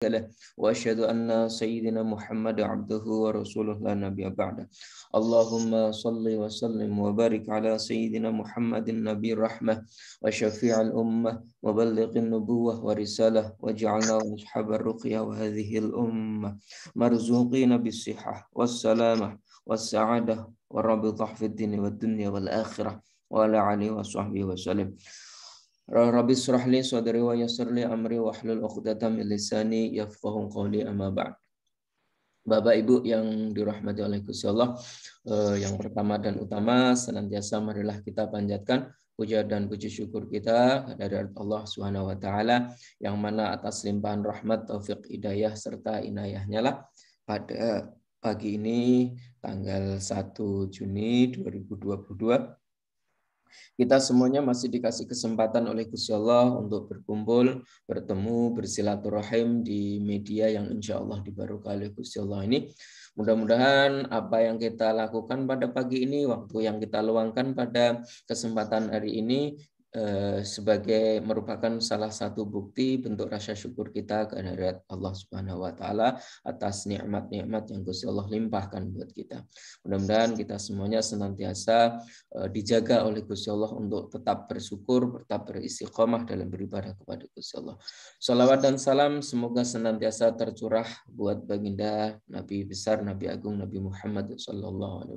له وأشهد أن سيدنا محمد عبده ورسوله لا نبي بعده اللهم صل وسلم وبارك على سيدنا محمد النبي الرحمة وشفيع الأمة وبلغ النبوة ورسالة وجعلنا أصحاب الرقية وهذه الأمة مرزوقين بالصحة والسلامة والسعادة والرابطة في الدين والدنيا والآخرة وعلى آله وصحبه وسلم Rabbi shrah li sadri wa yassir li amri wahlul 'uqdatam min lisani yafqahu qawli amma ba'd. Bapak Ibu yang dirahmati oleh Gusti Allah, yang pertama dan utama senantiasa marilah kita panjatkan puja dan puji syukur kita dari Allah Subhanahu wa taala yang mana atas limpahan rahmat, taufik, hidayah serta inayahnya lah pada pagi ini tanggal 1 Juni 2022 kita semuanya masih dikasih kesempatan oleh Gusti Allah untuk berkumpul, bertemu, bersilaturahim di media yang insya Allah diberkahi oleh Gusti Allah ini. Mudah-mudahan apa yang kita lakukan pada pagi ini, waktu yang kita luangkan pada kesempatan hari ini, sebagai merupakan salah satu bukti bentuk rasa syukur kita kehadirat Allah Subhanahu wa taala atas nikmat-nikmat yang Gusti Allah limpahkan buat kita. Mudah-mudahan kita semuanya senantiasa dijaga oleh Gusti Allah untuk tetap bersyukur, tetap beristiqomah dalam beribadah kepada Gusti Allah. Salawat dan salam semoga senantiasa tercurah buat baginda Nabi besar, Nabi agung, Nabi Muhammad SAW,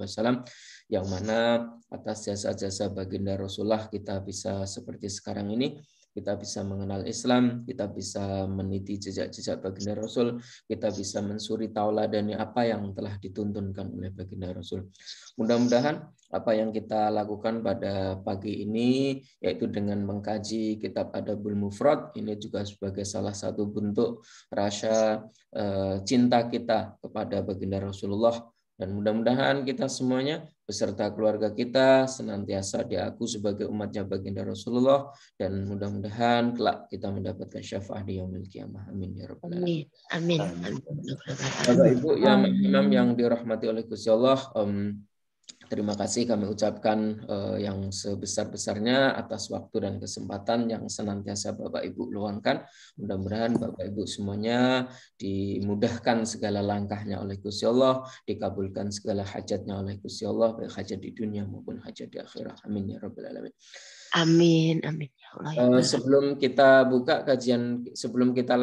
yang mana atas jasa-jasa baginda Rasulullah kita bisa seperti sekarang ini, kita bisa mengenal Islam, kita bisa meniti jejak-jejak baginda Rasul, kita bisa mensuri tauladani apa yang telah dituntunkan oleh baginda Rasul. Mudah-mudahan apa yang kita lakukan pada pagi ini, yaitu dengan mengkaji kitab Adabul Mufrad, ini juga sebagai salah satu bentuk rasa cinta kita kepada baginda Rasulullah. Dan mudah-mudahan kita semuanya beserta keluarga kita senantiasa diaku sebagai umatnya baginda Rasulullah, dan mudah-mudahan kelak kita mendapatkan syafaat di yaumil qiyamah. Amin ya rabbal alamin. Amin. Bapak Ibu yang imam yang dirahmati oleh Gusti Allah, terima kasih kami ucapkan yang sebesar-besarnya atas waktu dan kesempatan yang senantiasa Bapak Ibu luangkan. Mudah-mudahan Bapak Ibu semuanya dimudahkan segala langkahnya oleh Gusti Allah, dikabulkan segala hajatnya oleh Gusti Allah, baik hajat di dunia maupun hajat di akhirat. Amin ya rabbal alamin. Amin, amin ya Allah. Sebelum kita buka kajian, sebelum kita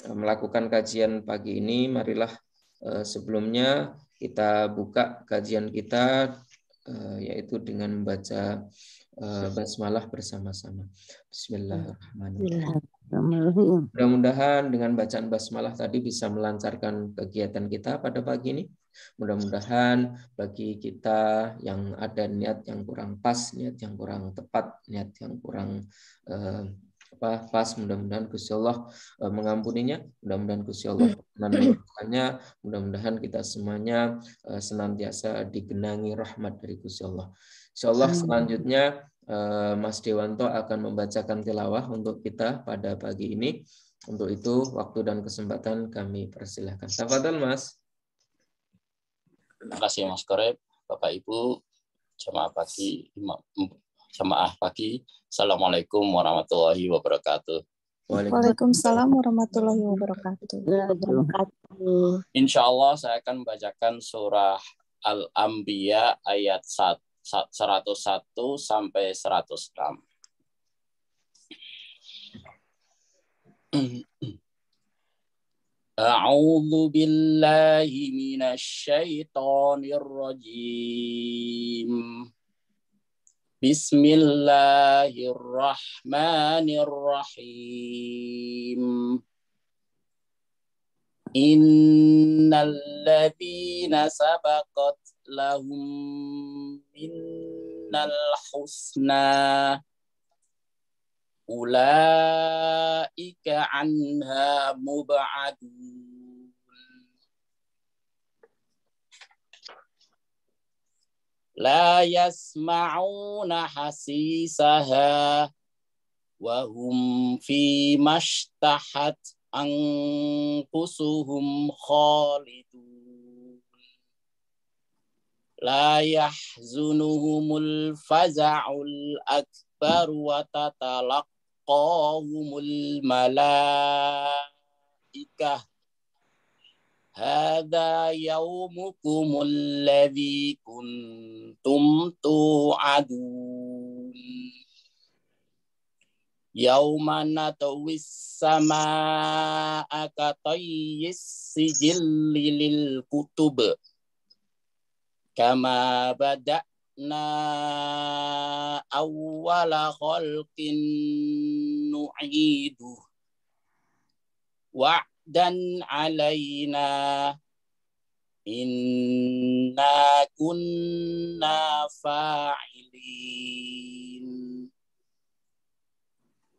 melakukan kajian pagi ini, marilah sebelumnya kita buka kajian kita yaitu dengan membaca basmalah bersama-sama. Bismillahirrahmanirrahim. Mudah-mudahan dengan bacaan basmalah tadi bisa melancarkan kegiatan kita pada pagi ini. Mudah-mudahan bagi kita yang ada niat yang kurang pas, niat yang kurang tepat, niat yang kurang pas, mudah-mudahan Gusti Allah mengampuninya, mudah-mudahan Gusti Allah menamparkannya, mudah-mudahan kita semuanya senantiasa digenangi rahmat dari Gusti Allah. Insyaallah selanjutnya Mas Dewanto akan membacakan tilawah untuk kita pada pagi ini. Untuk itu waktu dan kesempatan kami persilahkan. Tafadhol Mas. Terima kasih Mas Koreb, Bapak Ibu, jamaah pagi. Assalamualaikum warahmatullahi wabarakatuh. Waalaikumsalam warahmatullahi wabarakatuh. Insya Allah saya akan membacakan surah Al-Anbiya ayat 101 sampai 106. A'udzu billahi minasyaitonir rajim. Bismillahirrahmanirrahim. Innal ladzina sabaqat lahum minnal husna ulaika anha mub'adun. La yasma'una hasisaha wa hum fi mashtahat anfusuhum khalidun. La yahzunuhumul faza'ul akbar wa tatalaqahum tatalaqahumul malaikah hadza yaumukumul ladzi kuntum tu'adun yauma natawis samaa'a katayyis sijilli lil kutub kama bada'na awwala khalqin nu'iduh wa'dan 'alaina inna kunna fa'ilin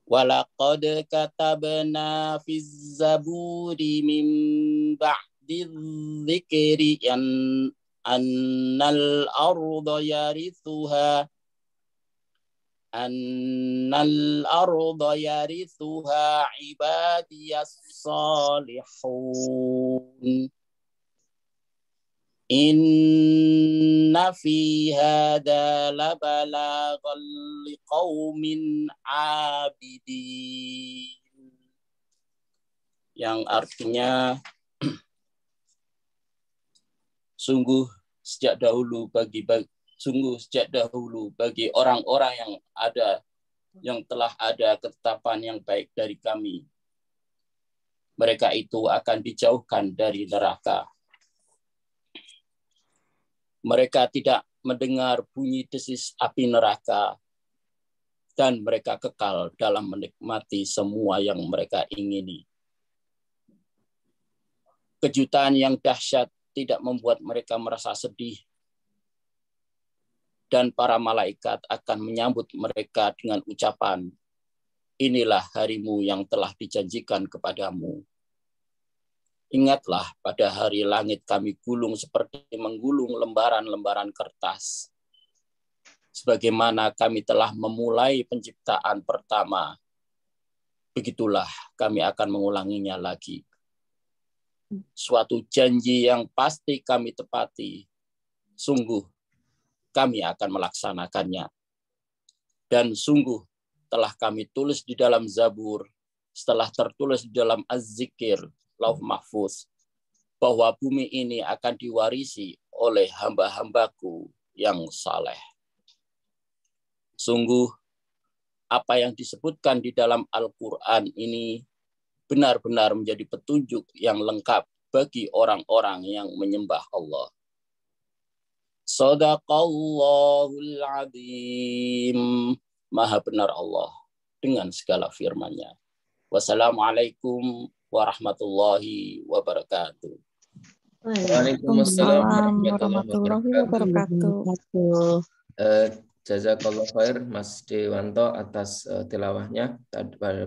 walaqad katabna fiz zaburi min ba'di dzikri annal arda yarithuha ibadiyas salihun inna fi hadza labalaghan liqaumin abidin, yang artinya sungguh sejak dahulu bagi orang-orang yang telah ada ketetapan yang baik dari kami, mereka itu akan dijauhkan dari neraka. Mereka tidak mendengar bunyi desis api neraka dan mereka kekal dalam menikmati semua yang mereka ingini. Kejutan yang dahsyat tidak membuat mereka merasa sedih, dan para malaikat akan menyambut mereka dengan ucapan, inilah harimu yang telah dijanjikan kepadamu. Ingatlah pada hari langit kami gulung seperti menggulung lembaran-lembaran kertas. Sebagaimana kami telah memulai penciptaan pertama, begitulah kami akan mengulanginya lagi. Suatu janji yang pasti kami tepati, sungguh kami akan melaksanakannya. Dan sungguh telah kami tulis di dalam Zabur, setelah tertulis di dalam Az-Zikir, Lauh Mahfuz, bahwa bumi ini akan diwarisi oleh hamba-hambaku yang saleh. Sungguh apa yang disebutkan di dalam Al-Quran ini benar-benar menjadi petunjuk yang lengkap bagi orang-orang yang menyembah Allah. Shadaqallahul Azim. Maha benar Allah dengan segala firman-Nya. Wassalamualaikum warahmatullahi wabarakatuh. Waalaikumsalam warahmatullahi wabarakatuh. Jazakallah khair Mas Dewanto atas tilawahnya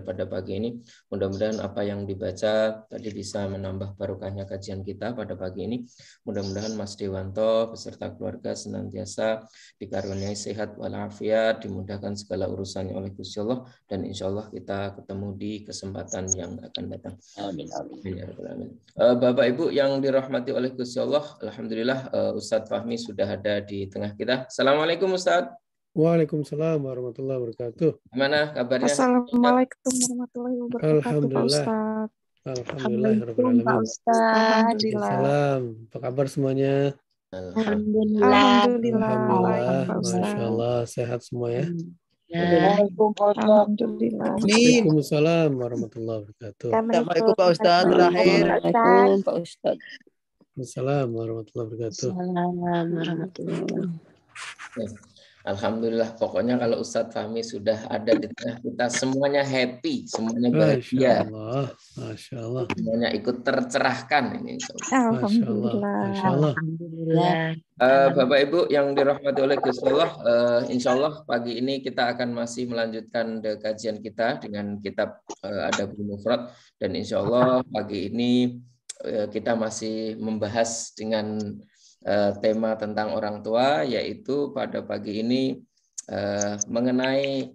pada pagi ini. Mudah-mudahan apa yang dibaca tadi bisa menambah barokahnya kajian kita pada pagi ini. Mudah-mudahan Mas Dewanto beserta keluarga senantiasa dikaruniai sehat walafiat, dimudahkan segala urusannya oleh Gusti Allah, dan insya Allah kita ketemu di kesempatan yang akan datang. Amin, amin. Bapak Ibu yang dirahmati oleh Gusti Allah, alhamdulillah Ustadz Fahmi sudah ada di tengah kita. Assalamualaikum Ustadz. Waalaikumsalam warahmatullahi wabarakatuh. Gimana kabarnya? Assalamualaikum warahmatullahi wabarakatuh. Alhamdulillah. Alhamdulillah Pak Ustadz. Waalaikumsalam. Apa kabar semuanya? Alhamdulillah. Alhamdulillah. Masya Allah. Sehat semua ya? Alhamdulillah. Waalaikumsalam warahmatullahi wabarakatuh. Assalamualaikum Pak Ustadz. Terakhir. Waalaikumsalam Pak Ustadz. Waalaikumsalam warahmatullahi wabarakatuh. Assalamualaikum warahmatullahi wabarakatuh. Alhamdulillah, pokoknya kalau Ustadz Fahmi sudah ada di tengah kita, semuanya happy, semuanya bahagia. Masya Allah. Semuanya ikut tercerahkan ini. Alhamdulillah. Masya Allah. Bapak Ibu yang dirahmati oleh Gusti Allah, insya Allah pagi ini kita akan masih melanjutkan kajian kita dengan kitab Adabul Mufrad, dan insya Allah pagi ini kita masih membahas dengan tema tentang orang tua, yaitu pada pagi ini mengenai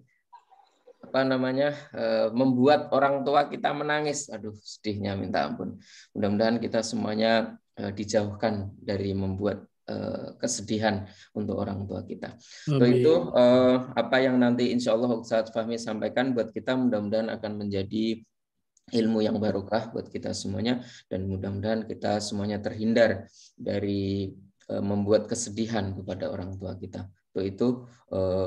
membuat orang tua kita menangis. Aduh, sedihnya minta ampun. Mudah-mudahan kita semuanya dijauhkan dari membuat kesedihan untuk orang tua kita. Amin. Itu apa yang nanti insya Allah Ustadz Fahmi sampaikan buat kita, mudah-mudahan akan menjadi ilmu yang barokah buat kita semuanya, dan mudah-mudahan kita semuanya terhindar dari membuat kesedihan kepada orang tua kita. Itu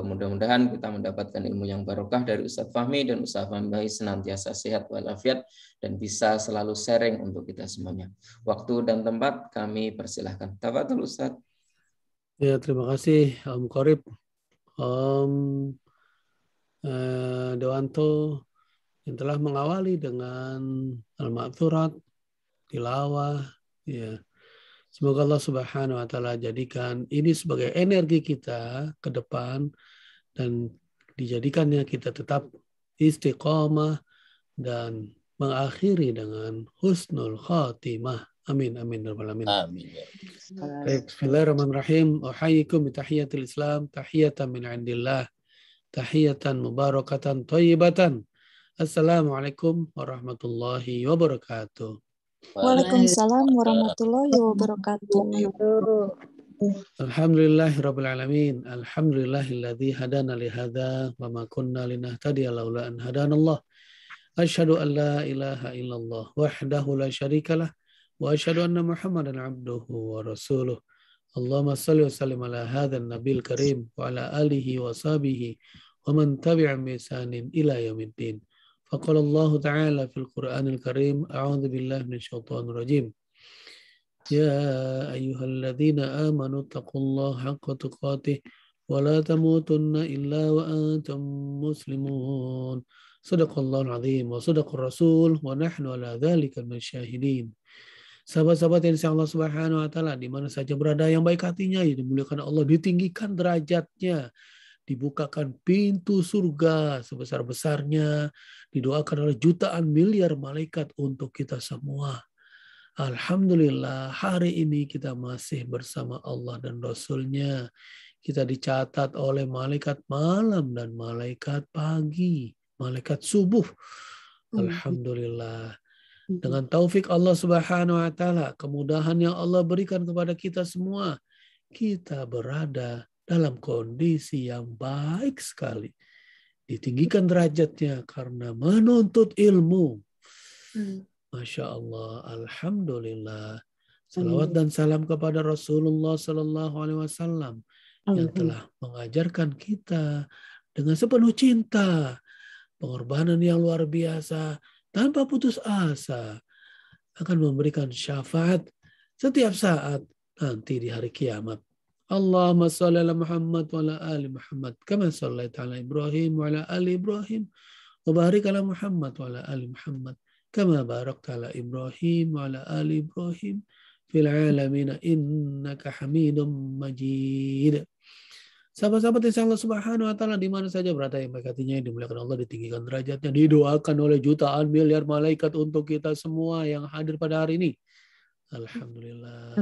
mudah-mudahan kita mendapatkan ilmu yang barokah dari Ustadz Fahmi, dan Ustadz Fahmi senantiasa sehat walafiat dan bisa selalu sharing untuk kita semuanya. Waktu dan tempat kami persilahkan. Tafadhol Ustadz. Ya, terima kasih Om Qorib, Om Dewanto, yang telah mengawali dengan al-ma'thurat, tilawah, ya. Semoga Allah Subhanahu wa taala jadikan ini sebagai energi kita ke depan, dan dijadikannya kita tetap istiqomah dan mengakhiri dengan husnul khatimah. Amin amin ya rabbal alamin. Amin. Baik, bismillahirrahmanirrahim. Uhayyikum bi tahiyatil Islam, tahiyatan min indillah, tahiyatan mubarakatan thayyibatan. Assalamualaikum warahmatullahi wabarakatuh. Waalaikumsalam warahmatullahi wabarakatuh. Alhamdulillahirabbil alamin. Alhamdulillahilladzi hadana li hadza wa ma kunna linahtadiya laula an hadanallah. Asyhadu an la ilaha illallah wahdahu la syarikalah wa asyhadu anna Muhammadan abduhu wa rasuluh. Allahumma shalli wa sallim ala hadzal nabiyil karim wa ala alihi wa sahbihi wa man tabi'a bi ihsanin ila yaumiddin. فقال الله تعالى في القرآن الكريم أعوذ بالله من الشيطان الرجيم يا أيها الذين آمنوا اتقوا الله حق تقاته ولا تموتن إلا وأنتم مسلمون صدق الله العظيم وصدق الرسول ونحن على ذلك من الشاهدين. Sahabat-sahabat yang disayang Allah Subhanahu wa taala, di mana saja berada yang baik hatinya, dimuliakan Allah, ditinggikan derajatnya, dibukakan pintu surga sebesar-besarnya, didoakan oleh jutaan miliar malaikat untuk kita semua. Alhamdulillah, hari ini kita masih bersama Allah dan Rasul-Nya. Kita dicatat oleh malaikat malam dan malaikat pagi, malaikat subuh. Alhamdulillah. Dengan taufik Allah Subhanahu wa taala, kemudahan yang Allah berikan kepada kita semua, kita berada dalam kondisi yang baik sekali. Ditinggikan derajatnya karena menuntut ilmu. Masya Allah, alhamdulillah. Salawat dan salam kepada Rasulullah Sallallahu Alaihi Wasallam yang telah mengajarkan kita dengan sepenuh cinta, pengorbanan yang luar biasa, tanpa putus asa, akan memberikan syafaat setiap saat nanti di hari kiamat. Allahumma shalli ala Muhammad wa ala ali Muhammad kama shallaita ala Ibrahim wa ala ali Ibrahim wa barik ala Muhammad wa ala ali Muhammad kama barakta ala Ibrahim wa ala ali Ibrahim fil alamin innaka Hamidum Majid. Sahabat-sahabat yang Allah Subhanahu wa taala di mana saja berada yang baik hatinya, dimuliakan Allah, ditinggikan derajatnya, didoakan oleh jutaan miliar malaikat untuk kita semua yang hadir pada hari ini. Alhamdulillah.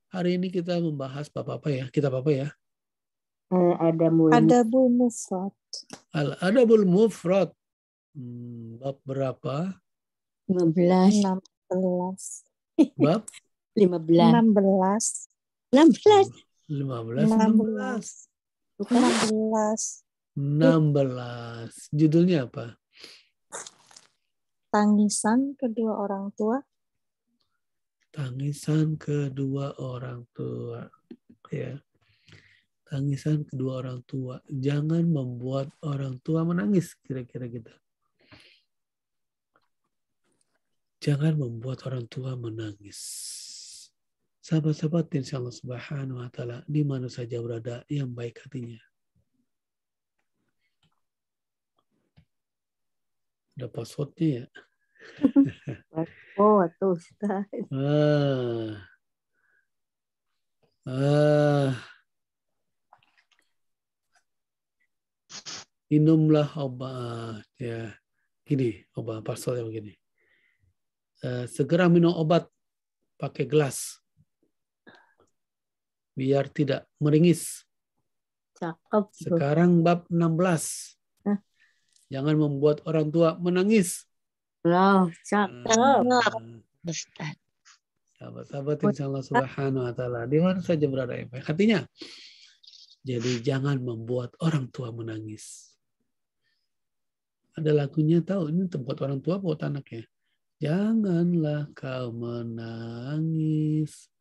Hari ini kita membahas apa ya? Kitab apa ya? Adabul Mufrad. Al-Adabul Mufrad. Bab berapa? 15. Bab 15. 16. 16. Judulnya apa? Tangisan kedua orang tua. Tangisan kedua orang tua. Ya. Tangisan kedua orang tua. Jangan membuat orang tua menangis, kira-kira gitu. Jangan membuat orang tua menangis. Sahabat-sahabat insya Allah Subhanahu wa taala di mana saja berada yang baik hatinya. Ada passwordnya ya? Oh, tuh Ustaz. Minumlah obat ya. Gini, obat passwordnya begini. Segera minum obat pakai gelas biar tidak meringis. Cakep. Sekarang bab 16. Jangan membuat orang tua menangis. Wow, cakep. Ustaz. Sahabat-sahabat insya Allah subhanahu wa ta'ala. Di mana saja berada yang baik hatinya. Jadi jangan membuat orang tua menangis. Ada lagunya tahu ini tempat orang tua buat anaknya. Janganlah kau menangis.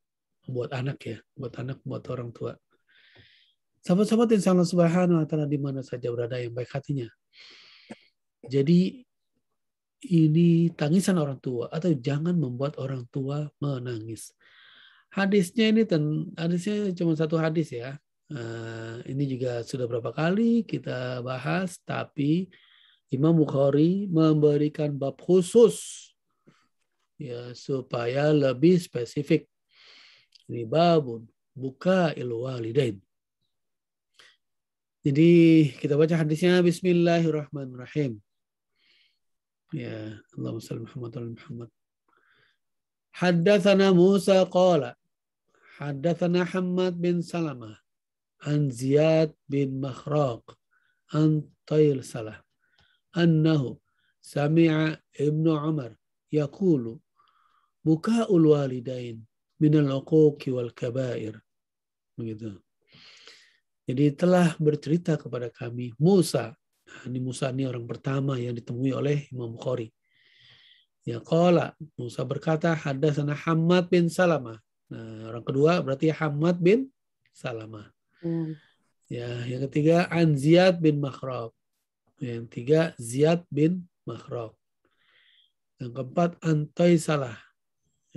Buat anak ya. Buat anak, buat orang tua. Sahabat-sahabat insya Allah subhanahu wa ta'ala di mana saja berada yang baik hatinya. Jadi ini tangisan orang tua atau jangan membuat orang tua menangis. Hadisnya ini hadisnya cuma satu hadis ya. Ini juga sudah berapa kali kita bahas, tapi Imam Bukhari memberikan bab khusus ya supaya lebih spesifik. Ini babun buka walidain. Jadi kita baca hadisnya. Bismillahirrahmanirrahim. Ya, Allahumma salli Muhammad wa Muhammad. Haddatsana Musa qala haddatsana Hammad bin Salamah an Ziyad bin Makhraq an Tayl Salah annahu sami'a Ibnu Umar yaqulu buka'ul walidain minal uquqi wal kaba'ir. Begitu. Jadi telah bercerita kepada kami Musa. Ini Musa ini orang pertama yang ditemui oleh Imam Bukhari. Ya qala, Musa berkata haddatsana Hammad bin Salamah. Nah, orang kedua berarti Hammad bin Salamah. Ya, yang ketiga an Ziyad bin Makhraq. Yang ketiga Ziyad bin Makhraq. Yang keempat an Taysalah.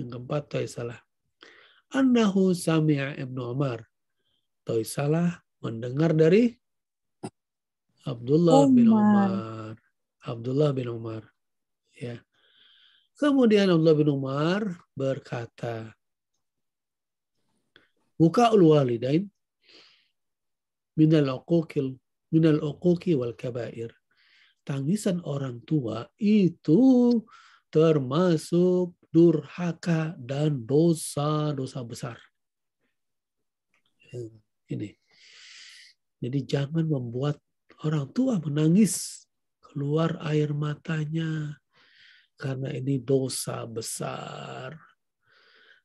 Yang keempat Taysalah. Annahu sami'a Ibnu Umar. Taysalah mendengar dari Abdullah bin Umar. Abdullah bin Umar. Ya. Kemudian Abdullah bin Umar berkata, Buka'ul walidain minal uquqi wal kabair. Tangisan orang tua itu termasuk durhaka dan dosa-dosa besar. Ini. Jadi jangan membuat orang tua menangis, keluar air matanya, karena ini dosa besar.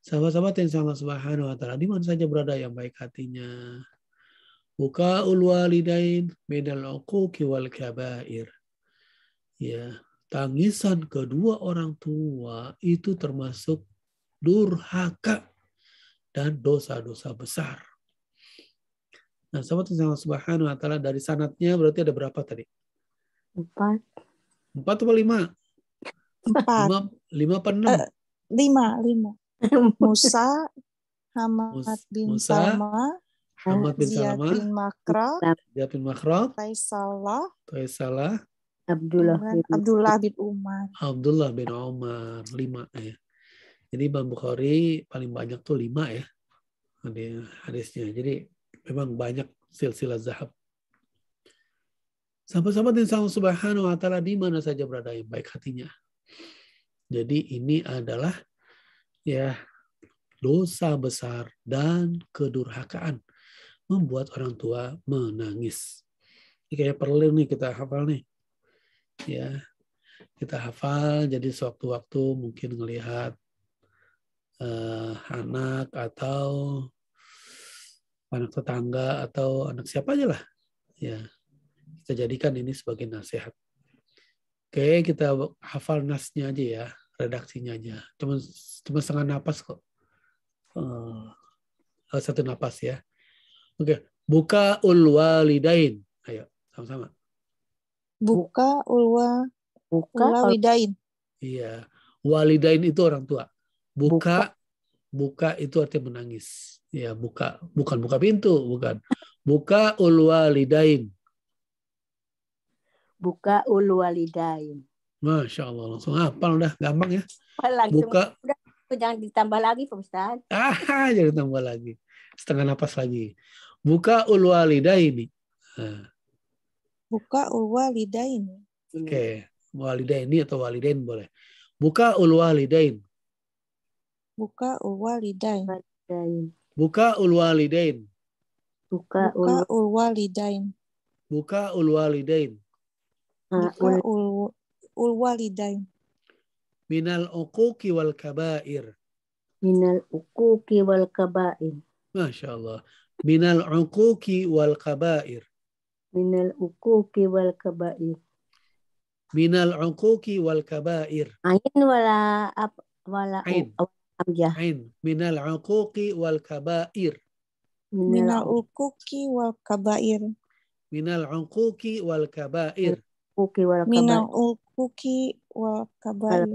Sahabat-sahabat yang Allah subhanahu wa ta'ala, di mana saja berada yang baik hatinya. Buka'ul walidain minal uquqi wal kabair. Ya, tangisan kedua orang tua itu termasuk durhaka dan dosa-dosa besar. Nah, sahabat yang Allah subhanahu wa ta'ala, dari sanadnya berarti ada berapa tadi? 4. 4 atau 5? 4. 5 apa 6? 5. Musa, Hamad bin Musa, Salma, Hamad bin Ziyad Salama, bin Makra, Ziyad bin Makhraq, Taysalah, Abdullah bin Umar. Abdullah bin Umar. 5 ya. Jadi Imam Bukhari paling banyak tuh 5 ya. Hadisnya. Jadi memang banyak silsilah zahab. Sahabat-sahabat insya Allah subhanahu wa ta'ala di mana saja berada yang baik hatinya. Jadi ini adalah ya dosa besar dan kedurhakaan membuat orang tua menangis. Ini kayak perlu nih kita hafal nih. Ya, kita hafal jadi sewaktu-waktu mungkin ngelihat anak atau anak tetangga atau anak siapa aja lah. Ya, kita jadikan ini sebagai nasihat. Oke, kita hafal nasnya aja ya, redaksinya aja. Cuma setengah napas kok. Satu napas ya. Oke, buka'ul walidain. Ayo, sama-sama. Buka'ul walidain. Iya, walidain itu orang tua. Buka itu artinya menangis. Ya, bukan buka pintu, bukan. Buka'ul walidain. Buka'ul walidain. Masya Allah, langsung hafal udah, gampang ya. Langsung, Buka. udah, jangan ditambah lagi Pak Ustaz. Jangan tambah lagi. Setengah napas lagi. Buka'ul walidaini. Buka'ul walidain. Oke, walidaini atau walidain boleh. Buka'ul walidain. Buka'ul walidain. Buka'ul walidain. Buka'ul walidain. Buka'ul walidain. Buka'ul walidain. Minal uquqi wal kabair. Minal uquqi wal kaba'ir. Masya Allah. Minal uquqi wal kabair. Minal uquqi wal kaba'ir. Minal uquqi wal kabair. Ain wala Ain. hamzah. Ain. Minal uquqi wal kabair. Minal uquqi wal kabair. Minal uquqi wal kabair. Uquqi wal Minal kaba'ir. uquqi wal kabair.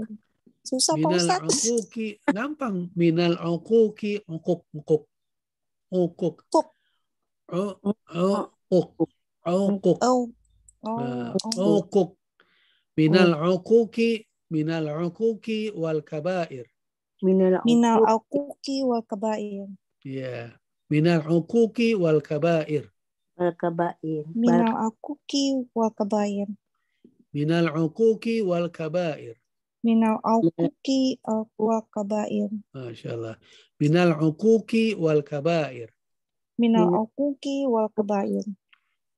Susah Pak Minal Ustaz. uquqi. Gampang. Minal uquqi. Uquq. Uquq. Uquq. Uquq. Uquq. Uquq. Uquq. Minal uquqi wal kabair. Minal uquqi wal kabair. Ya. Minal uquqi wal kabair. kaba'ir. Minal uquqi wal kabair. Minal uquqi wal kabair. Minal uquqi wal kabair. Masya Allah. Minal uquqi wal kabair. Minal uquqi wal kabair.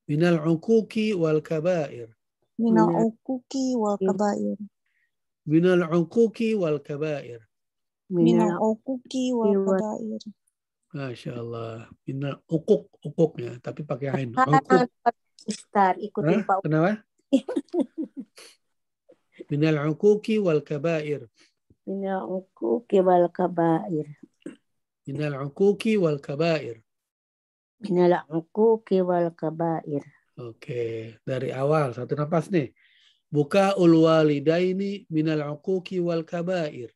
Minal uquqi wal kabair. Minal uquqi wal kabair. Minal uquqi wal kabair. Minal uquqi wal kabair. Masya Allah. Minal uquq. Uquqnya. Tapi pakai ain. Uquq. Ustaz, ikutin Pak. Kenapa? Minal uquqi wal kabair. Minal uquqi wal kabair. Minal uquqi wal kabair. Minal uquqi wal kabair. Oke, dari awal satu nafas nih. Buka'ul walidaini minal uquqi wal kabair.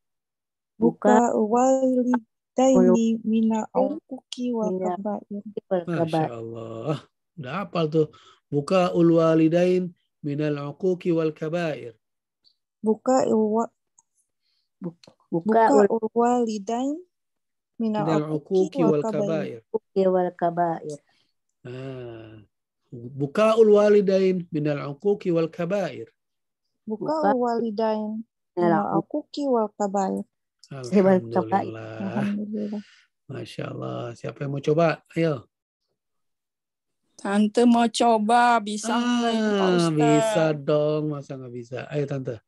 Buka'ul walidaini minal uquqi wal kabair. Masya Allah. Udah hafal tuh. Buka'ul walidain minal uquqi wal kabair. Buka'ul walidain minal uquqi wal kabair. Wal kabair. Buka'ul walidain minal uquqi wal kabair. Buka'ul walidain minal uquqi wal kabair. Alhamdulillah. Alhamdulillah. Masya Allah. Siapa yang mau coba? Ayo. Tante mau coba, bisa nggak ini Pak Ustaz? Bisa dong, masa nggak bisa? Ayo Tante.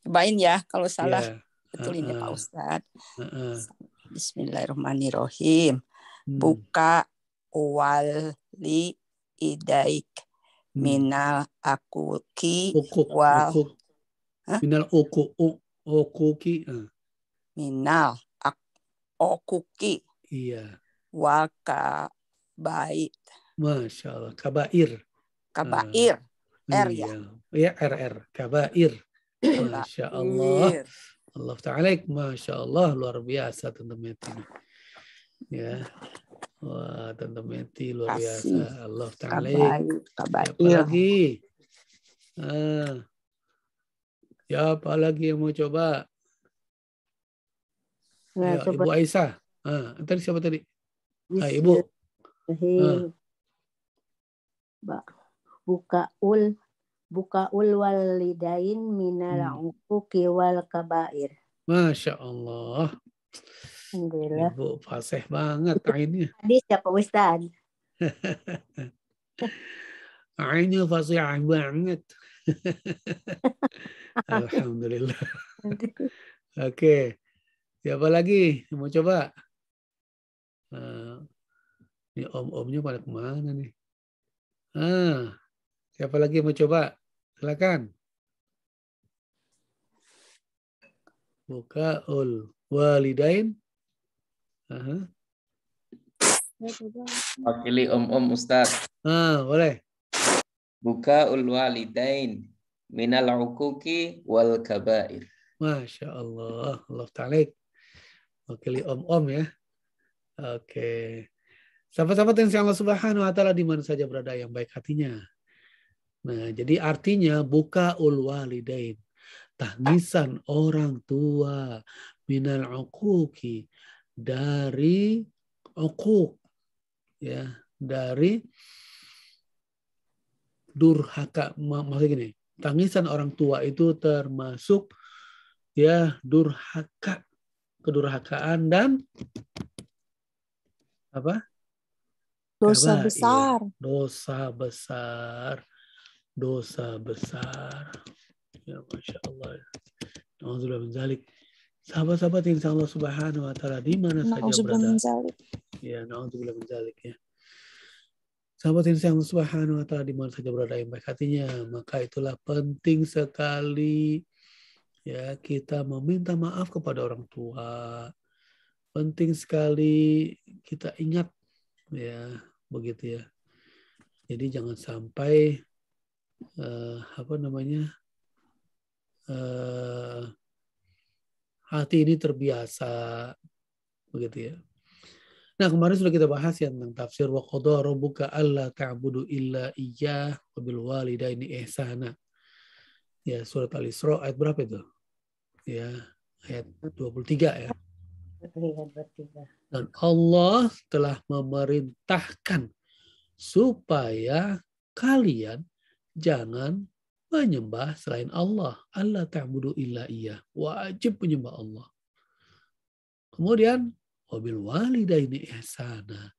Cobain ya, kalau salah Yeah. betul ini Pak Ustaz. Hmm. Bismillahirrahmanirrahim. Buka wali idaik minal akuki wal minal ukuki minal okuki iya wal kabair. Masya Allah, kabair. Kabair. R ya? Iya, RR. Kabair. Masya Allah. Allah Ta'ala, Masya Allah, luar biasa Tante Meti. Ya. Wah, Tante Meti luar biasa. Allah Ta'ala. Siapa lagi? Siapa lagi yang mau coba? Ya, Ibu Aisyah. Tadi siapa tadi? Ibu. Buka'ul walidain minal uquqi wal kabair. Masya Allah. Alhamdulillah. Ibu fasih banget ainnya. Hadis ya Pak Ustaz. Ainnya fasih banget. Alhamdulillah. Oke. Siapa lagi yang mau coba? Ini om-omnya pada kemana nih? Siapa lagi yang mau coba? Silakan. Buka'ul walidain. Wakili om-om Ustaz. Boleh. Buka'ul walidain minal uquqi wal kabair. Masya Allah. Allah Ta'ala. Wakili om-om ya. Oke. Sahabat-sahabat yang Allah Subhanahu wa Ta'ala di mana saja berada yang baik hatinya. Nah, jadi artinya buka'ul walidain. Tangisan orang tua minal uquqi dari uquq ya, dari durhaka. Maksudnya gini, tangisan orang tua itu termasuk ya durhaka, kedurhakaan dan apa? Dosa kabair. besar. Dosa besar. Dosa besar. Ya Masya Allah. Alhamdulillah min zalik. Sahabat-sahabat insya Allah Subhanahu wa Ta'ala di mana saja Nauzubillah berada. min zalik. Ya, na'udzubillah min dzalik ya. Sahabat insya Allah Subhanahu wa Ta'ala di mana saja berada yang baik hatinya, maka itulah penting sekali ya kita meminta maaf kepada orang tua. Penting sekali kita ingat ya, begitu ya. Jadi jangan sampai hati ini terbiasa begitu ya. Nah, kemarin sudah kita bahas ya tentang tafsir wa qadha rabbuka alla ta'budu illa iyyah wa bil walidaini ihsana. Ya, surat Al-Isra ayat berapa itu? Ya, ayat 23 ya. Dan Allah telah memerintahkan supaya kalian jangan menyembah selain Allah. Alla ta'budu illa iyyah. Wajib menyembah Allah. Kemudian wabil walidaini ihsana,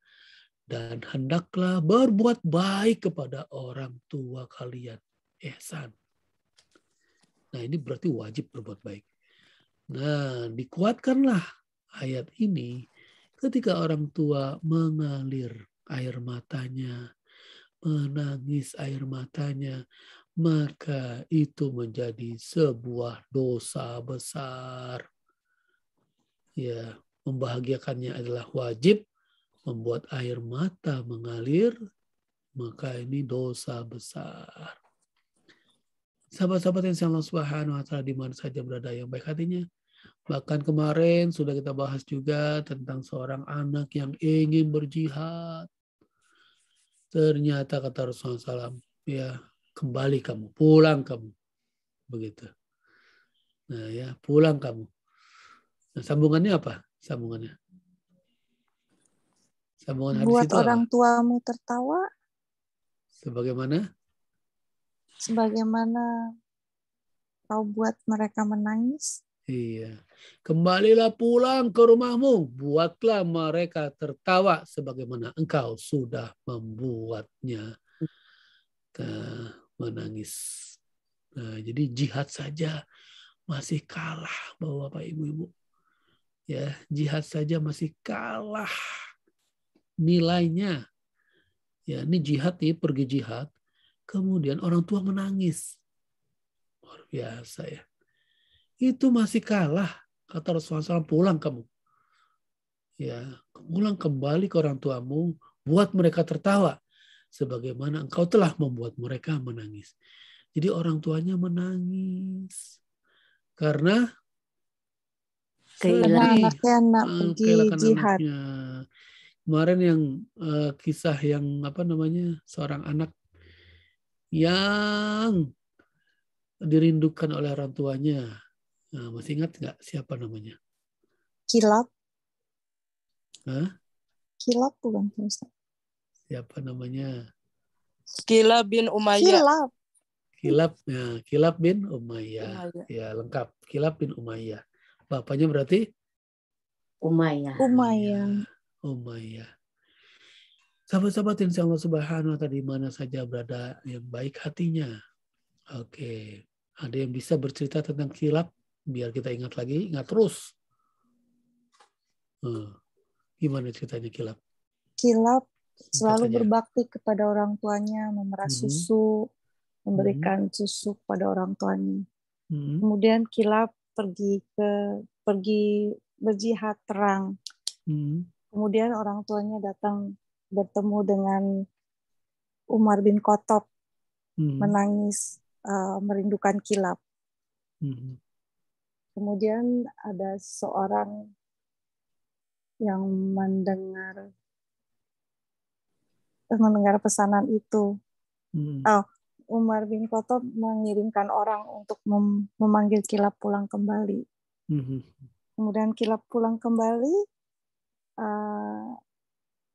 dan hendaklah berbuat baik kepada orang tua kalian. Ihsan. Nah, ini berarti wajib berbuat baik. Nah, dikuatkanlah ayat ini ketika orang tua mengalir air matanya, menangis air matanya, maka itu menjadi sebuah dosa besar. Ya, membahagiakannya adalah wajib, membuat air mata mengalir, maka ini dosa besar. Sahabat-sahabat yang Allah Subhanahu wa Ta'ala di mana saja berada yang baik hatinya. Bahkan kemarin sudah kita bahas juga tentang seorang anak yang ingin berjihad. Ternyata kata Rasulullah SAW, ya kembali kamu, pulang kamu. Begitu. Nah ya, pulang kamu. Nah, sambungannya apa? Sambungan hadis Buat itu orang apa? tuamu tertawa Sebagaimana kau buat mereka menangis. iya. Kembalilah pulang ke rumahmu, buatlah mereka tertawa sebagaimana engkau sudah membuatnya menangis. Nah, jadi jihad saja masih kalah, Bapak Ibu-ibu. Ya, jihad saja masih kalah nilainya. Ya, ini jihad nih, pergi jihad, kemudian orang tua menangis. Luar biasa ya. Itu masih kalah. Kata Rasulullah SAW, pulang kamu. Ya, pulang kembali ke orang tuamu, buat mereka tertawa. Sebagaimana engkau telah membuat mereka menangis. Jadi orang tuanya menangis. Karena Karena anaknya pergi jihad. anaknya. Kemarin yang kisah yang seorang anak yang dirindukan oleh orang tuanya. Nah, masih ingat nggak siapa namanya? Kilab. Hah? Kilab bukan Ustaz. Siapa namanya? Kilab bin Umayyah. Kilab bin Umayyah. Ya, lengkap. Kilab bin Umayyah. Bapaknya berarti? Umayyah. Sahabat-sahabat insya Allah Subhanahu wa Ta'ala di mana saja berada yang baik hatinya. Oke. Ada yang bisa bercerita tentang Kilab? Biar kita ingat lagi. Ingat terus. Gimana ceritanya Kilab? Kilab selalu berbakti kepada orang tuanya, memerah susu, memberikan susu kepada orang tuanya. Kemudian Kilab pergi berjihad terang. Kemudian orang tuanya datang bertemu dengan Umar bin Khattab, menangis, merindukan Kilab. Kemudian ada seorang yang mendengar pesanan itu. Umar bin Khattab mengirimkan orang untuk memanggil Kilab pulang kembali. Kemudian Kilab pulang kembali,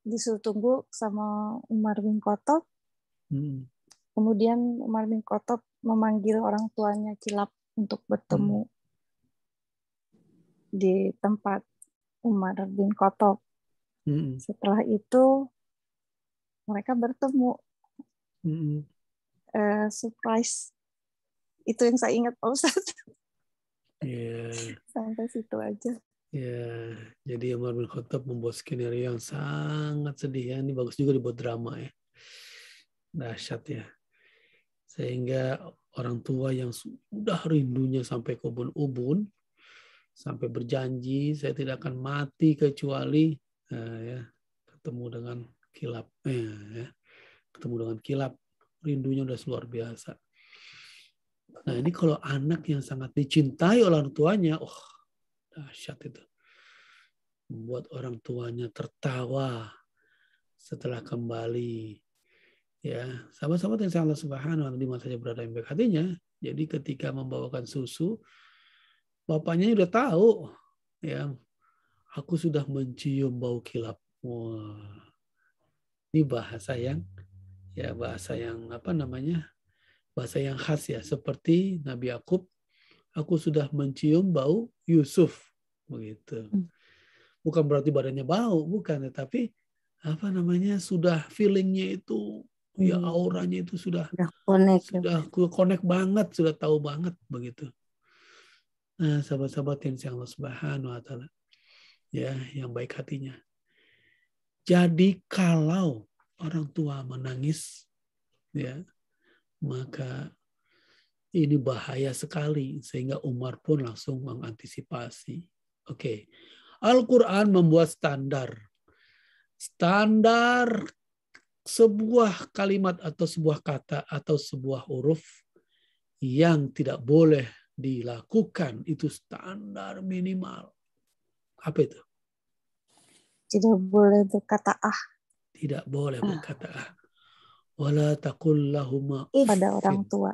disuruh tunggu sama Umar bin Khattab. Kemudian Umar bin Khattab memanggil orang tuanya Kilab untuk bertemu di tempat Umar bin Khattab. Setelah itu mereka bertemu. Surprise. Itu yang saya ingat, Pak Ustaz. Ya. Sampai situ aja. Ya, jadi Umar bin Khattab membuat skenario yang sangat sedih ya. Ini bagus juga dibuat drama ya. Dahsyat ya. Sehingga orang tua yang sudah rindunya sampai ke ubun-ubun, sampai berjanji saya tidak akan mati kecuali ya, ketemu dengan kilap. Ya, ketemu dengan kilap. Rindunya udah luar biasa. Nah ini kalau anak yang sangat dicintai oleh orang tuanya, dahsyat itu. Membuat orang tuanya tertawa setelah kembali. Ya, sahabat-sahabat yang Allah Subhanahu wa taala di mana saja berada yang baik hatinya. Jadi ketika membawakan susu, bapaknya udah tahu, ya, aku sudah mencium bau kilap. Wah, ini bahasa yang apa namanya? Bahasa yang khas ya, seperti Nabi Yakub, aku sudah mencium bau Yusuf, begitu. Bukan berarti badannya bau, bukan, tapi apa namanya, sudah feelingnya itu, ya auranya itu sudah connect banget, sudah tahu banget begitu. Nah, sahabat-sahabat yang Allah Subhanahu wa taala, ya, yang baik hatinya. Jadi kalau orang tua menangis, ya, maka ini bahaya sekali, sehingga Umar pun langsung mengantisipasi. Oke. Al-Quran membuat standar sebuah kalimat atau sebuah kata atau sebuah huruf yang tidak boleh dilakukan, itu standar minimal. Apa itu? Tidak boleh berkata ah. Tidak boleh berkata ah. Wala taqul lahuma uffin. Pada orang tua.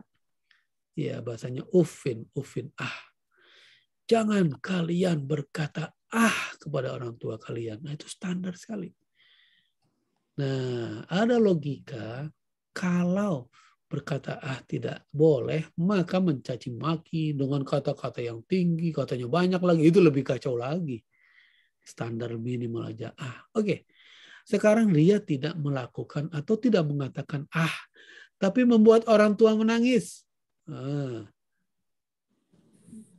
Ya, bahasanya uffin ah. Jangan kalian berkata ah kepada orang tua kalian. Nah, itu standar sekali. Nah, ada logika kalau berkata ah tidak boleh, maka mencaci maki dengan kata-kata yang tinggi, katanya banyak lagi, itu lebih kacau lagi. Standar minimal aja ah. Oke. Sekarang dia tidak melakukan atau tidak mengatakan ah, tapi membuat orang tua menangis.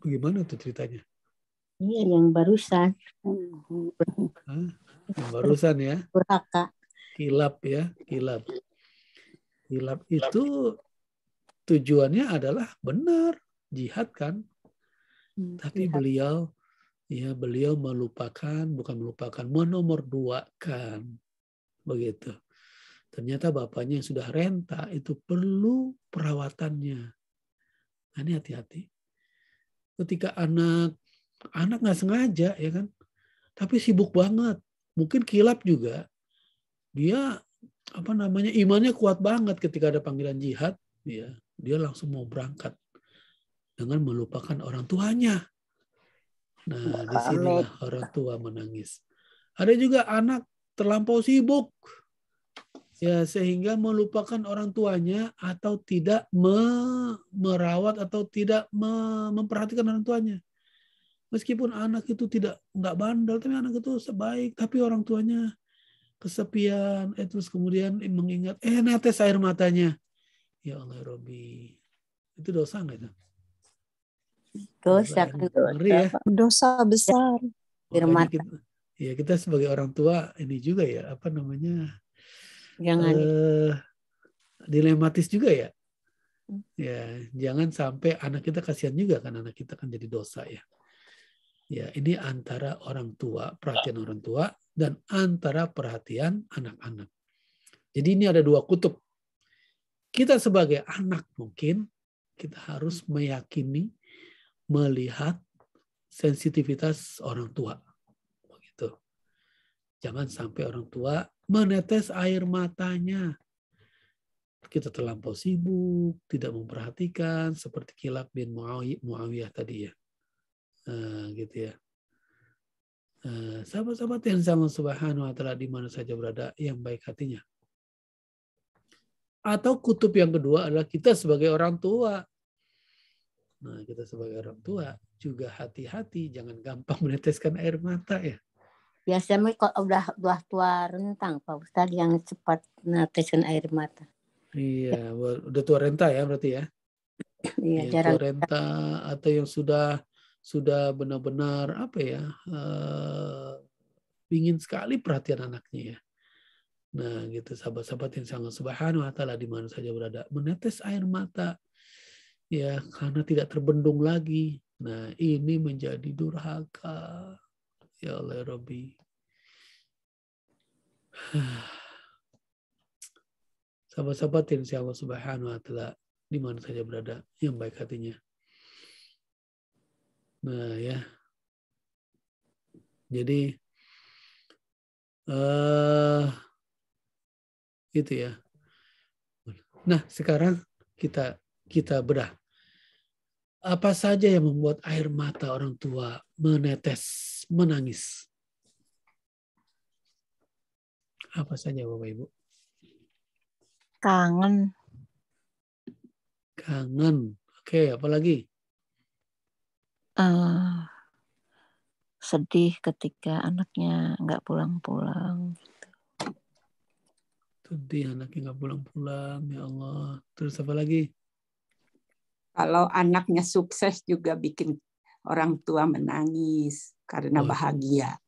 Bagaimana tuh ceritanya? Iya, yang barusan. Yang barusan ya. Durhaka. Kilap ya, kilap. Kilap itu tujuannya adalah benar, jihad kan. Tapi jihad. beliau bukan melupakan, menomorduakan. Begitu. Ternyata bapaknya yang sudah renta itu perlu perawatannya. Nah, ini hati-hati. Ketika anak nggak sengaja ya kan, tapi sibuk banget, mungkin kilap juga, dia apa namanya, imannya kuat banget, ketika ada panggilan jihad, ya dia langsung mau berangkat dengan melupakan orang tuanya. Nah, disinilah orang tua menangis. Ada juga anak terlampau sibuk, ya, sehingga melupakan orang tuanya atau tidak merawat atau tidak memperhatikan orang tuanya. Meskipun anak itu nggak bandel, tapi anak itu baik, tapi orang tuanya kesepian, terus kemudian mengingat, netes air matanya. Ya Allah, Robi, itu dosa nggak itu? Dosa ya? Dosa besar. Kita sebagai orang tua ini juga ya, apa namanya? Jangan dilematis juga ya. Ya, jangan sampai anak kita, kasihan juga kan, anak kita kan jadi dosa ya. Ya, ini antara orang tua, perhatian orang tua, dan antara perhatian anak-anak. Jadi ini ada dua kutub. Kita sebagai anak mungkin kita harus meyakini, melihat sensitivitas orang tua. Begitu. Jangan sampai orang tua menetes air matanya. Kita terlampau sibuk, tidak memperhatikan, seperti Kilab bin Muawiyah tadi ya. Gitu ya. Sahabat-sahabat yang Allah Subhanahu wa taala di mana saja berada yang baik hatinya. Atau kutub yang kedua adalah kita sebagai orang tua. Nah, kita sebagai orang tua juga hati-hati, jangan gampang meneteskan air mata ya. Biasanya kalau udah tua rentang Pak Ustadz yang cepat meneteskan air mata. Iya, udah tua renta ya berarti ya. Iya, tua renta atau yang sudah sudah benar-benar apa ya, ingin sekali perhatian anaknya ya. Nah, gitu sahabat-sahabat yang sangat subhanahu wa ta'ala di mana saja berada, menetes air mata ya karena tidak terbendung lagi. Nah, ini menjadi durhaka. Ya Allah Rabbi. Sahabat-sahabat yang Allah subhanahu wa ta'ala di mana saja berada yang baik hatinya. Nah ya. Jadi gitu ya. Nah, sekarang kita bedah. Apa saja yang membuat air mata orang tua menetes, menangis? Apa saja Bapak Ibu? Kangen. Kangen. Oke, apa lagi? Sedih ketika anaknya nggak pulang-pulang. Sedih anaknya nggak pulang-pulang, ya Allah. Terus apa lagi? Kalau anaknya sukses juga bikin orang tua menangis karena bahagia.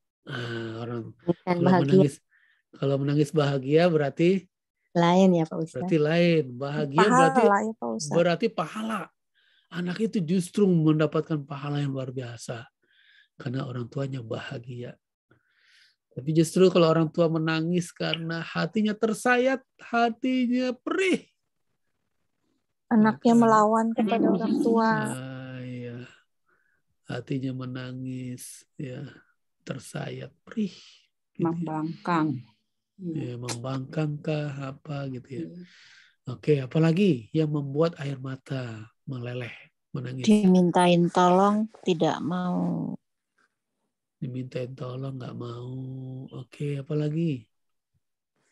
Kalau menangis bahagia berarti lain ya Pak Ustadz. Berarti lain. Bahagia berarti pahala. Anak itu justru mendapatkan pahala yang luar biasa karena orang tuanya bahagia. Tapi justru kalau orang tua menangis karena hatinya tersayat, hatinya perih. Anaknya melawan kepada orang tua. Iya. Hatinya menangis, ya, tersayat, perih. Gitu. Membangkang. Ya, membangkang kah apa gitu ya. Oke, apalagi yang membuat air mata meleleh, menangis? Dimintain tolong, tidak mau. Dimintain tolong, nggak mau. Oke, apalagi?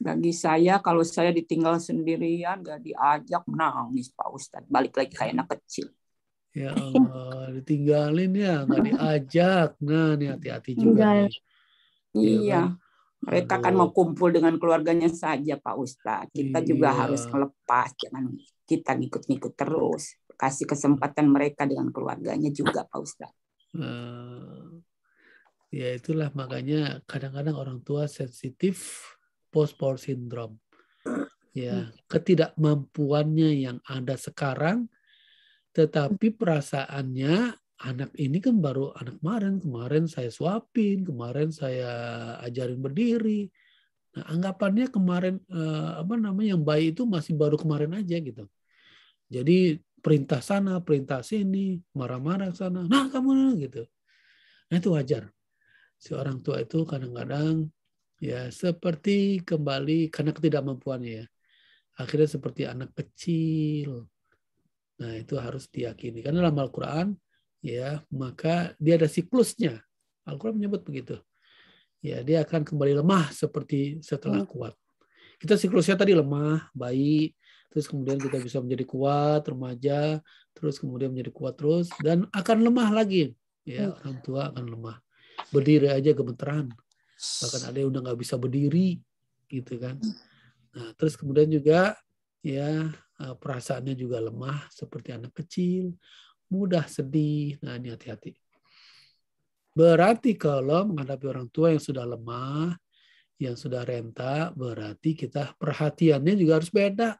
Bagi saya, kalau saya ditinggal sendirian, nggak diajak, nangis Pak Ustadz. Balik lagi kayak anak kecil. Ya Allah, ditinggalin ya, nggak diajak. Nah, nih hati-hati juga nih. Iya. Ya kan? Mereka kan mau kumpul dengan keluarganya saja Pak Ustadz. Kita juga harus melepas, jangan kita ngikut-ngikut terus. Kasih kesempatan mereka dengan keluarganya juga Pak Ustadz. Ya itulah makanya kadang-kadang orang tua sensitif post-power syndrome. Ya, ketidakmampuannya yang ada sekarang, tetapi perasaannya anak ini kan baru anak kemarin saya suapin, kemarin saya ajarin berdiri. Nah, anggapannya kemarin yang bayi itu masih baru kemarin aja gitu. Jadi perintah sana, perintah sini, marah-marah sana. Nah, kamu gitu. Nah, itu wajar. Si orang tua itu kadang-kadang ya seperti kembali karena ketidakmampuannya ya. Akhirnya seperti anak kecil. Nah, itu harus diyakini. Karena dalam Al-Qur'an ya, maka dia ada siklusnya. Al-Qur'an menyebut begitu. Ya, dia akan kembali lemah seperti setelah kuat. Kita siklusnya tadi lemah, bayi, terus kemudian kita bisa menjadi kuat, remaja, terus kemudian menjadi kuat terus, dan akan lemah lagi. Ya, orang tua akan lemah. Berdiri aja gemeteran. Bahkan ada yang udah nggak bisa berdiri, gitu kan. Nah, terus kemudian juga ya perasaannya juga lemah seperti anak kecil, mudah sedih. Nah, ini hati-hati. Berarti kalau menghadapi orang tua yang sudah lemah, yang sudah renta, berarti kita perhatiannya juga harus beda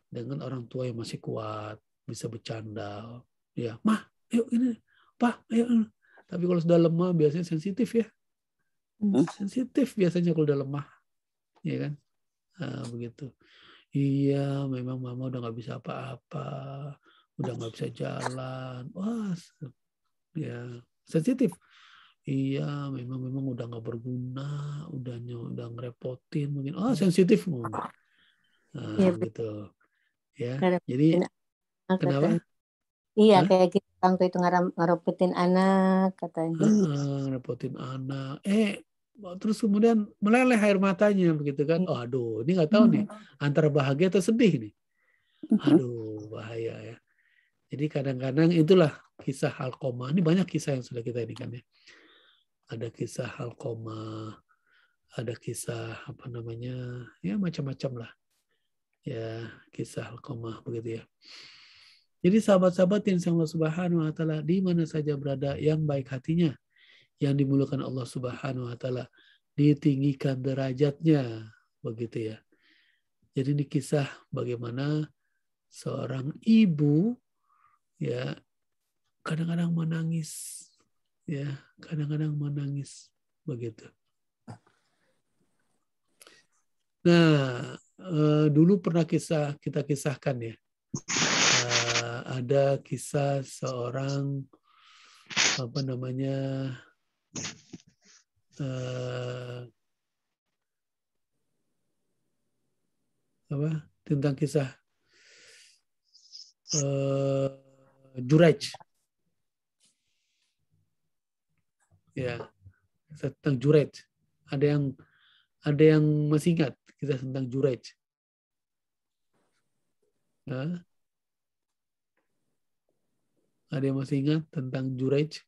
dengan orang tua yang masih kuat, bisa bercanda. Ya, mah, ayo ini, pak, ayo. Tapi kalau sudah lemah biasanya sensitif ya. Sensitif biasanya kalau udah lemah. Ya kan? Nah, begitu. Iya, memang mama udah nggak bisa apa-apa. Udah nggak bisa jalan. Wah, ya sensitif. Iya, memang udah nggak berguna, udah ngerepotin mungkin. Oh, sensitif ngomong. Nah, ya, gitu. Ya, jadi kenapa? Iya, kayak gitu. Orang tua itu ngerepotin anak katanya. Ngerepotin anak. Terus kemudian meleleh air matanya begitu kan. Oh, aduh, ini nggak tahu nih antara bahagia atau sedih nih. Aduh, bahaya ya. Jadi kadang-kadang itulah kisah Alqamah. Ini banyak kisah yang sudah kita ini kan ya. Ada kisah Alqamah, ada kisah apa namanya, ya macam-macam lah. Ya, kisah Alqamah begitu ya. Jadi sahabat-sahabat yang sama Allah Subhanahu wa taala di mana saja berada yang baik hatinya, yang dimuliakan Allah Subhanahu wa taala, ditinggikan derajatnya, begitu ya. Jadi ini kisah bagaimana seorang ibu ya kadang-kadang menangis, ya kadang-kadang menangis begitu. Nah, dulu pernah kita kisahkan ya. Ada kisah seorang apa namanya tentang kisah Jurayj. Ya, tentang Jurayj. Ada yang masih ingat kisah tentang Jurayj? Ada yang masih ingat tentang Jurayj?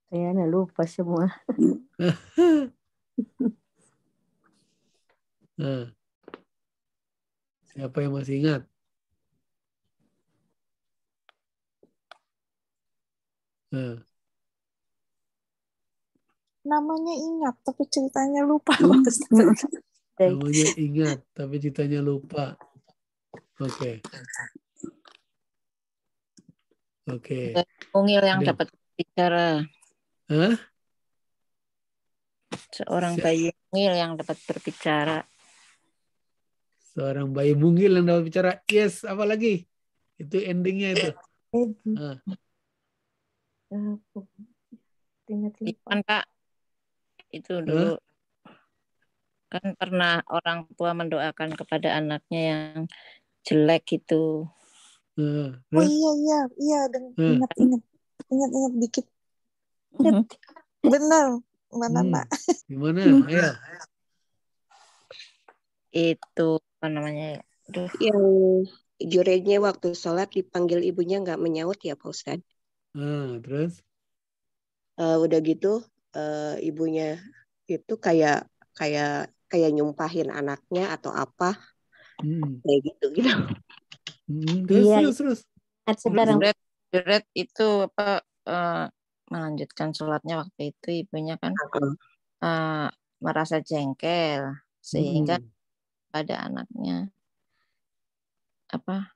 Kayaknya lupa semua. Nah, siapa yang masih ingat? Namanya ingat, tapi ceritanya lupa. Namanya ingat, tapi ceritanya lupa. Oke. Mungil yang dapat berbicara. Seorang bayi mungil yang dapat berbicara. Seorang bayi mungil yang dapat bicara. Yes, apa lagi? Itu endingnya itu. Kan Pak, itu dulu kan pernah orang tua mendoakan kepada anaknya yang jelek gitu. Oh iya, ingat dikit. Benar, Mbak Nana. Gimana? Ayo. Itu apa namanya? Yang Jurayjnya waktu sholat dipanggil ibunya nggak menyaut ya Pak Ustadz. Terus? Udah gitu ibunya itu kayak nyumpahin anaknya atau apa kayak gitu. Terus. Jurayj itu apa melanjutkan sholatnya waktu itu ibunya kan merasa jengkel sehingga pada anaknya apa?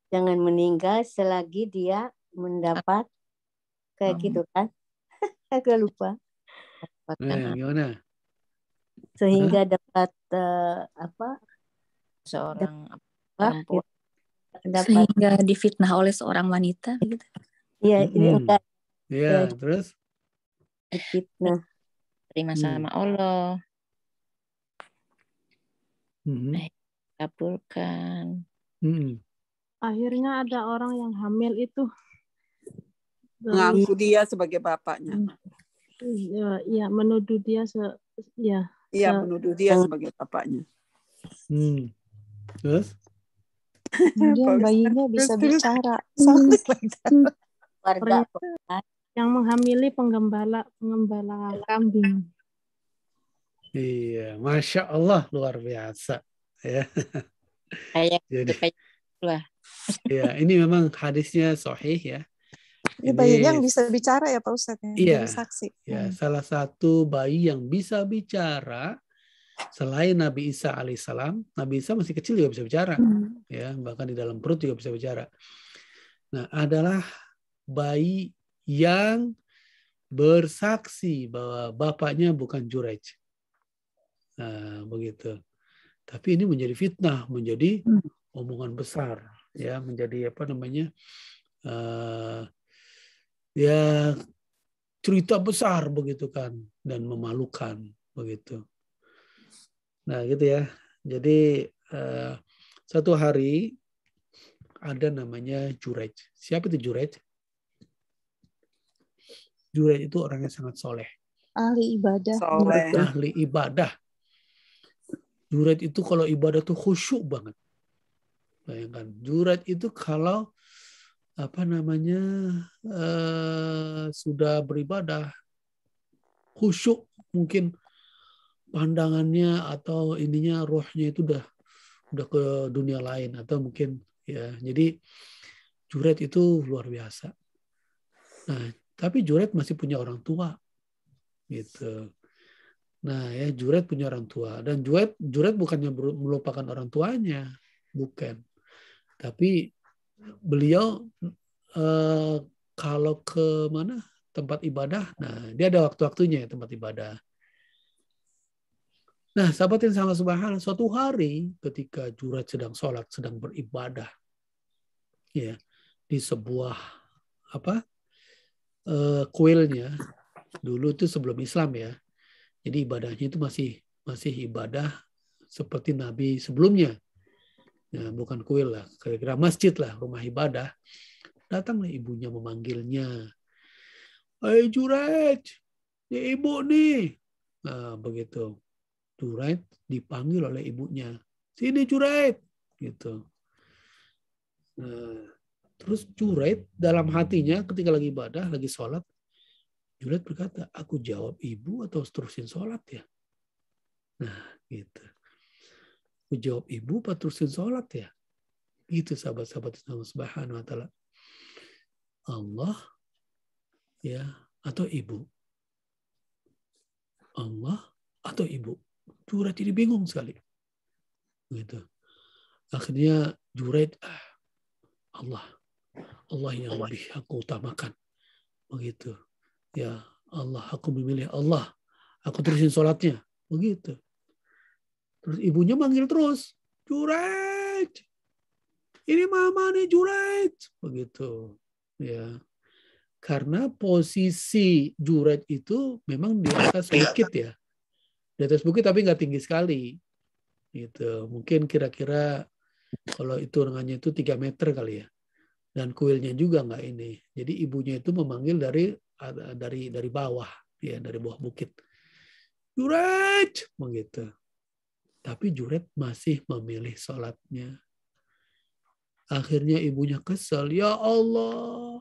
Jangan meninggal selagi dia mendapat kayak gitu kan? Agak lupa. Gimana? Sehingga dapat seorang perempuan. Sehingga difitnah oleh seorang wanita gitu. Iya, enggak. Iya, terus difitnah. Terima sama Allah. Kabulkan. Akhirnya ada orang yang hamil itu mengaku dia sebagai bapaknya. Iya, menuduh dia menuduh dia sebagai bapaknya. Terus? Kemudian bayinya bisa bicara. Yang menghamili penggembala kambing. Iya, Masya Allah, luar biasa. Ya. Jadi, ya, ini memang hadisnya sahih ya. Ini bayi yang bisa bicara ya Pak Ustadz, iya, jadi saksi. Ya, salah satu bayi yang bisa bicara selain Nabi Isa alaihissalam. Nabi Isa masih kecil juga bisa bicara, ya, bahkan di dalam perut juga bisa bicara. Nah, adalah bayi yang bersaksi bahwa bapaknya bukan Jurayj. Nah, begitu. Tapi ini menjadi fitnah, menjadi omongan besar, ya, menjadi apa namanya? Ya cerita besar begitu kan, dan memalukan begitu. Nah gitu ya. Jadi satu hari ada namanya Jurayj. Siapa itu Jurayj? Jurayj itu orang yang sangat soleh. Ahli ibadah. Ahli ibadah. Jurayj itu kalau ibadah tuh khusyuk banget. Bayangkan, Jurayj itu kalau apa namanya sudah beribadah khusyuk, mungkin pandangannya atau ininya rohnya itu udah udah ke dunia lain atau mungkin ya. Jadi Juret itu luar biasa. Nah, tapi Juret masih punya orang tua, gitu. Nah, ya Juret punya orang tua dan Juret bukannya melupakan orang tuanya, bukan. Tapi beliau kalau ke mana tempat ibadah, nah dia ada waktu-waktunya ya tempat ibadah. Nah, sahabat yang sangat subhanallah, suatu hari ketika Juret sedang sholat, sedang beribadah, ya di sebuah kuilnya, dulu itu sebelum Islam ya, jadi ibadahnya itu masih ibadah seperti Nabi sebelumnya, ya, bukan kuil lah, kira-kira masjid lah, rumah ibadah. Datanglah ibunya memanggilnya, "Hai Juret, ini ibu nih." Nah, begitu Juret dipanggil oleh ibunya, "Sini Juret," gitu. Nah, terus Juret dalam hatinya ketika lagi ibadah, lagi sholat, Juret berkata, "Aku jawab ibu atau terusin sholat ya?" Nah, gitu. Aku jawab ibu atau terusin sholat ya? Gitu sahabat-sahabat Allah Subhanahu wa Ta'ala. Allah ya atau ibu? Allah atau ibu? Juret jadi bingung sekali. Gitu. Akhirnya Juret, Allah yang lebih aku utamakan. Begitu. Ya Allah, aku memilih Allah. Aku terusin sholatnya. Begitu. Terus ibunya manggil terus, "Juret, ini mama nih Juret." Begitu. Ya. Karena posisi Juret itu memang di atas bukit ya. Di atas bukit tapi nggak tinggi sekali. Gitu. Mungkin kira-kira kalau itu hitungannya itu 3 meter kali ya. Dan kuilnya juga nggak ini. Jadi ibunya itu memanggil dari bawah, ya dari bawah bukit. "Juret," begitu. Tapi Juret masih memilih sholatnya. Akhirnya ibunya kesal, "Ya Allah,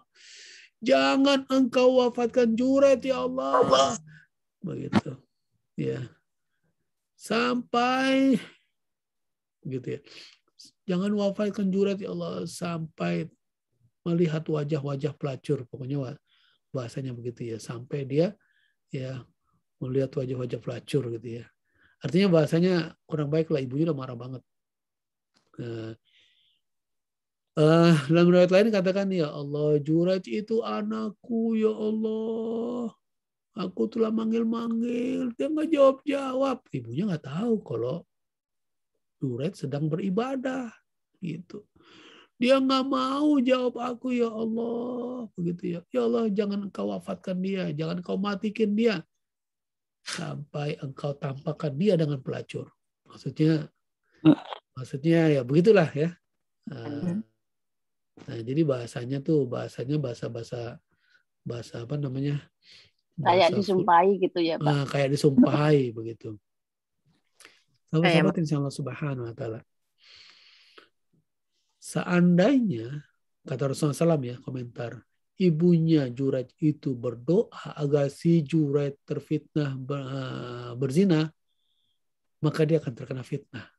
jangan engkau wafatkan Juret ya Allah." Begitu. Ya. Sampai gitu ya. Jangan wafatkan Juret ya Allah sampai melihat wajah-wajah pelacur, pokoknya bahasanya begitu ya, sampai dia ya melihat wajah-wajah pelacur gitu ya. Artinya bahasanya kurang baik lah, ibunya udah marah banget. Dalam riwayat lain katakan, "Ya Allah, Juret itu anakku ya Allah. Aku telah manggil-manggil, dia nggak jawab-jawab." Ibunya nggak tahu kalau Juret sedang beribadah gitu. "Dia nggak mau jawab aku ya Allah." Begitu ya. "Ya Allah, jangan engkau wafatkan dia, jangan engkau matikan dia sampai engkau tampakkan dia dengan pelacur." Maksudnya ya begitulah ya. Nah, jadi bahasanya bahasa apa namanya? Kayak disumpahi gitu ya, Pak. Kayak disumpahi begitu. Sahabat-sahabat insyaallah subhanahu wa ta'ala. Seandainya, kata Rasulullah SAW ya, komentar, ibunya Juret itu berdoa agar si Juret terfitnah berzina, maka dia akan terkena fitnah.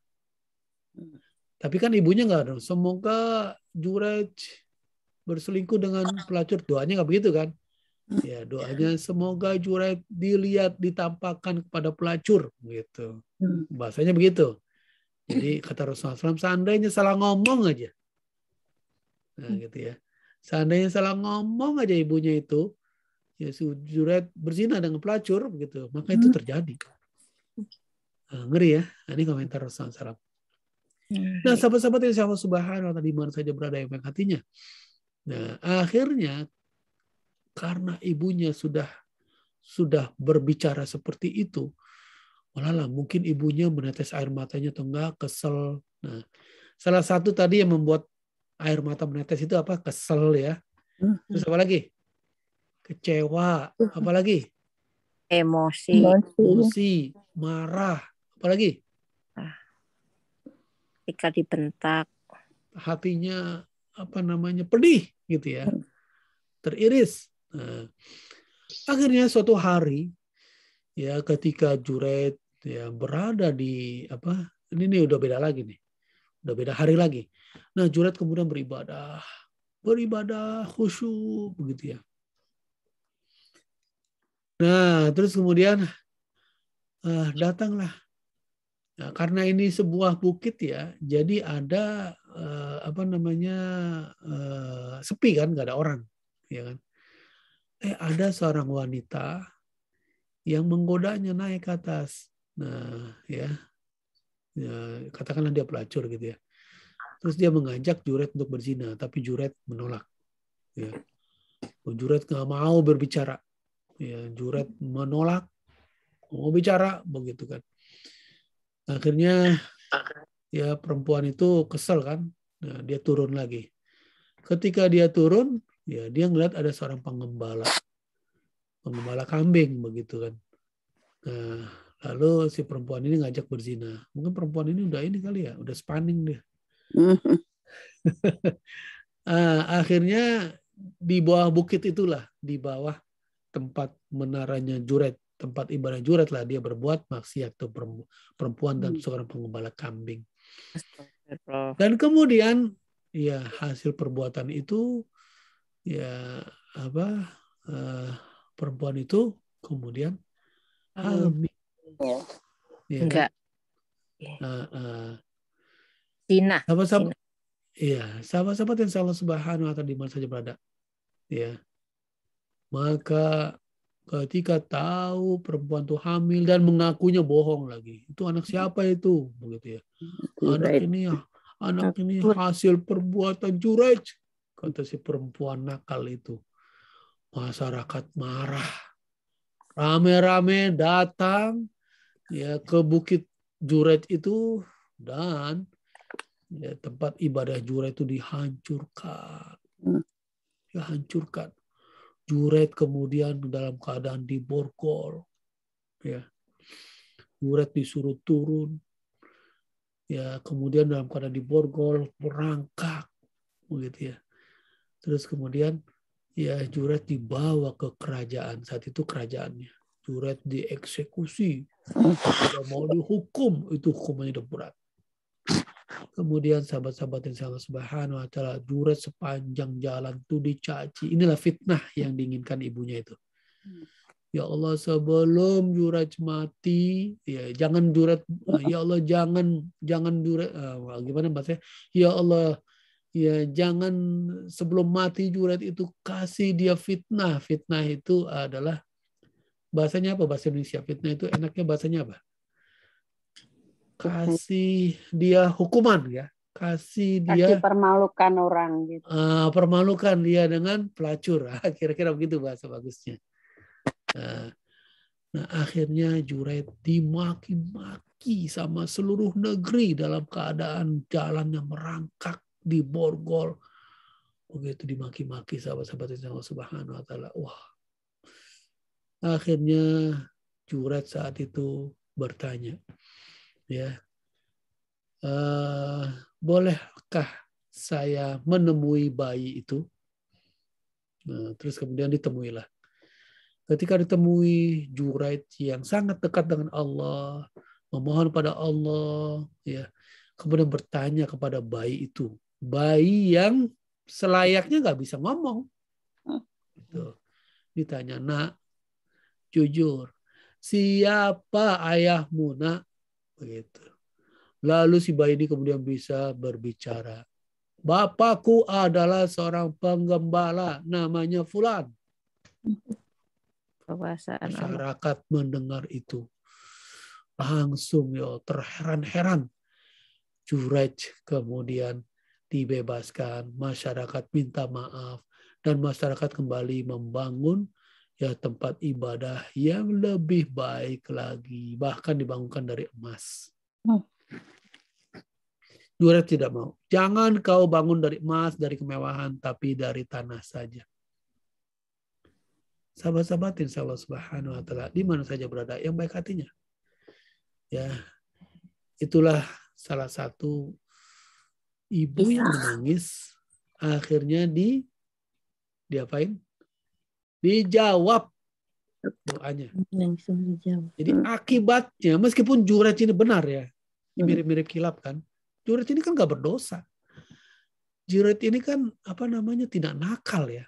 Tapi kan ibunya nggak ada. "Semoga Juret berselingkuh dengan pelacur." Doanya nggak begitu kan? Ya, doanya semoga Juret ditampakkan kepada pelacur gitu. Bahasanya begitu. Jadi kata Rasulullah SAW, seandainya salah ngomong aja. Nah, gitu ya. Seandainya salah ngomong aja ibunya itu, ya si Juret berzina dengan pelacur begitu, maka itu terjadi. Nah, ngeri ya. Nah, ini komentar Rasulullah SAW. Nah, sahabat-sahabat yang Allah Subhanahu wa Ta'ala di mana saja berada yang baik hatinya. Nah, akhirnya karena ibunya sudah berbicara seperti itu, malah mungkin ibunya menetes air matanya atau enggak, kesel. Nah, salah satu tadi yang membuat air mata menetes itu apa? Kesel ya. Terus apa lagi? Kecewa. Apa lagi? Emosi, marah. Apa lagi? Ketika dibentak. Hatinya pedih gitu ya. Teriris. Nah, akhirnya suatu hari ya ketika Juret ya berada di ini udah beda lagi nih. udah beda hari lagi. Nah, Juret kemudian beribadah khusyuk begitu ya. Nah, terus kemudian datanglah. Nah, karena ini sebuah bukit ya, jadi ada sepi kan, nggak ada orang, ya kan? Ada seorang wanita yang menggodanya naik ke atas. Nah, ya katakanlah dia pelacur gitu ya. Terus dia mengajak Juret untuk berzina, tapi Juret menolak. Ya. Juret nggak mau berbicara. Ya, Juret menolak, mau bicara begitu kan. Akhirnya ya perempuan itu kesel kan, nah, dia turun lagi. Ketika dia turun, ya dia ngeliat ada seorang pengembala kambing begitu kan. Nah, lalu si perempuan ini ngajak berzina. Mungkin perempuan ini udah ini kali ya, udah spanning dia. Akhirnya di bawah bukit itulah, di bawah tempat menaranya Juret, tempat ibadah Juret lah, dia berbuat maksiat tuh perempuan dan seorang pengembala kambing. Dan kemudian ya hasil perbuatan itu ya perempuan itu kemudian hamil. Ya, enggak. Zina. Sahabat-sahabat yang Allah Subhanahu wa Ta'ala di mana saja berada. Ya. Maka ketika tahu perempuan itu hamil dan mengakunya bohong lagi, itu anak siapa itu, begitu ya? Anak ini hasil perbuatan Jurej, kata si perempuan nakal itu. Masyarakat marah, rame-rame datang ya ke bukit Jurej itu dan ya, tempat ibadah Jurej itu dihancurkan, Juret kemudian dalam keadaan diborgol, ya. Juret disuruh turun, ya. Kemudian dalam keadaan diborgol, merangkak, begitu ya. Terus kemudian, ya Juret dibawa ke kerajaan. Saat itu kerajaannya. Juret dieksekusi, tidak mau dihukum, itu hukumannya udah berat. Kemudian sahabat-sahabat yang sangat Subhanahu wa Ta'ala, Juret sepanjang jalan itu dicaci. Inilah fitnah yang diinginkan ibunya itu. Ya Allah, sebelum Juret mati, ya jangan Juret, ya Allah jangan Juret, gimana bahasanya? Ya Allah, ya jangan sebelum mati Juret itu kasih dia fitnah. Fitnah itu adalah bahasanya apa? Bahasa Indonesia fitnah itu enaknya bahasanya apa? Kasih dia hukuman ya, kasih permalukan orang gitu. Permalukan dia dengan pelacur, kira-kira begitu bahasa bagusnya. Nah akhirnya Juret dimaki-maki sama seluruh negeri dalam keadaan jalan yang merangkak, diborgol, begitu dimaki-maki sahabat-sahabat yang Allah Subhanahu wa Ta'ala. Wah, akhirnya Juret saat itu bertanya, ya, bolehkah saya menemui bayi itu? Nah, terus kemudian ditemuilah. Ketika ditemui, Juret yang sangat dekat dengan Allah, memohon pada Allah, ya, kemudian bertanya kepada bayi itu, bayi yang selayaknya nggak bisa ngomong. Gitu. Ditanya, nak, jujur, siapa ayahmu, nak? Begitu. Lalu si bayi ini kemudian bisa berbicara. Bapakku adalah seorang penggembala, namanya Fulan. Masyarakat mendengar itu. Langsung ya terheran-heran. Jurej kemudian dibebaskan. Masyarakat minta maaf. Dan masyarakat kembali membangun ya tempat ibadah yang lebih baik lagi. Bahkan dibangunkan dari emas. Juret tidak mau. Jangan kau bangun dari emas, dari kemewahan, tapi dari tanah saja. Sahabat-sahabat insya Allah Subhanahu wa Ta'ala, di mana saja berada, yang baik hatinya. Ya, itulah salah satu ibu yang menangis, akhirnya diapain? Dijawab doanya. Jadi akibatnya, meskipun Juret ini benar ya, mirip-mirip kilap kan, Juraij ini kan nggak berdosa. Juraij ini kan tidak nakal ya,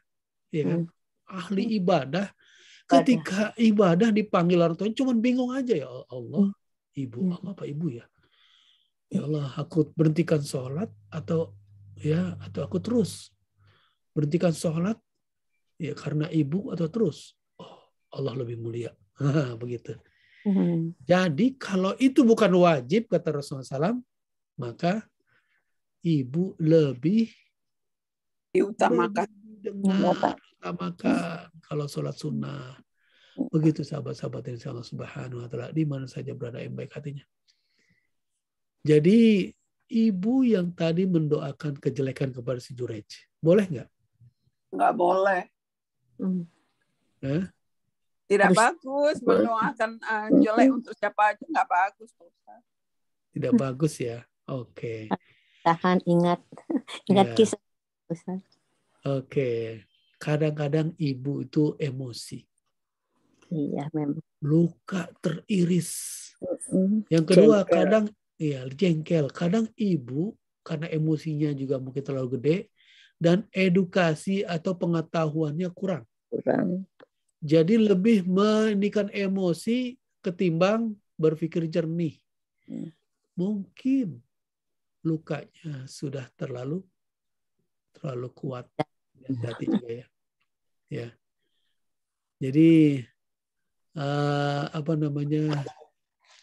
kan? Ahli ibadah. Ketika ibadah dipanggil orang tuanya, cuman bingung aja, ya Allah, ibu, Allah apa ibu ya? Ya Allah, aku berhentikan sholat atau aku terus berhentikan sholat ya karena ibu atau terus? Oh, Allah lebih mulia. Begitu. Jadi kalau itu bukan wajib kata Rasulullah SAW, maka ibu lebih diutamakan. Utamakan kalau sholat sunnah. Begitu sahabat-sahabat yang Allah Subhanahu wa Ta'ala, di mana saja berada yang baik hatinya. Jadi ibu yang tadi mendoakan kejelekan kepada si Juraij, boleh nggak? Nggak boleh. Tidak bagus mendoakan jelek untuk siapa aja, nggak bagus. Tidak bagus ya. Oke. Tahan, ingat kisah. Oke. Kadang-kadang ibu itu emosi. Iya, memang. Luka, teriris. Yang kedua, kadang jengkel. Kadang ibu karena emosinya juga mungkin terlalu gede dan edukasi atau pengetahuannya kurang. Jadi lebih menikahkan emosi ketimbang berpikir jernih. Mungkin lukanya sudah terlalu kuat. Hati juga ya. Ya. Jadi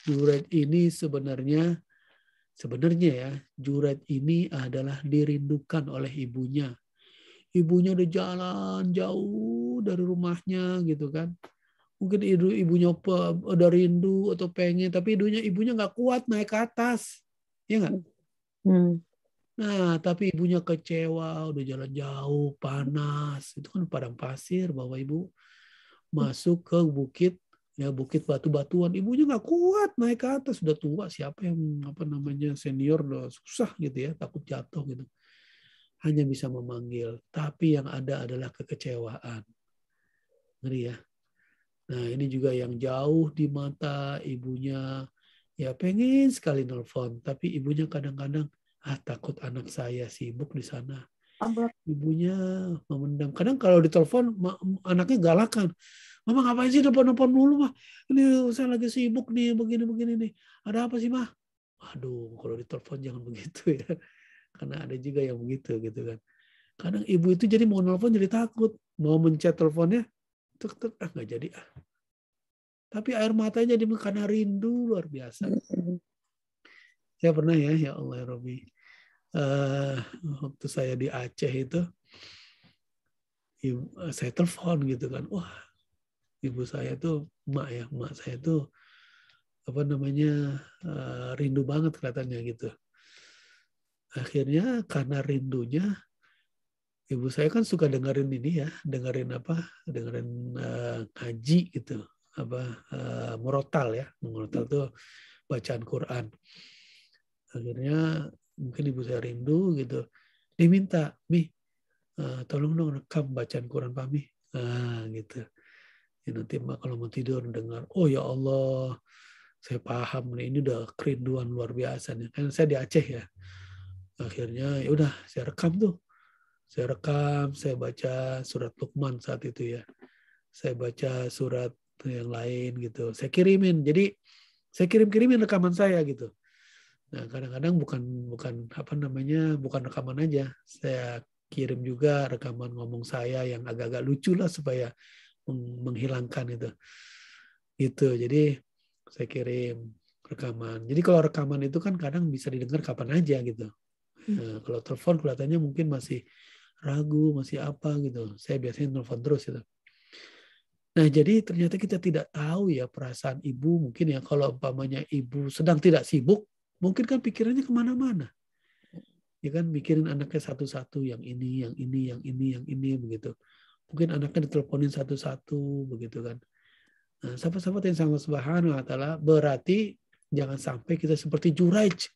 Juraij ini sebenarnya ya, Juraij ini adalah dirindukan oleh ibunya. Ibunya udah jalan jauh dari rumahnya gitu kan. Mungkin ibunya udah rindu atau pengen, tapi ibunya nggak kuat naik ke atas. Ya nggak? Nah, tapi ibunya kecewa, udah jalan jauh, panas. Itu kan padang pasir, Bapak Ibu. Masuk ke bukit batu-batuan. Ibunya nggak kuat naik ke atas, sudah tua. Siapa yang senior udah susah gitu ya, takut jatuh gitu. Hanya bisa memanggil, tapi yang ada adalah kekecewaan. Ngeri ya. Nah, ini juga yang jauh di mata ibunya. Ya pengen sekali nelfon, tapi ibunya kadang-kadang takut anak saya sibuk di sana. Ibunya memendam. Kadang kalau ditelepon anaknya galakan. Mama ngapain sih nelfon dulu, Mah? Ini saya lagi sibuk nih, begini-begini nih. Ada apa sih, Mah? Waduh, kalau ditelepon jangan begitu ya. Karena ada juga yang begitu gitu kan. Kadang ibu itu jadi mau nelfon jadi takut. Mau mencet teleponnya, nggak jadi. Tapi air matanya jadi karena rindu luar biasa. Saya pernah ya Allah ya Rabbi. Waktu saya di Aceh itu, saya telepon gitu kan. Wah, ibu saya tuh, mak saya tuh rindu banget kelihatannya gitu. Akhirnya karena rindunya, ibu saya kan suka dengerin dengerin ngaji gitu, murotal ya, murotal tuh bacaan Quran. Akhirnya mungkin ibu saya rindu gitu, diminta, Mi, tolong dong rekam bacaan Quran Pak Mi, gitu. Ya, nanti Mak kalau mau tidur dengar, oh ya Allah, saya paham nih, ini udah kerinduan luar biasa nih. Kan saya di Aceh ya. Akhirnya ya udah saya rekam tuh. Saya rekam, saya baca surat Luqman saat itu ya. Saya baca surat yang lain gitu. Saya kirimin. Jadi saya kirimin rekaman saya gitu. Nah, kadang-kadang bukan rekaman aja. Saya kirim juga rekaman ngomong saya yang agak-agak lucu lah supaya menghilangkan itu. Gitu. Jadi saya kirim rekaman. Jadi kalau rekaman itu kan kadang bisa didengar kapan aja gitu. Nah, kalau telepon kelihatannya mungkin masih ragu, masih apa gitu. Saya biasanya telepon terus gitu. Nah, jadi ternyata kita tidak tahu ya perasaan ibu. Mungkin ya kalau umpamanya ibu sedang tidak sibuk, mungkin kan pikirannya kemana-mana. Ya kan, mikirin anaknya satu-satu, yang ini begitu. Mungkin anaknya diteleponin satu-satu begitu kan. Nah, sahabat-sahabat yang sangat Subhanahu wa Ta'ala, berarti jangan sampai kita seperti Juraij.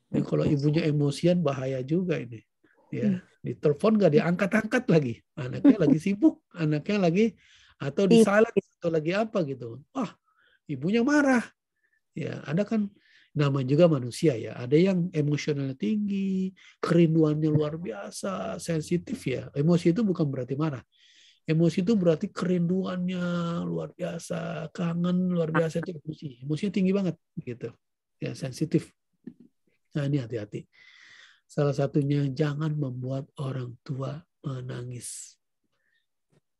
Ini kalau ibunya emosian bahaya juga ini. Ya, ditelepon nggak diangkat-angkat lagi. Anaknya lagi sibuk, anaknya lagi atau di silent atau lagi apa gitu. Wah, ibunya marah. Ya, ada kan Nama juga manusia ya. Ada yang emosionalnya tinggi, kerinduannya luar biasa, sensitif ya. Emosi itu bukan berarti marah. Emosi itu berarti kerinduannya luar biasa, kangen luar biasa, itu emosi. Emosinya tinggi banget gitu. Ya, sensitif. Nah, ini hati-hati. Salah satunya jangan membuat orang tua menangis.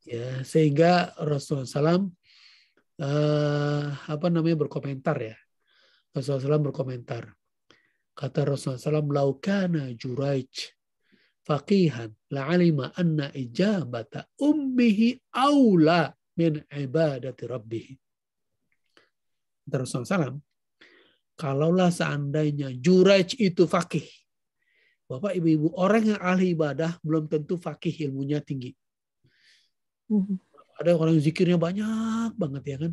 Ya, sehingga Rasulullah SAW berkomentar ya. Rasulullah SAW berkomentar. Kata Rasulullah SAW, "Lau kana Juraij faqihan la'alima anna ijabata ummihi aula min ibadati rabbih." Kata Rasulullah SAW, kalaulah seandainya Juraij itu faqih. Bapak, ibu-ibu, orang yang ahli ibadah belum tentu faqih, ilmunya tinggi. Ada orang yang zikirnya banyak banget ya kan,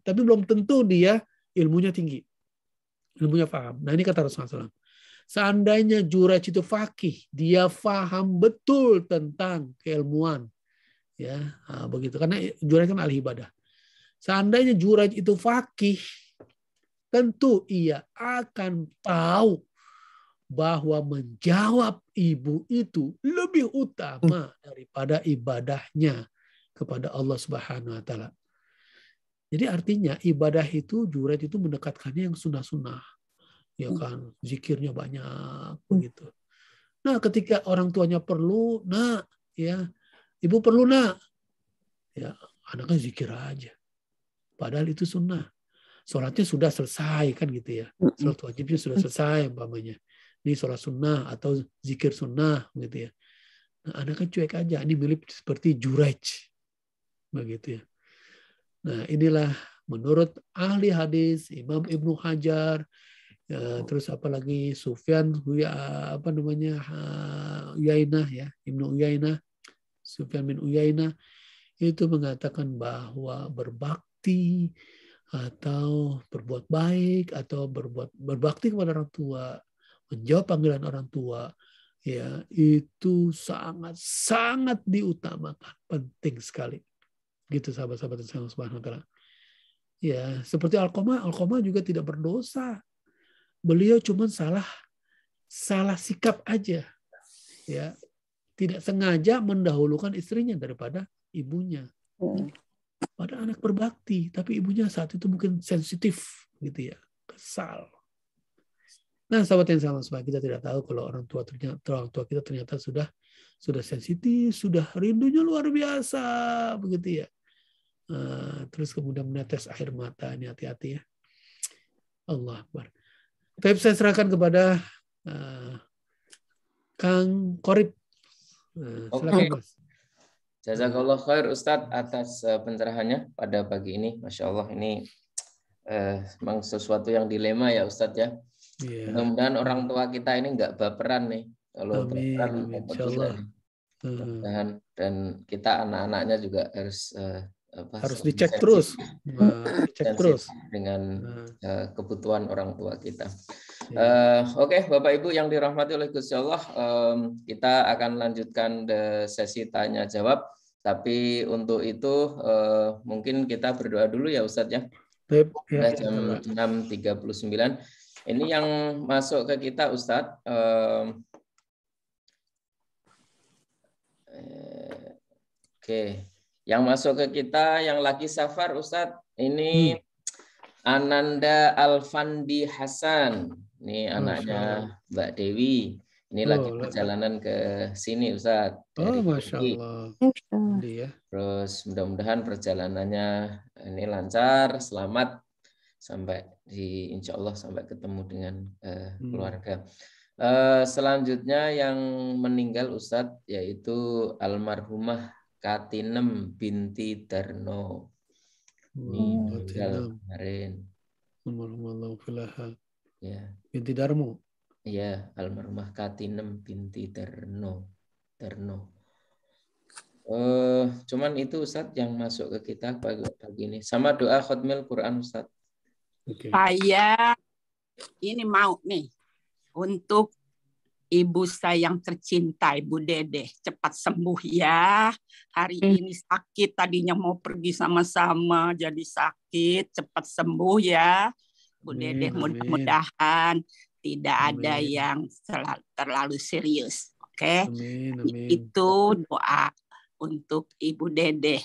tapi belum tentu dia ilmunya tinggi. Ilmunya paham. Nah, ini kata Rasulullah SAW. Seandainya Juraij itu faqih, dia paham betul tentang keilmuan. Ya, begitu. Karena Juraij kan ahli ibadah. Seandainya Juraij itu faqih, tentu ia akan tahu bahwa menjawab ibu itu lebih utama daripada ibadahnya kepada Allah Subhanahu wa taala. Jadi artinya ibadah itu Juraij itu mendekatkannya yang sunnah-sunnah. Ya kan, zikirnya banyak begitu. Nah, ketika orang tuanya perlu, nak, ya, ibu perlu, nak. Ya, anaknya zikir aja. Padahal itu sunnah. Sholatnya sudah selesai kan gitu ya. Sholat wajibnya sudah selesai umpamanya. Ini sholat sunnah atau zikir sunnah gitu ya. Nah, anaknya cuek aja. Ini mirip seperti Juraij. Begitu ya. Nah, inilah menurut ahli hadis Imam Ibnu Hajar, terus apalagi Sufyan Uyainah ya, Ibnu Uyainah, Sufyan bin Uyainah itu mengatakan bahwa berbakti atau berbuat baik atau berbakti kepada orang tua, menjawab panggilan orang tua, ya itu sangat diutamakan, penting sekali. Gitu sahabat-sahabat yang Subhanahu wa taala. Ya, seperti Alqamah juga tidak berdosa. Beliau cuma salah sikap aja. Ya. Tidak sengaja mendahulukan istrinya daripada ibunya. Pada anak berbakti, tapi ibunya saat itu mungkin sensitif gitu ya, kesal. Nah, sahabat yang sama, kita tidak tahu kalau orang tua kita ternyata sudah sensitif, sudah rindunya luar biasa begitu ya. Terus kemudian menetes air mata, ini hati-hati ya. Allah Akbar. Tapi saya serahkan kepada Kang Korib. Silakan Mas. Jazakallah khair Ustadz atas pencerahannya pada pagi ini. Masya Allah, ini memang sesuatu yang dilema ya Ustadz ya. Yeah. Mudah-mudahan orang tua kita ini nggak baperan nih. Kalau baperan insyaallah. Dan kita anak-anaknya juga harus dicek terus, dengan kebutuhan orang tua kita. Oke, Bapak Ibu yang dirahmati oleh Gusti Allah, kita akan lanjutkan sesi tanya jawab. Tapi untuk itu mungkin kita berdoa dulu ya Ustadz ya. Sudah jam 6.39. Ini yang masuk ke kita Ustadz. Oke. Yang masuk ke kita yang lagi safar Ustadz, ini Ananda Alfandi Hasan. Ini anaknya Mbak Dewi. Ini lagi perjalanan ke sini Ustadz. Masya Allah. Terus mudah-mudahan perjalanannya ini lancar, selamat sampai insya Allah sampai ketemu dengan keluarga. Selanjutnya yang meninggal Ustadz yaitu almarhumah Katinem binti Darno. Ini meninggal kemarin. Ya. Binti Darmo. Iya, almarhumah Katinem binti Darno. Cuman itu Ustadz yang masuk ke kita pagi ini. Sama doa khotmil Quran Ustadz. Saya ini mau nih untuk Ibu saya yang tercinta, Ibu Dedeh, cepat sembuh ya. Hari ini sakit, tadinya mau pergi sama-sama, jadi sakit, cepat sembuh ya. Bu Dedeh. Mudah-mudahan tidak ada yang terlalu serius. Oke? Itu doa untuk Ibu Dedeh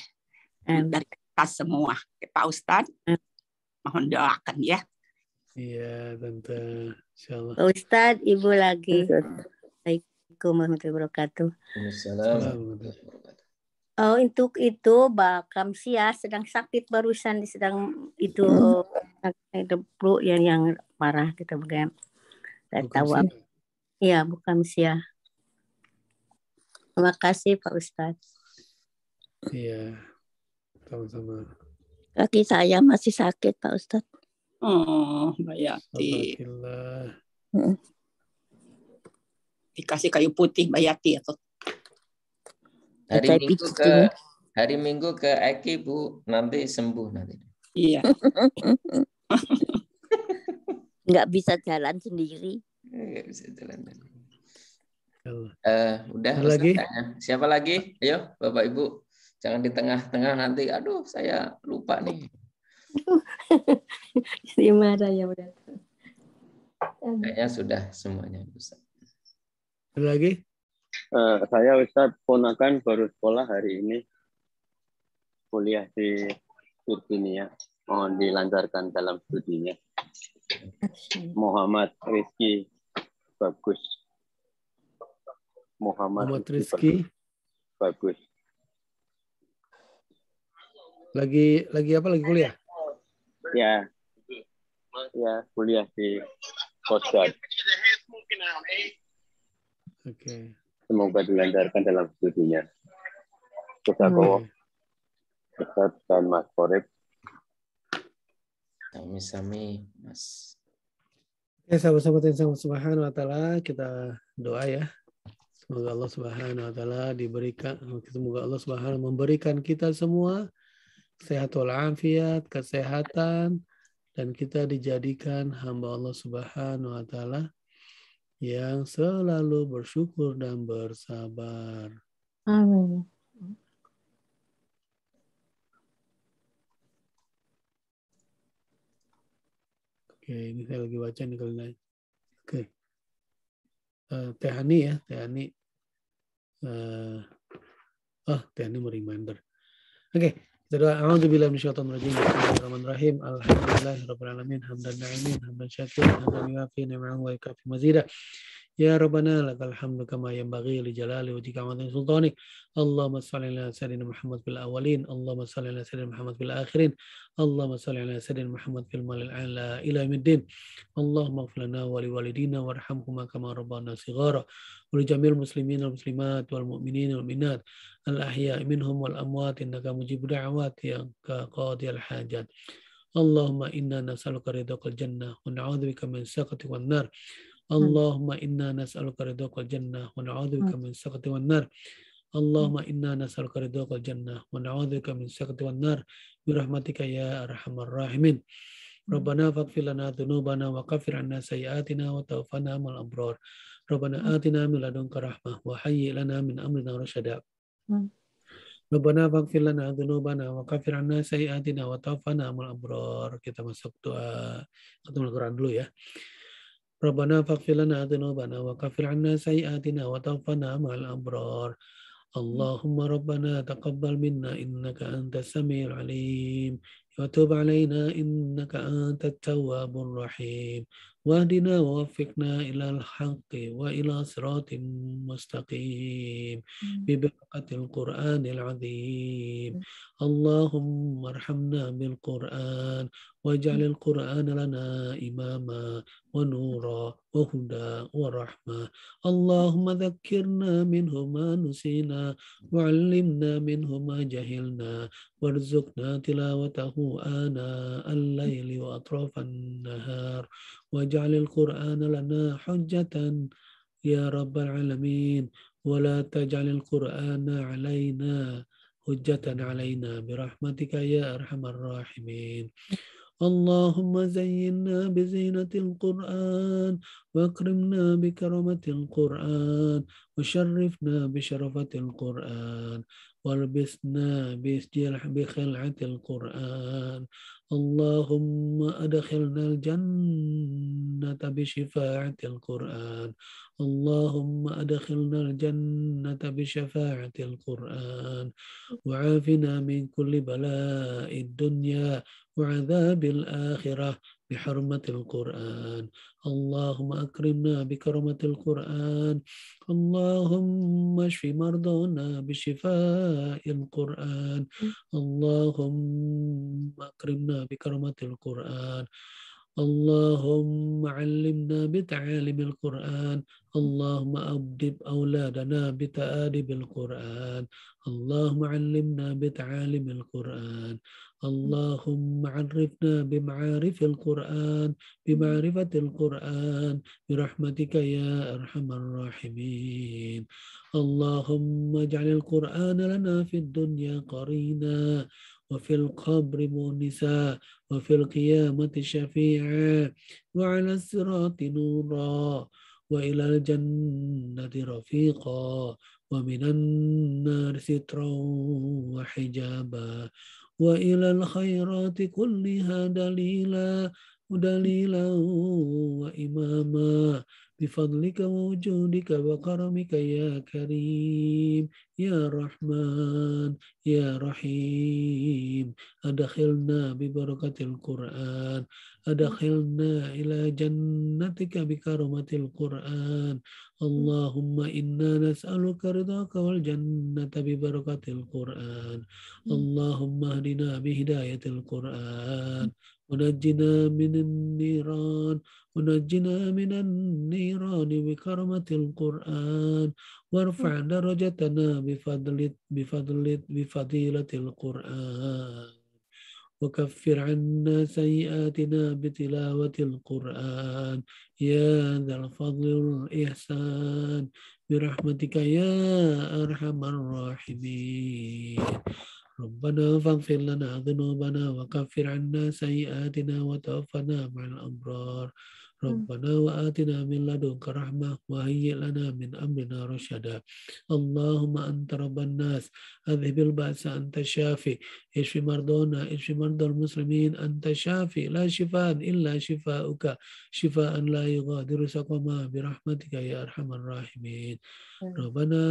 dari kita semua. Pak Ustadz, mohon doakan ya. Iya, Tante. Insyaallah. Pak Ustadz, Ibu lagi. Assalamualaikum warahmatullahi wabarakatuh. Oh, untuk itu Mbak Kamsia sedang sakit barusan, sedang itu flu yang parah kita bagian. Saya tahu. Iya, Bu Kamsia. Terima kasih Pak Ustadz. Iya, sama-sama. Kaki saya masih sakit Pak Ustadz. Oh, Mbak Yati. Dikasih kayu putih Mbak Yati atau hari Minggu ke Eki Bu, nanti sembuh nanti. Iya. Nggak bisa jalan sendiri. Nggak bisa jalan sendiri. Udah lagi? Siapa lagi? Ayo Bapak Ibu, jangan di tengah-tengah nanti. Aduh, saya lupa nih. Gimana ya udah. Kayaknya sudah semuanya Ustaz. Ada lagi? Saya Ustadz ponakan baru sekolah hari ini, kuliah di Virginia, mohon dilancarkan dalam studinya. Muhammad Rizky Bagus. Muhammad Rizky Bagus. Lagi apa? Lagi kuliah? Ya, kuliah di Coast Guard. Oke. Semoga dilancarkan dalam studinya. Ustaz dan Mas Korib. Sami-sami, Mas. Oke, sahabat-sahabat yang Subhanahu wa Ta'ala, kita doa ya. Semoga Allah Subhanahu wa Ta'ala semoga Allah Subhanahu memberikan kita semua sehat walafiat, kesehatan, dan kita dijadikan hamba Allah Subhanahu wa Ta'ala yang selalu bersyukur dan bersabar. Amin. Oke, ini saya lagi baca nih kalau lain. Oke. Teh Hani ya, Teh Hani. Teh Hani mau reminder. Oke. Kita doa, a'udzubillahi minasyaitonir rajim. Bismillahirrahmanirrahim. Alhamdulillahirabbil alamin. Hamdan na'imin, hamdan syakirin, hamdan yuafi ni'amahu wa yukafi mazida. Ya Rabbana lakal hamdu kama yanbaghi li jalali wajhika wa 'azimi sultanik. Allahumma shalli ala sayyidina Muhammad fil awwalin, Allahumma shalli ala sayyidina Muhammad fil akhirin, Allahumma shalli ala sayyidina Muhammad fil malil a'la ila yaumiddin. Allahumma ighfir lana wa li walidina warhamhuma kama rabbana shighara. Wa li jamil muslimin wal muslimat wal mu'minin wal mu'minat al-ahya' minhum wal amwat innaka mujibud da'awat ya qadiyal hajat. Allahumma inna nas'aluka ridhaqal jannah wa na'udzubika min sakhatik wan nar. Allahumma inna nas'aluka ridhaqal jannah wa na'udzubika min sakhatik wan nar. Allahumma inna nas'aluka ridhaqal jannah wa na'udzubika min sakhatik wan nar bi rahmatika ya arhamar rahimin. Rabbana faghfir lana dzunubana wa kaffir 'anna sayyi'atina wa tawaffana ma'al abrar. Rabbana atina min ladunka rahmah wa hayyi' lana min amrina rasyada. Rabbana faghfir lana dzunubana wa kaffir 'anna sayyi'atina wa tawaffana ma'al abrar. Kita masuk doa khatamul Quran dulu ya. Rabbana faghfir lana dzunubana wa kaffir 'anna sayyi'atina wa tawaffana ma'al abrar. Allahumma rabbana taqabbal minna innaka antas samiul alim wa tub 'alaina innaka antat tawwabur rahim. Wahdina wa waffiqna ilal haqqi wa ila siratin mustaqim bi barakatil Qur'anil azim. Allahumma arhamna bil Qur'an waj'alil Qur'ana lana imama wa nura wa huda wa rahmah. Allahumma dhakkirna minhu ma nusina wa 'allimna minhu ma jahilna warzuqna tilawatahu ana al-laili wa atrafan nahar. Waj'alil Qur'ana lana hujjatan ya rabbal alamin wa la taj'alil Qur'ana 'alaina hujjatan 'alaina bi rahmatika ya arhamar rahimin. Allahumma zayyinna bi zinatil Qur'an wa akrimna bi karamatil Qur'an wa syarrifna bi syarafatil Qur'an والبسنا بخلعة القرآن اللهم أدخلنا الجنة بشفاعة القرآن اللهم أدخلنا الجنة بشفاعة القرآن وعافنا من كل بلاء الدنيا وعذاب الآخرة بحرمة القرآن اللهم أكرمنا بكرمة القرآن اللهم اشف مرضانا بشفاء القرآن اللهم أكرمنا بكرمة القرآن اللهم علمنا بتعاليم القرآن اللهم أدب أولادنا بتآديب القرآن اللهم علمنا بتعاليم القرآن اللهم عرفنا بمعارف القرآن بمعرفة القرآن برحمتك يا أرحم الراحمين اللهم اجعل القرآن لنا في الدنيا قرينا وفي القبر مونسا وفي القيامة شفيعا وعلى الصراط نورا وإلى الجنة رفيقا ومن النار سترا وحجابا وإلى الخيرات كلها دليلا وإماما بفضلك ووجودك وكرمك يا كريم يا رحمن يا رحيم أدخلنا ببركة القرآن أدخلنا إلى جنتك بكرمة القرآن اللهم إنا نسألك رضاك والجنة ببركة القرآن اللهم اهدنا بهداية القرآن ونجنا من النيران بكرمة القرآن وارفع درجتنا بفضيلة القرآن وكفر عنا سيئاتنا بتلاوة القرآن يا ذا الفضل والإحسان برحمتك يا أرحم الراحمين ربنا فاغفر لنا ذنوبنا وكفر عنا سيئاتنا وتوفنا مع الأبرار ربنا وآتنا من لدنك رحمة وهيئ لنا من أمرنا رشدا اللهم أنت رب الناس أذهب البأس أنت الشافي اشف مرضانا اشف مرضى المسلمين أنت شافي لا شفاء إلا شفاؤك شفاء لا يغادر سقما برحمتك يا أرحم الراحمين ربنا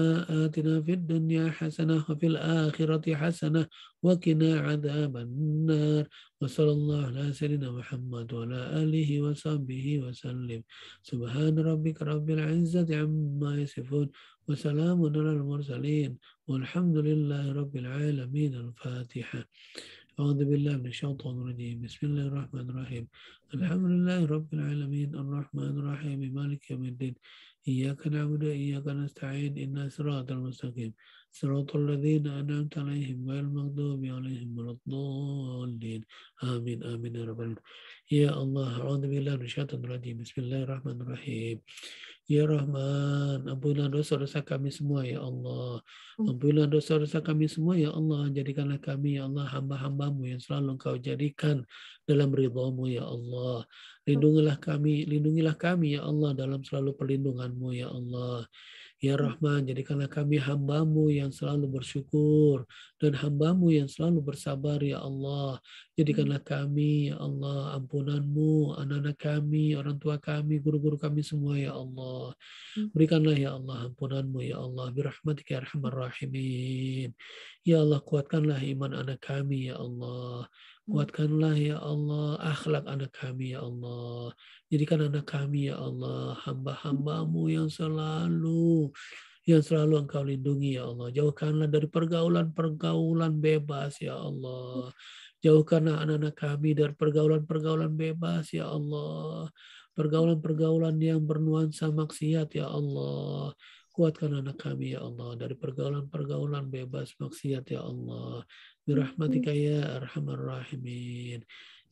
آتنا في الدنيا حسنة وفي الآخرة حسنة وقنا عذاب النار وصلى الله على سيدنا محمد وعلى آله وصحبه وسلم سبحان ربك رب العزة عما يصفون وسلام على المرسلين والحمد لله رب العالمين الفاتحة أعوذ بالله من الشيطان الرجيم بسم الله الرحمن الرحيم الحمد لله رب العالمين الرحمن الرحيم مالك يوم الدين إياك نعبد وإياك نستعين إن صراط المستقيم صراط الذين أنعمت عليهم غير المغضوب عليهم ولا الضالين آمين آمين يا رب العالمين يا الله أعوذ بالله من الشيطان الرجيم بسم الله الرحمن الرحيم Ya Rahman, ampunilah dosa-dosa kami semua ya Allah. Ampunilah dosa-dosa kami semua ya Allah. Jadikanlah kami ya Allah hamba-hambamu yang selalu Engkau jadikan dalam ridhamu ya Allah. Lindungilah kami ya Allah dalam selalu perlindunganmu ya Allah. Ya Rahman, jadikanlah kami hamba-Mu yang selalu bersyukur dan hamba-Mu yang selalu bersabar ya Allah. Jadikanlah kami ya Allah ampunan-Mu, anak-anak kami, orang tua kami, guru-guru kami semua ya Allah. Berikanlah ya Allah ampunan-Mu ya Allah. Birahmatika ya Arhamar Rahimin. Ya Allah, kuatkanlah iman anak kami ya Allah. Kuatkanlah ya Allah akhlak anak kami ya Allah. Jadikan anak kami ya Allah hamba-hamba-Mu yang selalu Engkau lindungi ya Allah. Jauhkanlah dari pergaulan-pergaulan bebas ya Allah. Jauhkanlah anak-anak kami dari pergaulan-pergaulan bebas ya Allah. Pergaulan-pergaulan yang bernuansa maksiat ya Allah. Kuatkan anak kami ya Allah dari pergaulan-pergaulan bebas maksiat ya Allah. Birahmatika ya Arhamar Rahimin.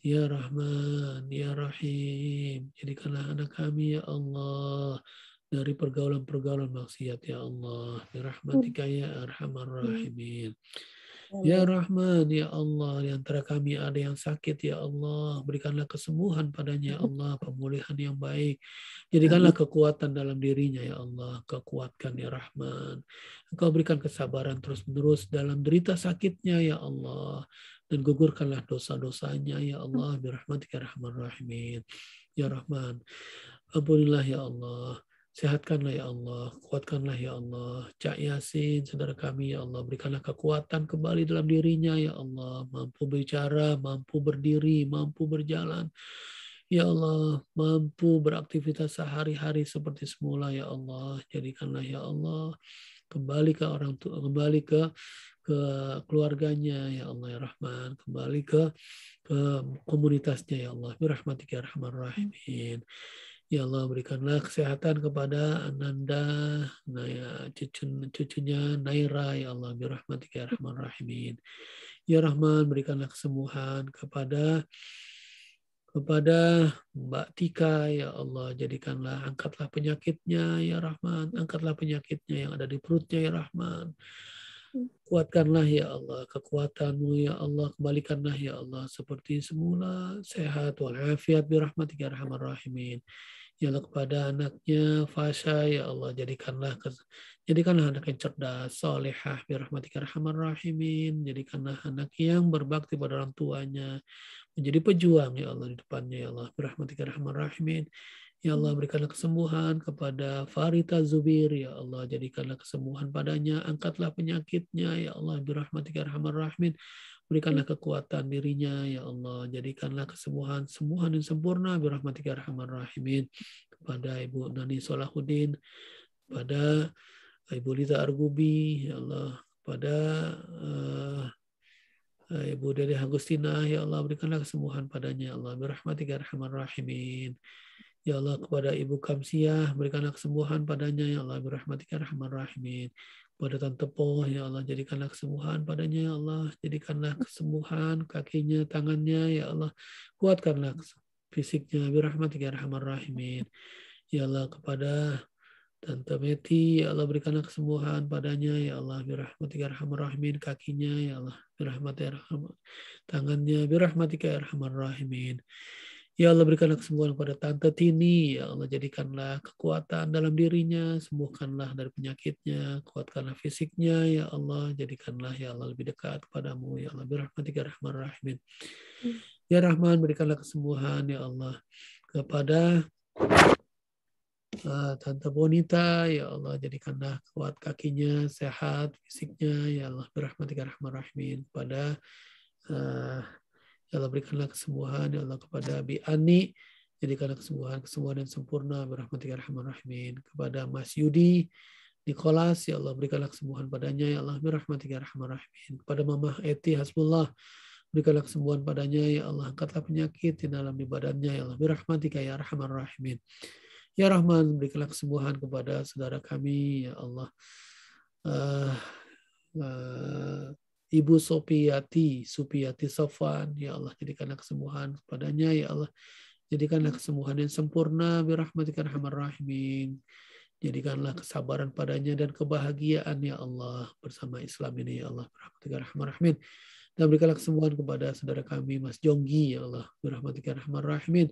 Ya Rahman, Ya Rahim. Jadikanlah anak kami ya Allah dari pergaulan-pergaulan maksiat ya Allah. Birahmatika ya Arhamar Rahimin. Ya Rahman, ya Allah, di antara kami ada yang sakit, ya Allah, berikanlah kesembuhan padanya, ya Allah, pemulihan yang baik. Jadikanlah kekuatan dalam dirinya, ya Allah, kekuatkan, ya Rahman. Engkau berikan kesabaran terus-menerus dalam derita sakitnya, ya Allah. Dan gugurkanlah dosa-dosanya, ya Allah, birahmatika rahman rahimin. Ya Rahman, ampunilah, ya Allah. Sehatkanlah ya Allah, kuatkanlah ya Allah. Cak Yasin, saudara kami ya Allah, berikanlah kekuatan kembali dalam dirinya ya Allah. Mampu bicara, mampu berdiri, mampu berjalan. Ya Allah, mampu beraktivitas sehari-hari seperti semula ya Allah. Jadikanlah ya Allah, kembali ke orang tua, kembali ke keluarganya ya Allah ya Rahman. Kembali ke komunitasnya ya Allah. Birahmatika ya Rahman Rahimin. Ya Allah, berikanlah kesehatan kepada Ananda, cucunya Naira, ya Allah, birahmatika ya Rahman Rahimin. Ya Rahman, berikanlah kesembuhan kepada Mbak Tika, ya Allah, jadikanlah, angkatlah penyakitnya, ya Rahman, angkatlah penyakitnya yang ada di perutnya, ya Rahman. Kuatkanlah ya Allah, kekuatanmu ya Allah, kembalikanlah ya Allah seperti semula, sehat walafiat birahmatika ya Rahman Rahimin. Ya Allah, kepada anaknya Fasha ya Allah, jadikanlah anak yang cerdas, solehah birahmatika ya Rahman Rahimin. Jadikanlah anak yang berbakti pada orang tuanya, menjadi pejuang ya Allah di depannya ya Allah birahmatika ya Rahman Rahimin. Ya Allah, berikanlah kesembuhan kepada Farita Zubir, ya Allah, jadikanlah kesembuhan padanya, angkatlah penyakitnya, ya Allah, birahmatika ya Rahman Rahimin. Berikanlah kekuatan dirinya, ya Allah, jadikanlah kesembuhan yang sempurna, birahmatika ya Rahman Rahimin. Kepada Ibu Nani Solahuddin, kepada Ibu Liza Argubi, ya Allah, kepada Ibu Dede Agustina, ya Allah, berikanlah kesembuhan padanya, ya Allah, birahmatika ya Rahman Rahimin. Ya Allah, kepada Ibu Kamsiah, berikanlah kesembuhan padanya, ya Allah, birahmatika ya Rahman Rahimin. Kepada Tante Po, ya Allah, jadikanlah kesembuhan padanya, ya Allah, jadikanlah kesembuhan kakinya, tangannya, ya Allah, kuatkanlah fisiknya, birahmatika ya Rahman Rahimin. Ya Allah, kepada Tante Meti, ya Allah, berikanlah kesembuhan padanya, ya Allah, birahmatika ya Rahman Rahimin, kakinya, ya Allah, birahmatika ya Rahman, tangannya, birahmatika ya Rahman Rahimin. Ya Allah, berikanlah kesembuhan kepada Tante Tini, ya Allah, jadikanlah kekuatan dalam dirinya, sembuhkanlah dari penyakitnya, kuatkanlah fisiknya, ya Allah, jadikanlah ya Allah lebih dekat kepadamu, ya Allah, birahmatika ya Rahman Rahimin. Ya Rahman, berikanlah kesembuhan, ya Allah, kepada Tante Bonita, ya Allah, jadikanlah kuat kakinya, sehat fisiknya, ya Allah, birahmatika ya Rahman Rahimin. Kepada ya Allah, berikanlah kesembuhan, ya Allah, kepada Bi Ani, jadikanlah kesembuhan yang sempurna, birahmatika ya Rahman Rahimin. Kepada Mas Yudi Nikolas, ya Allah, berikanlah kesembuhan padanya, ya Allah, birahmatika ya Rahman Rahimin. Kepada Mama Eti Hasbullah, berikanlah kesembuhan padanya, ya Allah, angkatlah penyakit di dalam badannya, ya Allah, birahmatika ya Rahman Rahimin. Ya Rahman, berikanlah kesembuhan kepada saudara kami, ya Allah, Ibu Supiati Sofwan, ya Allah, jadikanlah kesembuhan kepadanya, ya Allah, jadikanlah kesembuhan yang sempurna, birahmatika ya Rahman Rahimin. Jadikanlah kesabaran padanya dan kebahagiaan, ya Allah, bersama Islam ini, ya Allah, birahmatika ya Rahman Rahimin. Dan berikanlah kesembuhan kepada saudara kami Mas Jonggi, ya Allah, birahmatika ya Rahman Rahimin.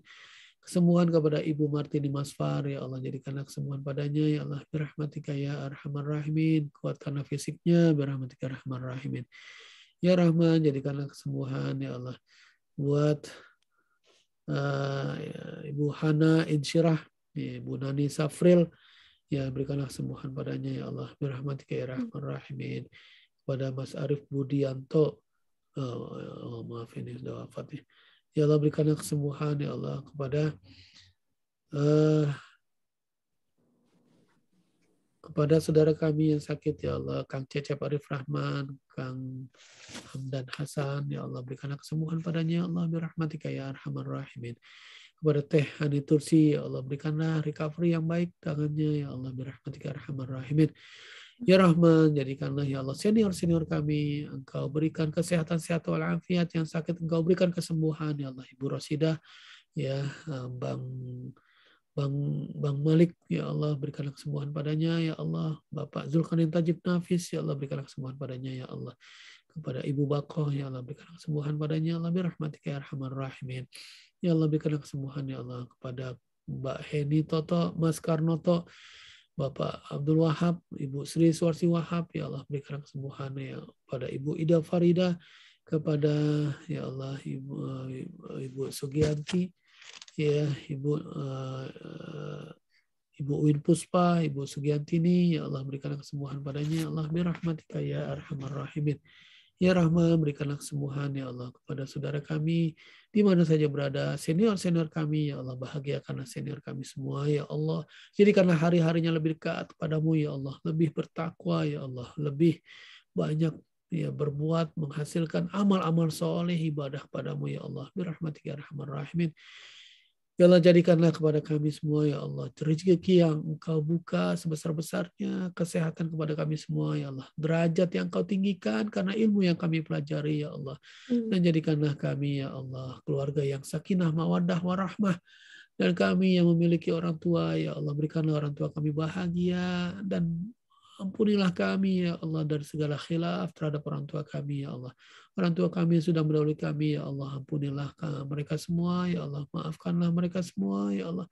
Kesembuhan kepada Ibu Martini Masfar, ya Allah, jadikanlah kesembuhan padanya, ya Allah, birahmatika ya Arhamar Rahimin. Kuatkanlah fisiknya, birahmatika ya Arhamar Rahimin. Ya Rahman, jadikanlah kesembuhan, ya Allah, buat Ibu Hana Insyirah, Ibu Nani Safril, ya berikanlah kesembuhan padanya, ya Allah, birahmatika ya Arhamar Rahimin. Kepada Mas Arif Budianto, maaf ini sudah wafat ya. Ya Allah, berikanlah kesembuhan, ya Allah, kepada saudara kami yang sakit, ya Allah, Kang Cecep Arif Rahman, Kang Hamdan Hasan, ya Allah, berikanlah kesembuhan padanya, ya Allah, birahmatika ya Arhamar Rahimin. Kepada Teh Hani Tursi, ya Allah, berikanlah recovery yang baik tangannya, ya Allah, birahmatika ya Arhamar Rahimin. Ya Rahman, jadikanlah ya Allah senior-senior kami, Engkau berikan kesehatan sehat walafiat, yang sakit Engkau berikan kesembuhan, ya Allah. Ibu Rosidah, ya Bang Malik, ya Allah, berikanlah kesembuhan padanya, ya Allah. Bapak Zulkarnain Tajib Nafis, ya Allah, berikanlah kesembuhan padanya, ya Allah. kepada Ibu Bakoh, ya Allah berikan kesembuhan padanya, ya Allah birahmatika ya arhamar rahimin. Ya Allah berikan kesembuhan ya Allah kepada Mbak Heni Toto, Mas Karnoto, Bapak Abdul Wahab, Ibu Sri Suwarsi Wahab, ya Allah berikan kesembuhan ya pada Ibu Ida Farida, kepada ya Allah Ibu Sugianti, ya Ibu Win Puspa, Ibu Sugiantini, ya Allah berikan kesembuhan padanya, ya Allah birahmatika ya arhamar rahimin. Ya Rahman, berikanlah kesembuhan ya Allah kepada saudara kami di mana saja berada, senior-senior kami ya Allah, bahagiakanlah senior kami semua ya Allah. Jadikanlah hari-harinya lebih dekat kepadamu ya Allah, lebih bertakwa ya Allah, lebih banyak ya berbuat, menghasilkan amal-amal soleh ibadah padamu ya Allah. Birahmatika ya arhamar rahimin. Ya Allah, jadikanlah kepada kami semua ya Allah rezeki yang Engkau buka sebesar-besarnya, kesehatan kepada kami semua ya Allah, derajat yang Engkau tinggikan karena ilmu yang kami pelajari ya Allah, dan jadikanlah kami ya Allah keluarga yang sakinah mawaddah warahmah, dan kami yang memiliki orang tua ya Allah berikanlah orang tua kami bahagia, dan ampunilah kami ya Allah dari segala khilaf terhadap orang tua kami ya Allah. Orang tua kami yang sudah mendahului kami ya Allah, ampunilah mereka semua ya Allah, maafkanlah mereka semua ya Allah.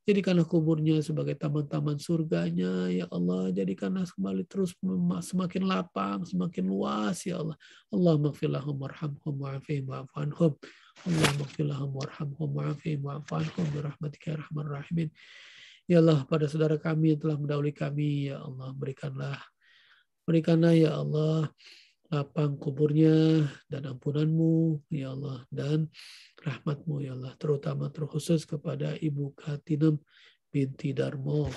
Jadikanlah kuburnya sebagai taman-taman surganya ya Allah. Jadikanlah kembali terus semakin lapang, semakin luas ya Allah. Allahumma ighfir lahum warhamhum wa'afihim wa'fu anhum. Allahumma ighfir lahum warhamhum wa'afihim wa'fu anhum birahmatika ya arhamar rahimin. Ya Allah, pada saudara kami yang telah mendahului kami ya Allah, berikanlah ya Allah lapang kuburnya dan ampunanmu ya Allah, dan rahmatmu ya Allah, terutama terkhusus kepada Ibu Katinem binti Darmo,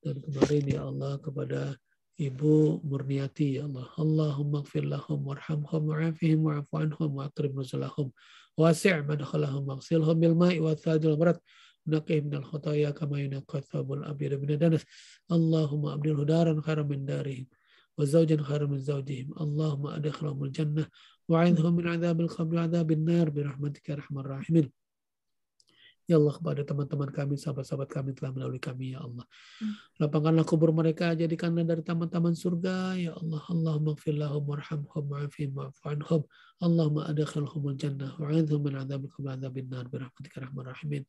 dan kemarin ya Allah kepada Ibu Murniati ya Allah. Allahumma ighfir lahum warhamhum wa'afihim wa'fu anhum wa'akrib nuzulahum wasi' madkhalahum waghsilhum bil ma'i wa thajil barat naqih minal khotaya kama yunaqqa thawbul abyad min danas. Allahumma abdilhu daran khairan min darihim wa zawjan khairan min zawjihim. Allahumma adkhilhumul jannah wa'idhhum min adzabil qabr wa adzabil nar birahmatika ya arhamar rahimin. Ya Allah, kepada teman-teman kami, sahabat-sahabat kami telah mendahului kami ya Allah, lapangkanlah kubur mereka, jadikanlah dari taman-taman surga ya Allah. Allahumma ighfir lahum warhamhum wa'afihim wa'fu anhum. Allahumma adkhilhumul jannah wa'idhhum min adzabil qabr wa adzabil nar birahmatika ya arhamar rahimin.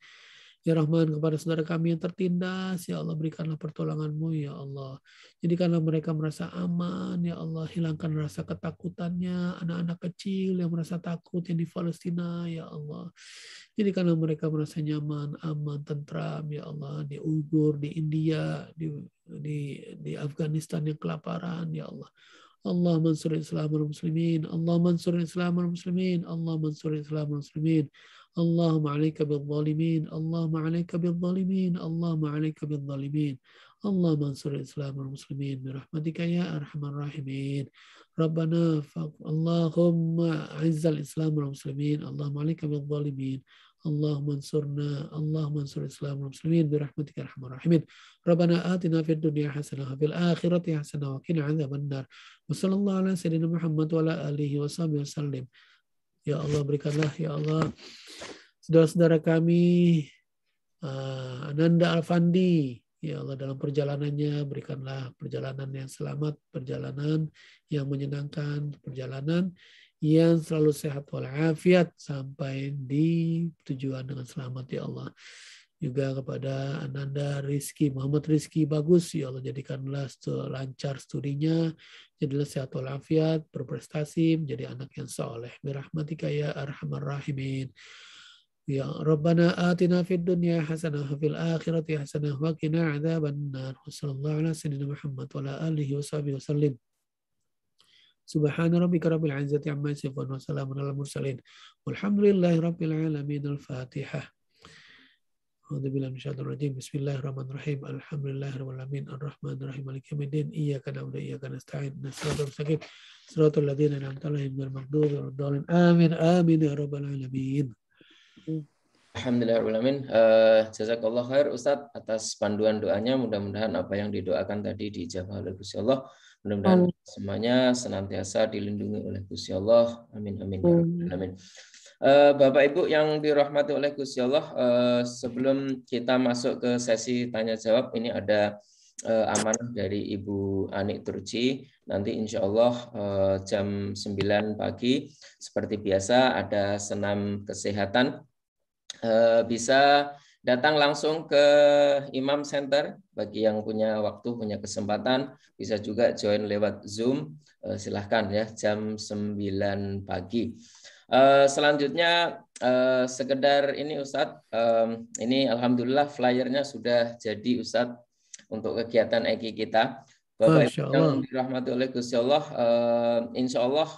Ya Rahman, kepada saudara kami yang tertindas, ya Allah berikanlah pertolongan-Mu ya Allah. Jadikanlah mereka merasa aman ya Allah, hilangkan rasa ketakutannya, anak-anak kecil yang merasa takut yang di Palestina ya Allah. Jadikanlah mereka merasa nyaman, aman, tentram ya Allah, di Uyghur, di India, di Afghanistan yang kelaparan ya Allah. Allah mansur Islam wal muslimin, Allah mansur Islam wal muslimin, Allah mansur Islam wal muslimin. Allahumma 'alaika bil-zalimin, Allahumma 'alaika bil-zalimin, Allahumma 'alaika bil-zalimin. Allah mansur Islam wal muslimin birahmatika ya arhamar rahimin. Rabbana Allahumma 'izzal Islam wal muslimin, Allahumma 'alaika bil-zalimin. Allahumma ansurna, Allahumma ansur Islam wal muslimin birahmatika ya arhamar rahimin. Rabbana atina fid dunya hasanah wa fil akhirati hasanah wa qina adzabannar. Wa sallallahu ala sayyidina Muhammad wa ala alihi washabihi wasallam. Ya Allah, berikanlah ya Allah saudara-saudara kami Ananda Alfandi ya Allah dalam perjalanannya, berikanlah perjalanan yang selamat, perjalanan yang menyenangkan, perjalanan yang selalu sehat walafiat sampai di tujuan dengan selamat ya Allah. Juga kepada Ananda Rizky, Muhammad Rizky Bagus ya Allah, jadikanlah lancar studinya, jadilah sehat walafiat, berprestasi, menjadi anak yang soleh. Birahmatika ya arhamar rahimin. Ya Rabbana atina fid dunya hasanah wa fil akhirati hasanah wa qina adzabannar. Wassallallahu ala sayyidina Muhammad wa ala alihi washabihi wasallam. Subhana rabbika rabbil izzati amma yasifun wa salamun alal mursalin. Walhamdulillahi rabbil alamin. Al-Fatihah. A'udzubillahi minasyaitonir rajim. Bismillahirrahmanirrahim. Alhamdulillahirabbil alamin. Arrahmanirrahim. Maliki yaumiddin. Iyyaka na'budu wa iyyaka nasta'in. Shiratal mustaqim. Shiratal ladzina an'amta 'alaihim ghairil maghdubi 'alaihim waladdallin. Amin. Amin ya rabbal alamin. Alhamdulillahirrahmanirrahim. Jazakallah khair Ustadz atas panduan doanya. Mudah-mudahan apa yang didoakan tadi dijabah oleh Gusti Allah. Mudah-mudahan semuanya senantiasa dilindungi oleh Gusti Allah. Amin amin ya rabbal alamin. Bapak Ibu yang dirahmati oleh Gusti Allah, sebelum kita masuk ke sesi tanya jawab, ini ada amanah dari Ibu Anik Turci. Nanti insya Allah jam 9 pagi seperti biasa ada senam kesehatan. Bisa datang langsung ke Imam Center bagi yang punya waktu, punya kesempatan, bisa juga join lewat Zoom. Silahkan ya, jam 9 pagi. Selanjutnya sekedar ini Ustadz, ini alhamdulillah flyernya sudah jadi Ustadz untuk kegiatan EKI kita. Bapak Ibu yang dirahmati oleh Gusti Allah, insya Allah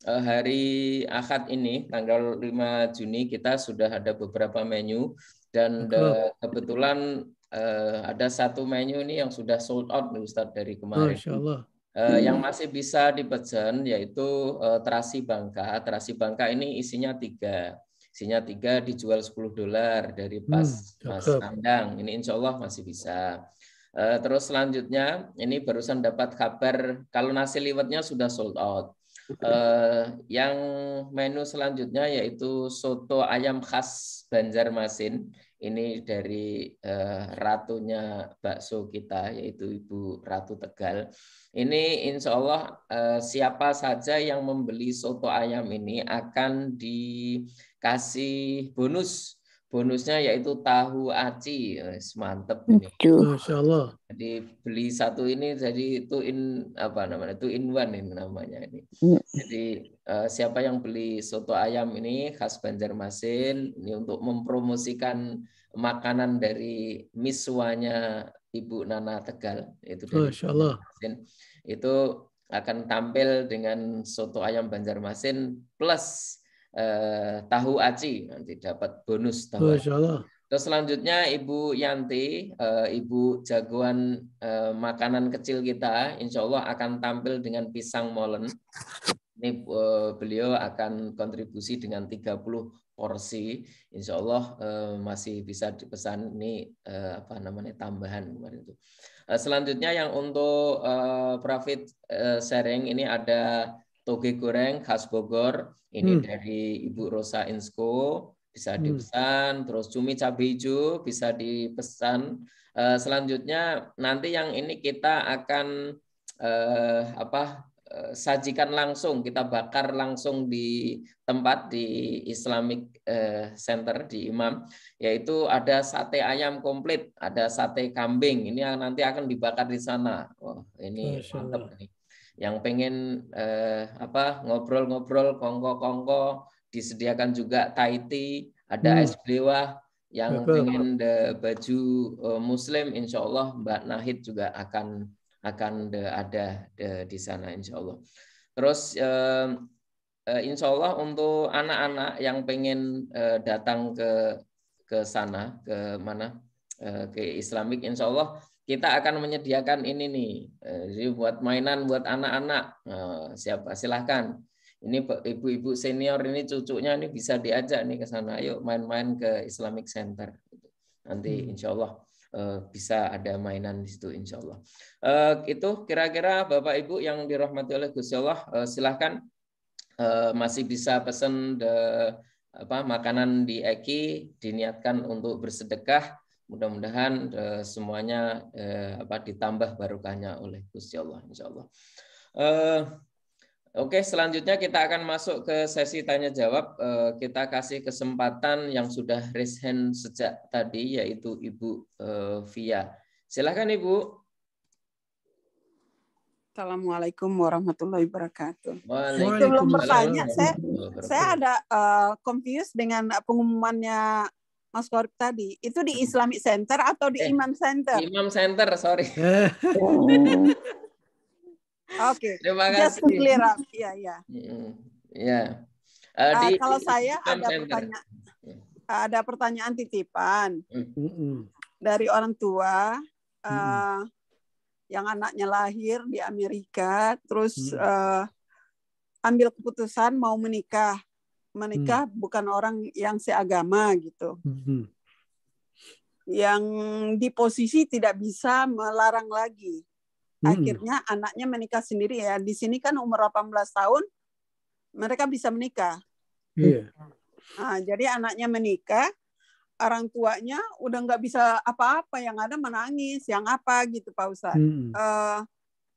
hari Ahad ini tanggal 5 Juni kita sudah ada beberapa menu dan kebetulan ada satu menu ini yang sudah sold out nih Ustadz dari kemarin. Yang masih bisa dipesan yaitu terasi bangka. Terasi bangka ini isinya 3. Isinya 3 dijual $10 dari Mas Andang. Ini insya Allah masih bisa. Terus selanjutnya ini barusan dapat kabar kalau nasi liwetnya sudah sold out. Yang menu selanjutnya yaitu soto ayam khas Banjarmasin. Ini dari ratunya bakso kita yaitu Ibu Ratu Tegal. Ini insya Allah siapa saja yang membeli soto ayam ini akan dikasih bonus. Bonusnya yaitu tahu aci, mantep ini. Masya Allah. Jadi beli satu ini jadi two in apa namanya, 2 in 1 ini namanya ini. Jadi siapa yang beli soto ayam ini khas Banjarmasin ini untuk mempromosikan makanan dari miswanya Ibu Nana Tegal itu dari Banjarmasin, itu akan tampil dengan soto ayam Banjarmasin plus tahu aci, nanti dapat bonus tahu aci. Terus selanjutnya Ibu Yanti, Ibu jagoan makanan kecil kita, insya Allah akan tampil dengan pisang molen. Ini beliau akan kontribusi dengan 30 porsi, insya Allah masih bisa dipesan. Ini apa namanya tambahan kemarin itu. Selanjutnya yang untuk profit sharing ini ada toge goreng khas Bogor. Ini dari Ibu Rosa Insko, bisa dipesan. Terus cumi cabai hijau bisa dipesan. Selanjutnya nanti yang ini kita akan sajikan langsung, kita bakar langsung di tempat di Islamic Center di Imam, yaitu ada sate ayam komplit, ada sate kambing. Ini yang nanti akan dibakar di sana. Wah, ini mantap nih. Yang pengen ngobrol-ngobrol, kongko-kongko, disediakan juga Thai tea, ada es blewah. Yang pengen baju Muslim, insya Allah Mbak Nahid juga akan ada di sana, insya Allah. Terus insya Allah untuk anak-anak yang pengen datang ke sana, ke mana, ke Islamic, insya Allah kita akan menyediakan ini nih, jadi buat mainan buat anak-anak. Siapa silahkan. Ini ibu-ibu senior ini cucunya ini bisa diajak nih ke sana. Ayo main-main ke Islamic Center. Nanti insya Allah bisa ada mainan di situ insya Allah. Itu kira-kira Bapak Ibu yang dirahmati oleh Gusti Allah, silahkan masih bisa pesan makanan di EKI, diniatkan untuk bersedekah. Mudah-mudahan semuanya ditambah barokahnya oleh Gusti Allah insya Allah. Oke, selanjutnya kita akan masuk ke sesi tanya jawab. Kita kasih kesempatan yang sudah raise hand sejak tadi, yaitu Ibu Via. Silakan Ibu. Assalamualaikum warahmatullahi wabarakatuh. Sebelum bertanya, saya ada confused dengan pengumumannya Mas Korip tadi. Itu di Islamic Center atau di Imam Center? Imam Center, sorry. Oke, terima kasih. Just to clear up. Ya. Kalau saya ada pertanyaan titipan dari orang tua yang anaknya lahir di Amerika, terus ambil keputusan mau menikah bukan orang yang seagama gitu, yang di posisi tidak bisa melarang lagi. Akhirnya anaknya menikah sendiri ya. Di sini kan umur 18 tahun mereka bisa menikah. Nah, jadi anaknya menikah, orang tuanya udah nggak bisa apa-apa, yang ada menangis, yang apa gitu Pak Ustadz.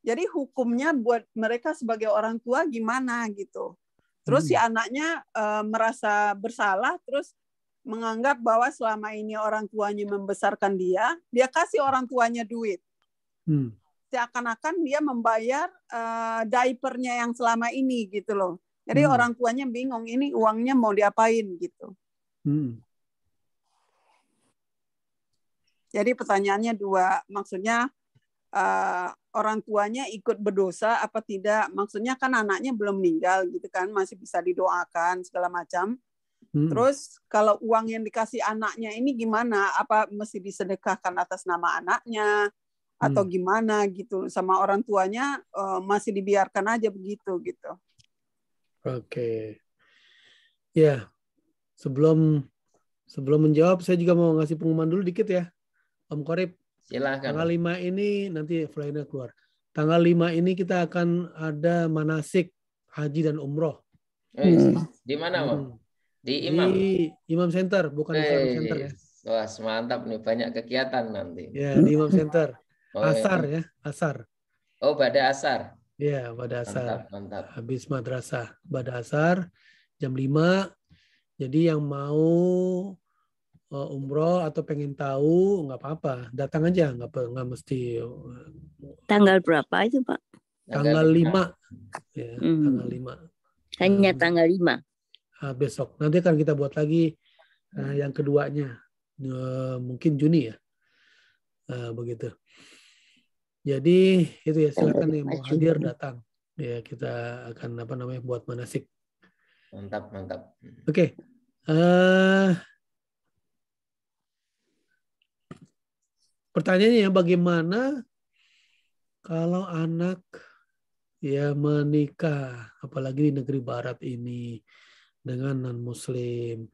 Jadi hukumnya buat mereka sebagai orang tua gimana gitu. Terus si anaknya merasa bersalah, terus menganggap bahwa selama ini orang tuanya membesarkan dia kasih orang tuanya duit. Seakan-akan dia membayar diapernya yang selama ini gitu loh. Jadi orang tuanya bingung, ini uangnya mau diapain gitu. Jadi pertanyaannya dua, maksudnya orang tuanya ikut berdosa apa tidak? Maksudnya kan anaknya belum meninggal gitu kan, masih bisa didoakan segala macam. Terus kalau uang yang dikasih anaknya ini gimana? Apa mesti disedekahkan atas nama anaknya atau gimana gitu? Sama orang tuanya masih dibiarkan aja begitu gitu. Oke. Ya, sebelum menjawab saya juga mau ngasih pengumuman dulu dikit ya, Om Korib. Silakan. Tanggal 5 ini nanti flyernya keluar. Tanggal 5 ini kita akan ada manasik haji dan umroh. Di mana, Bang? Di Imam? Di Imam Center, bukan di Islamic Center ya. Wah, mantap nih, banyak kegiatan nanti. Ya, di Imam Center. Asar ya, asar. Oh, pada asar. Ya, pada asar. Mantap. Habis madrasah, pada asar jam 5. Jadi yang mau umroh atau pengen tahu nggak apa-apa, datang aja, nggak mesti. Tanggal berapa itu Pak? Tanggal 5. Ya, tanggal 5. Hanya tanggal 5. Besok. Nanti akan kita buat lagi yang keduanya. Mungkin Juni ya. Begitu. Jadi itu ya, silakan yang mau hadir datang. Ya, kita akan buat manasik. Mantap. Oke. Pertanyaannya bagaimana kalau anak ya menikah, apalagi di negeri barat ini dengan non-muslim.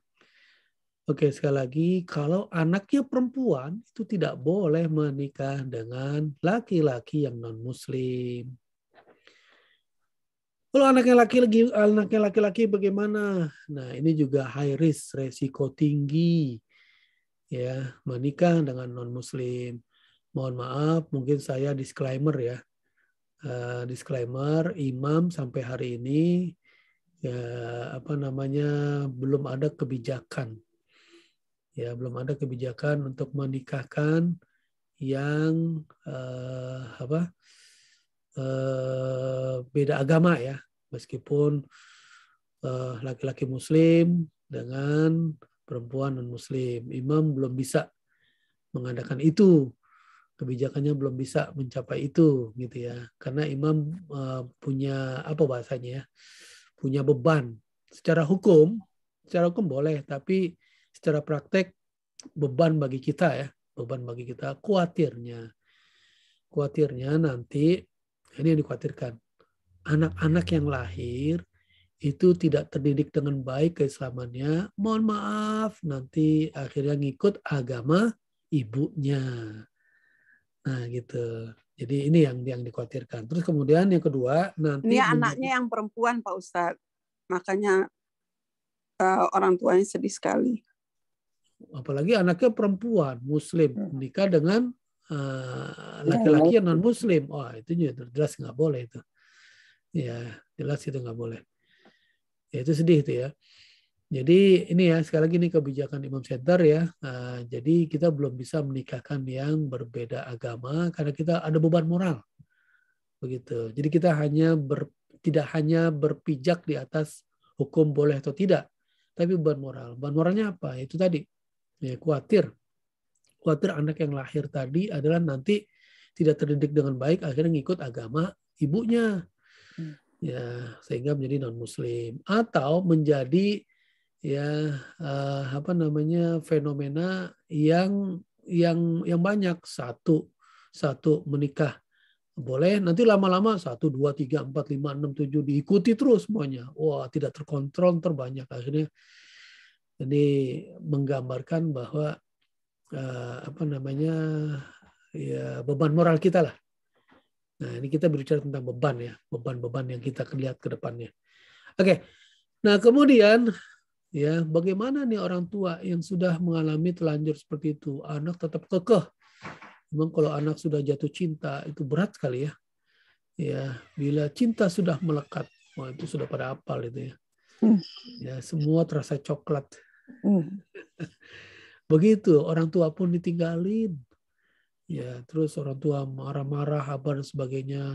Oke, sekali lagi, kalau anaknya perempuan itu tidak boleh menikah dengan laki-laki yang non-muslim. Kalau anaknya laki-laki bagaimana? Nah, ini juga high risk, resiko tinggi. Ya, menikah dengan non-muslim. Mohon maaf, mungkin saya disclaimer ya. Disclaimer, imam sampai hari ini ya belum ada kebijakan. Ya, belum ada kebijakan untuk menikahkan yang beda agama ya, meskipun laki-laki muslim dengan perempuan non-muslim. Imam belum bisa mengadakan itu. Kebijakannya belum bisa mencapai itu gitu ya. Karena imam punya punya beban. Secara hukum boleh, tapi secara praktek beban bagi kita ya. Beban bagi kita, khawatirnya nanti, ini yang dikhawatirkan, anak-anak yang lahir itu tidak terdidik dengan baik keislamannya, mohon maaf nanti akhirnya ngikut agama ibunya. Nah gitu. Jadi ini yang dikhawatirkan. Terus kemudian yang kedua nanti ini anaknya yang perempuan Pak Ustadz, makanya orang tuanya sedih sekali. Apalagi anaknya perempuan Muslim menikah dengan laki-laki yang non Muslim, wah itu jelas nggak boleh itu. Ya jelas itu nggak boleh. Ya itu sedih itu ya. Jadi ini ya sekali lagi ini kebijakan Imam Center ya. Jadi kita belum bisa menikahkan yang berbeda agama karena kita ada beban moral, begitu. Jadi kita tidak hanya berpijak di atas hukum boleh atau tidak, tapi beban moral. Beban moralnya apa? Itu tadi ya, khawatir anak yang lahir tadi adalah nanti tidak terdidik dengan baik, akhirnya ngikut agama ibunya. Ya, sehingga menjadi non muslim atau menjadi ya fenomena yang banyak, satu menikah boleh, nanti lama-lama 1 2 3 4 5 6 7 diikuti terus semuanya. Wah, tidak terkontrol, terbanyak, akhirnya ini menggambarkan bahwa ya beban moral kita lah. Nah, ini kita berbicara tentang beban ya, beban-beban yang kita lihat ke depannya. Oke. Nah, kemudian Ya, bagaimana nih orang tua yang sudah mengalami telanjur seperti itu? Anak tetap kekeh. Memang kalau anak sudah jatuh cinta itu berat sekali ya. Ya, bila cinta sudah melekat, wah itu sudah pada apal itu ya. Ya, semua terasa coklat. Begitu, orang tua pun ditinggalin. Ya, terus orang tua marah-marah apa dan sebagainya.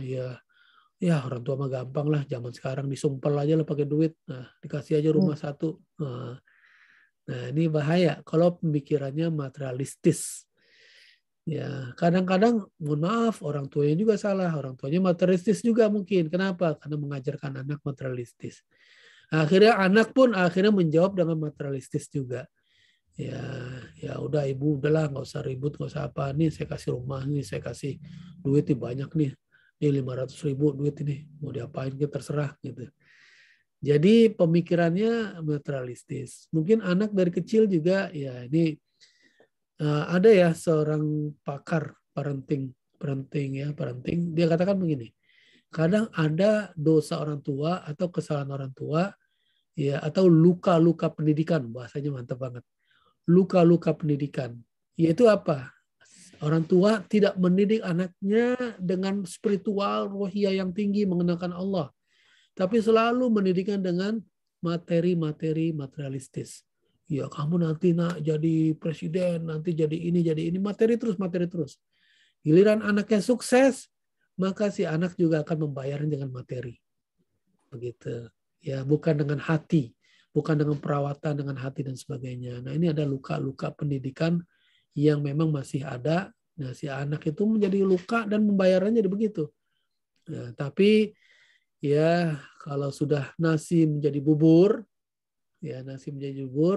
Ya orang tua mah gampang lah. Zaman sekarang disumpel aja lah pakai duit. Nah, dikasih aja rumah satu. Nah, ini bahaya kalau pemikirannya materialistis. Ya, kadang-kadang mohon maaf orang tuanya juga salah. Orang tuanya materialistis juga mungkin. Kenapa? Karena mengajarkan anak materialistis. Akhirnya anak pun akhirnya menjawab dengan materialistis juga. Ya udah ibu, udahlah nggak usah ribut, nggak usah apa. Nih saya kasih rumah, nih saya kasih duit nih banyak nih. Ini 500.000 duit ini. Mau diapain kita terserah gitu. Jadi pemikirannya materialistis. Mungkin anak dari kecil juga ya ini ada ya seorang pakar parenting. Dia katakan begini. Kadang ada dosa orang tua atau kesalahan orang tua ya atau luka-luka pendidikan, bahasanya mantap banget. Luka-luka pendidikan. Yaitu apa? Orang tua tidak mendidik anaknya dengan spiritual, rohiyah yang tinggi, mengenalkan Allah. Tapi selalu mendidikkan dengan materi-materi materialistis. Ya kamu nanti nak jadi presiden, nanti jadi ini, materi terus. Giliran anaknya sukses, maka si anak juga akan membayarnya dengan materi. Begitu. Ya, bukan dengan hati. Bukan dengan perawatan, dengan hati dan sebagainya. Nah ini ada luka-luka pendidikan yang memang masih ada. Nah si anak itu menjadi luka dan membayarnya jadi begitu. Nah, tapi ya kalau sudah nasi menjadi bubur,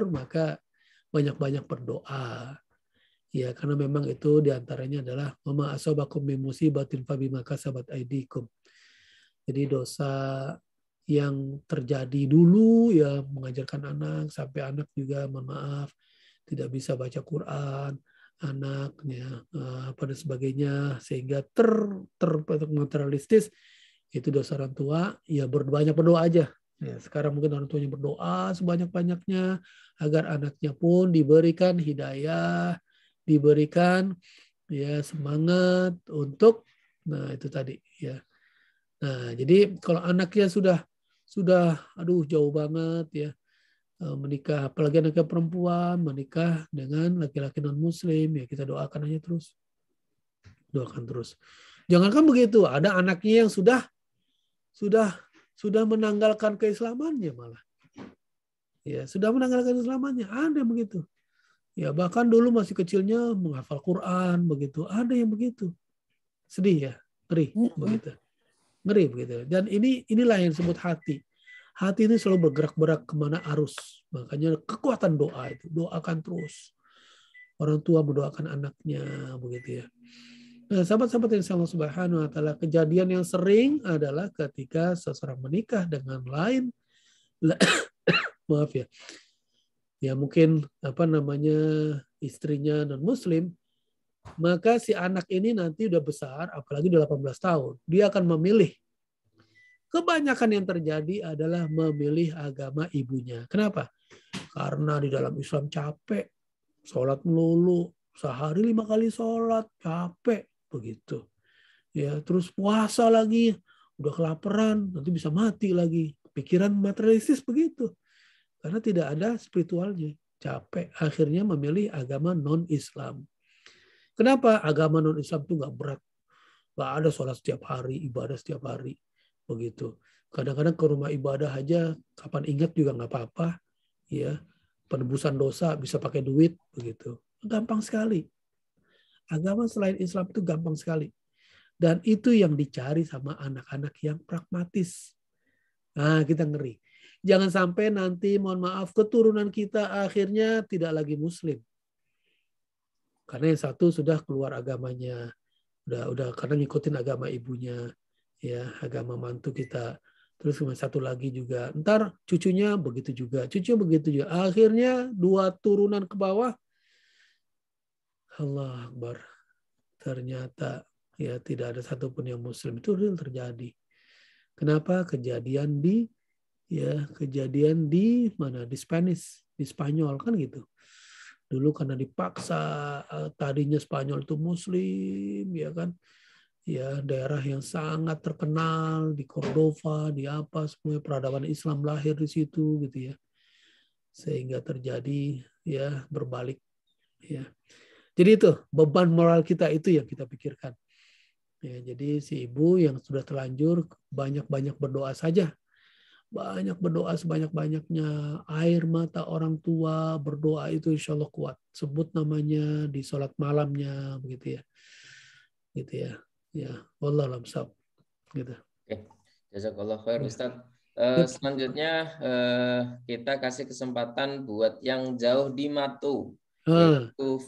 maka banyak-banyak berdoa. Ya karena memang itu diantaranya adalah wama asabakum min musibatin fabima kasabat aydikum. Jadi dosa yang terjadi dulu ya mengajarkan anak sampai anak juga mohon maaf tidak bisa baca Quran, anaknya apa dan sebagainya sehingga materialistis itu dosa orang tua ya banyak berdoa aja. Ya, sekarang mungkin orang tuanya berdoa sebanyak-banyaknya agar anaknya pun diberikan hidayah, diberikan ya semangat untuk itu tadi ya. Nah, jadi kalau anaknya sudah jauh banget ya menikah, apalagi anaknya perempuan menikah dengan laki-laki non muslim ya kita doakan aja terus. Jangankan begitu, ada anaknya yang sudah menanggalkan keislamannya malah. Ya, sudah menanggalkan keislamannya, ada yang begitu. Ya, bahkan dulu masih kecilnya menghafal Quran begitu, ada yang begitu. Sedih ya, ngeri begitu. Ngeri begitu. Dan inilah yang disebut hati. Hati ini selalu bergerak kemana arus. Makanya kekuatan doa itu. Doakan terus. Orang tua mendoakan anaknya begitu ya. Nah, sahabat-sahabat yang Allah Subhanahu wa taala, kejadian yang sering adalah ketika seseorang menikah dengan lain maaf ya. Ya mungkin istrinya non muslim, maka si anak ini nanti udah besar, apalagi udah 18 tahun, dia akan memilih. Kebanyakan yang terjadi adalah memilih agama ibunya. Kenapa? Karena di dalam Islam capek, sholat melulu, sehari 5 kali sholat, capek begitu. Ya, terus puasa lagi, udah kelaparan, nanti bisa mati lagi. Pikiran materialistis begitu. Karena tidak ada spiritualnya, capek. Akhirnya memilih agama non-Islam. Kenapa? Agama non-Islam itu nggak berat. Nggak ada sholat setiap hari, ibadah setiap hari. Begitu. Kadang-kadang ke rumah ibadah aja, kapan ingat juga nggak apa-apa. Ya, penebusan dosa bisa pakai duit. Begitu. Gampang sekali. Agama selain Islam itu gampang sekali. Dan itu yang dicari sama anak-anak yang pragmatis. Nah, kita ngeri. Jangan sampai nanti, mohon maaf, keturunan kita akhirnya tidak lagi Muslim. Karena yang satu sudah keluar agamanya, udah karena ngikutin agama ibunya, ya agama mantu kita. Terus yang satu lagi juga, ntar cucunya begitu juga, Akhirnya 2 turunan ke bawah, Allah Akbar. Ternyata ya tidak ada satupun yang Muslim. Itu real terjadi. Kenapa? Kejadian di ya kejadian di mana, di Spanyol kan gitu. Dulu karena dipaksa, tadinya Spanyol itu Muslim, ya kan, ya daerah yang sangat terkenal di Cordova, di apa, semuanya peradaban Islam lahir di situ gitu ya, sehingga terjadi ya berbalik ya. Jadi itu beban moral kita itu yang kita pikirkan. Ya, jadi si ibu yang sudah terlanjur banyak-banyak berdoa saja. Banyak berdoa sebanyak-banyaknya, air mata orang tua, berdoa itu insya Allah kuat. Sebut namanya di sholat malamnya, begitu ya. Gitu ya. Ya, wallahu a'lam bishawab. Gitu. Oke, jazakallah khair Ustaz. Selanjutnya kita kasih kesempatan buat yang jauh di Matu, yaitu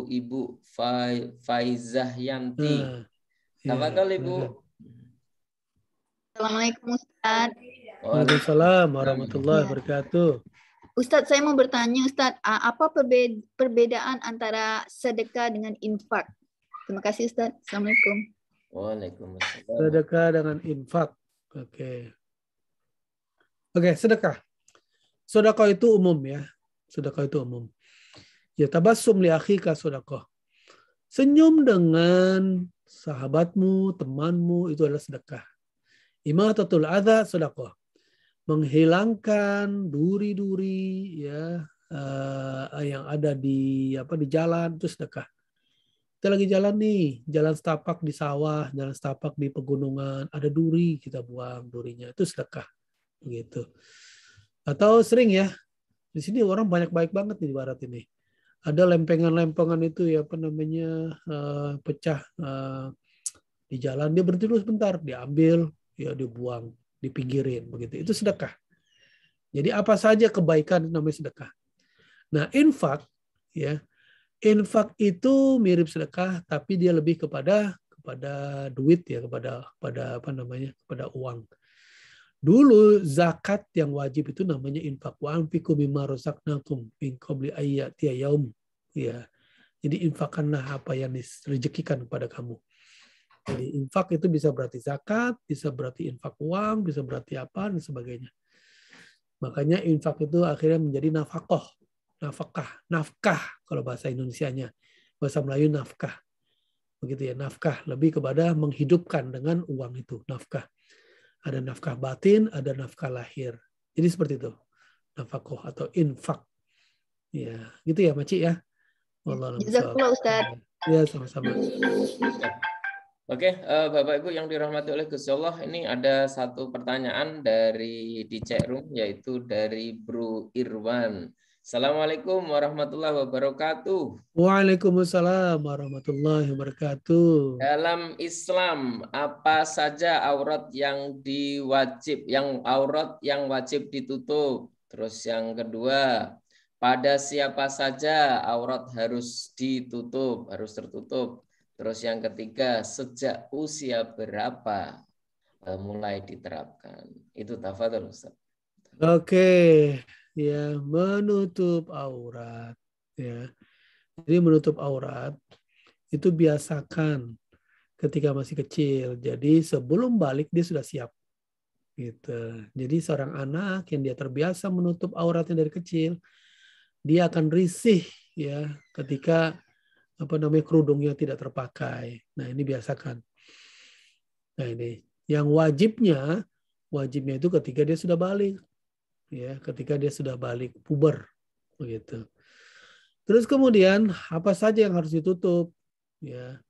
Ibu Faizah Yanti. Tafadhol Ibu. Assalamualaikum Ustaz. Waalaikumsalam warahmatullahi wabarakatuh. Ustadz, saya mau bertanya, Ustadz, apa perbedaan antara sedekah dengan infak? Terima kasih, Ustadz. Assalamualaikum. Waalaikumsalam. Sedekah dengan infak. Oke, sedekah. Sedekah itu umum ya. Sedekah itu umum. Ya, tabassum li akhika sedekah. Senyum dengan sahabatmu, temanmu, itu adalah sedekah. Imatatul adza sedekah. Menghilangkan duri-duri ya yang ada di jalan, itu sedekah. Kita lagi jalan nih, jalan setapak di sawah, jalan setapak di pegunungan, ada duri, kita buang durinya, itu sedekah, begitu. Atau sering ya, di sini orang banyak baik banget nih di barat ini. Ada lempengan-lempengan itu ya pecah di jalan, dia berhenti dulu sebentar, diambil, ya dibuang, dipinggirin, begitu. Itu sedekah. Jadi apa saja kebaikan namanya sedekah. Nah, infak ya. Infak itu mirip sedekah, tapi dia lebih kepada duit ya, kepada uang. Dulu zakat yang wajib itu namanya infak. Wa anfiqu mimma razaqnakum min qabli ayyatiya yaum. Ya. Jadi infakkanlah apa yang direzekikan kepada kamu. Jadi infak itu bisa berarti zakat, bisa berarti infak uang, bisa berarti apa dan sebagainya. Makanya infak itu akhirnya menjadi nafkah kalau bahasa Indonesianya. Bahasa Melayu nafkah. Begitu ya, nafkah lebih kepada menghidupkan dengan uang itu, nafkah. Ada nafkah batin, ada nafkah lahir. Jadi seperti itu. Nafkah atau infak. Ya, gitu ya, Maci ya. Wallahu a'lam. Jazakallah Ustaz. Ya, sama-sama. Oke, Bapak Ibu yang dirahmati oleh Gusti Allah, ini ada satu pertanyaan dari di chat room, yaitu dari Bro Irwan. Assalamualaikum warahmatullahi wabarakatuh. Waalaikumsalam warahmatullahi wabarakatuh. Dalam Islam, apa saja aurat yang wajib ditutup? Terus yang kedua, pada siapa saja aurat harus ditutup, harus tertutup? Terus yang ketiga, sejak usia berapa mulai diterapkan? Itu tafadhol Ustaz. Oke, ya, menutup aurat ya. Jadi menutup aurat itu biasakan ketika masih kecil. Jadi sebelum balik dia sudah siap. Gitu. Jadi seorang anak yang dia terbiasa menutup auratnya dari kecil, dia akan risih ya ketika kerudungnya tidak terpakai. Nah, ini biasakan. Nah, ini yang wajibnya itu ketika dia sudah balik. Ya, ketika dia sudah balik puber begitu. Terus kemudian apa saja yang harus ditutup? Ya.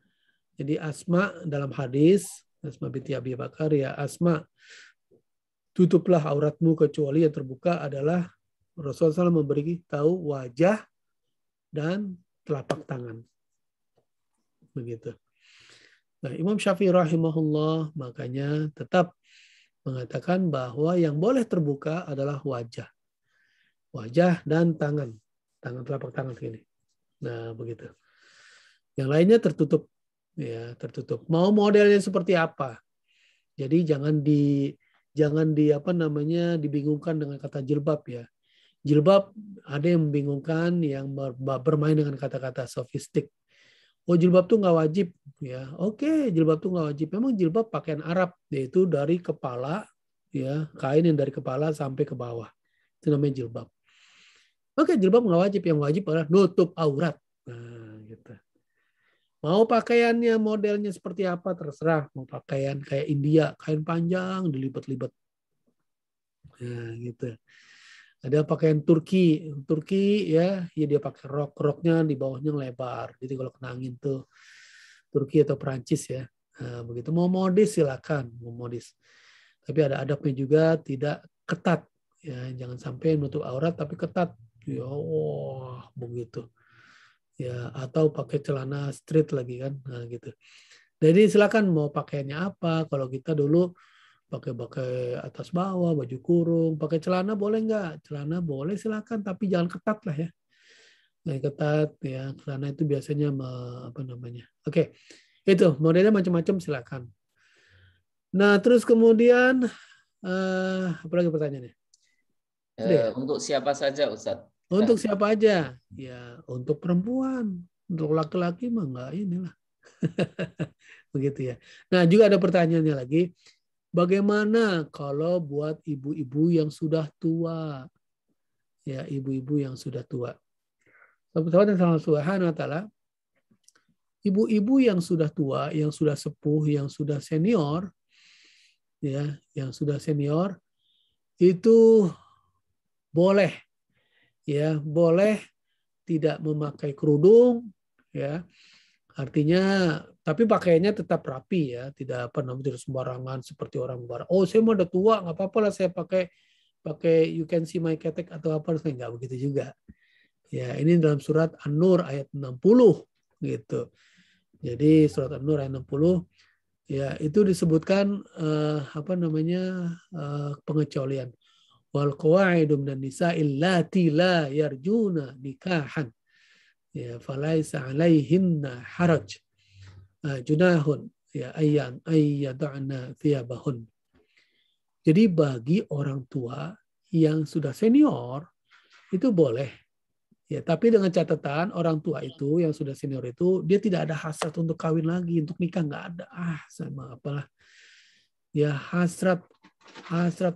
Jadi Asma dalam hadis, Asma binti Abi Bakar, ya Asma, tutuplah auratmu kecuali yang terbuka adalah Rasulullah SAW memberi tahu wajah dan telapak tangan. Begitu. Nah, Imam Syafi'i rahimahullah makanya tetap mengatakan bahwa yang boleh terbuka adalah wajah. Wajah dan tangan. Telapak tangan segini. Nah, begitu. Yang lainnya tertutup. Ya, tertutup. Mau modelnya seperti apa? Jadi jangan dibingungkan dengan kata jilbab ya. Jilbab ada yang membingungkan, yang bermain dengan kata-kata sofistik. Oh, jilbab tuh nggak wajib ya. Oke, jilbab tuh nggak wajib. Memang jilbab pakaian Arab, yaitu dari kepala ya, kain yang dari kepala sampai ke bawah. Itu namanya jilbab. Oke, jilbab nggak wajib. Yang wajib adalah nutup aurat. Nah, gitu. Mau pakaiannya modelnya seperti apa terserah. Mau pakaian kayak India, kain panjang dilibat-libat. Nah, gitu. Ada pakaian Turki ya dia pakai roknya di bawahnya lebar. Jadi kalau kena angin tuh Turki atau Perancis ya. Nah, begitu mau modis silakan, mau modis. Tapi ada adabnya juga, tidak ketat ya, jangan sampai menutup aurat tapi ketat. Ya Allah, begitu. Ya, atau pakai celana street lagi kan. Nah, gitu. Jadi silakan mau pakaiannya apa. Kalau kita dulu pakai atas bawah, baju kurung, pakai celana boleh nggak? Celana boleh silakan, tapi jangan ketat lah ya. Jangan ketat ya, celana itu biasanya apa namanya? Oke, itu modelnya macam-macam silakan. Nah terus kemudian apa lagi pertanyaannya? Untuk siapa saja Ustadz? Untuk siapa aja? Ya untuk perempuan, untuk laki-laki mah nggak inilah. Begitu ya. Nah juga ada pertanyaannya lagi. Bagaimana kalau buat ibu-ibu yang sudah tua? Ya, ibu-ibu yang sudah tua. Sahabat yang Subhanahu wa ta'ala, ibu-ibu yang sudah tua, yang sudah sepuh, yang sudah senior, ya, yang sudah senior itu boleh ya, boleh tidak memakai kerudung ya. Artinya tapi pakaiannya tetap rapi ya, tidak tidak sembarangan seperti orang barat. Oh, saya mau udah tua, nggak apa-apa lah saya pakai you can see my ketek atau apa, nggak begitu juga. Ya, ini dalam surat An-Nur ayat 60 gitu. Jadi surat An-Nur ayat 60 ya itu disebutkan apa namanya pengecualian. Wal qawaidu minan nisa'i allati la yarjuna nikahan. Ya, falaisa 'alaihinna haraj. Junahun ya ayyad'na thiyabahun. Jadi bagi orang tua yang sudah senior itu boleh. Ya, tapi dengan catatan orang tua itu yang sudah senior itu dia tidak ada hasrat untuk kawin lagi, untuk nikah nggak ada. Sama apalah. Ya hasrat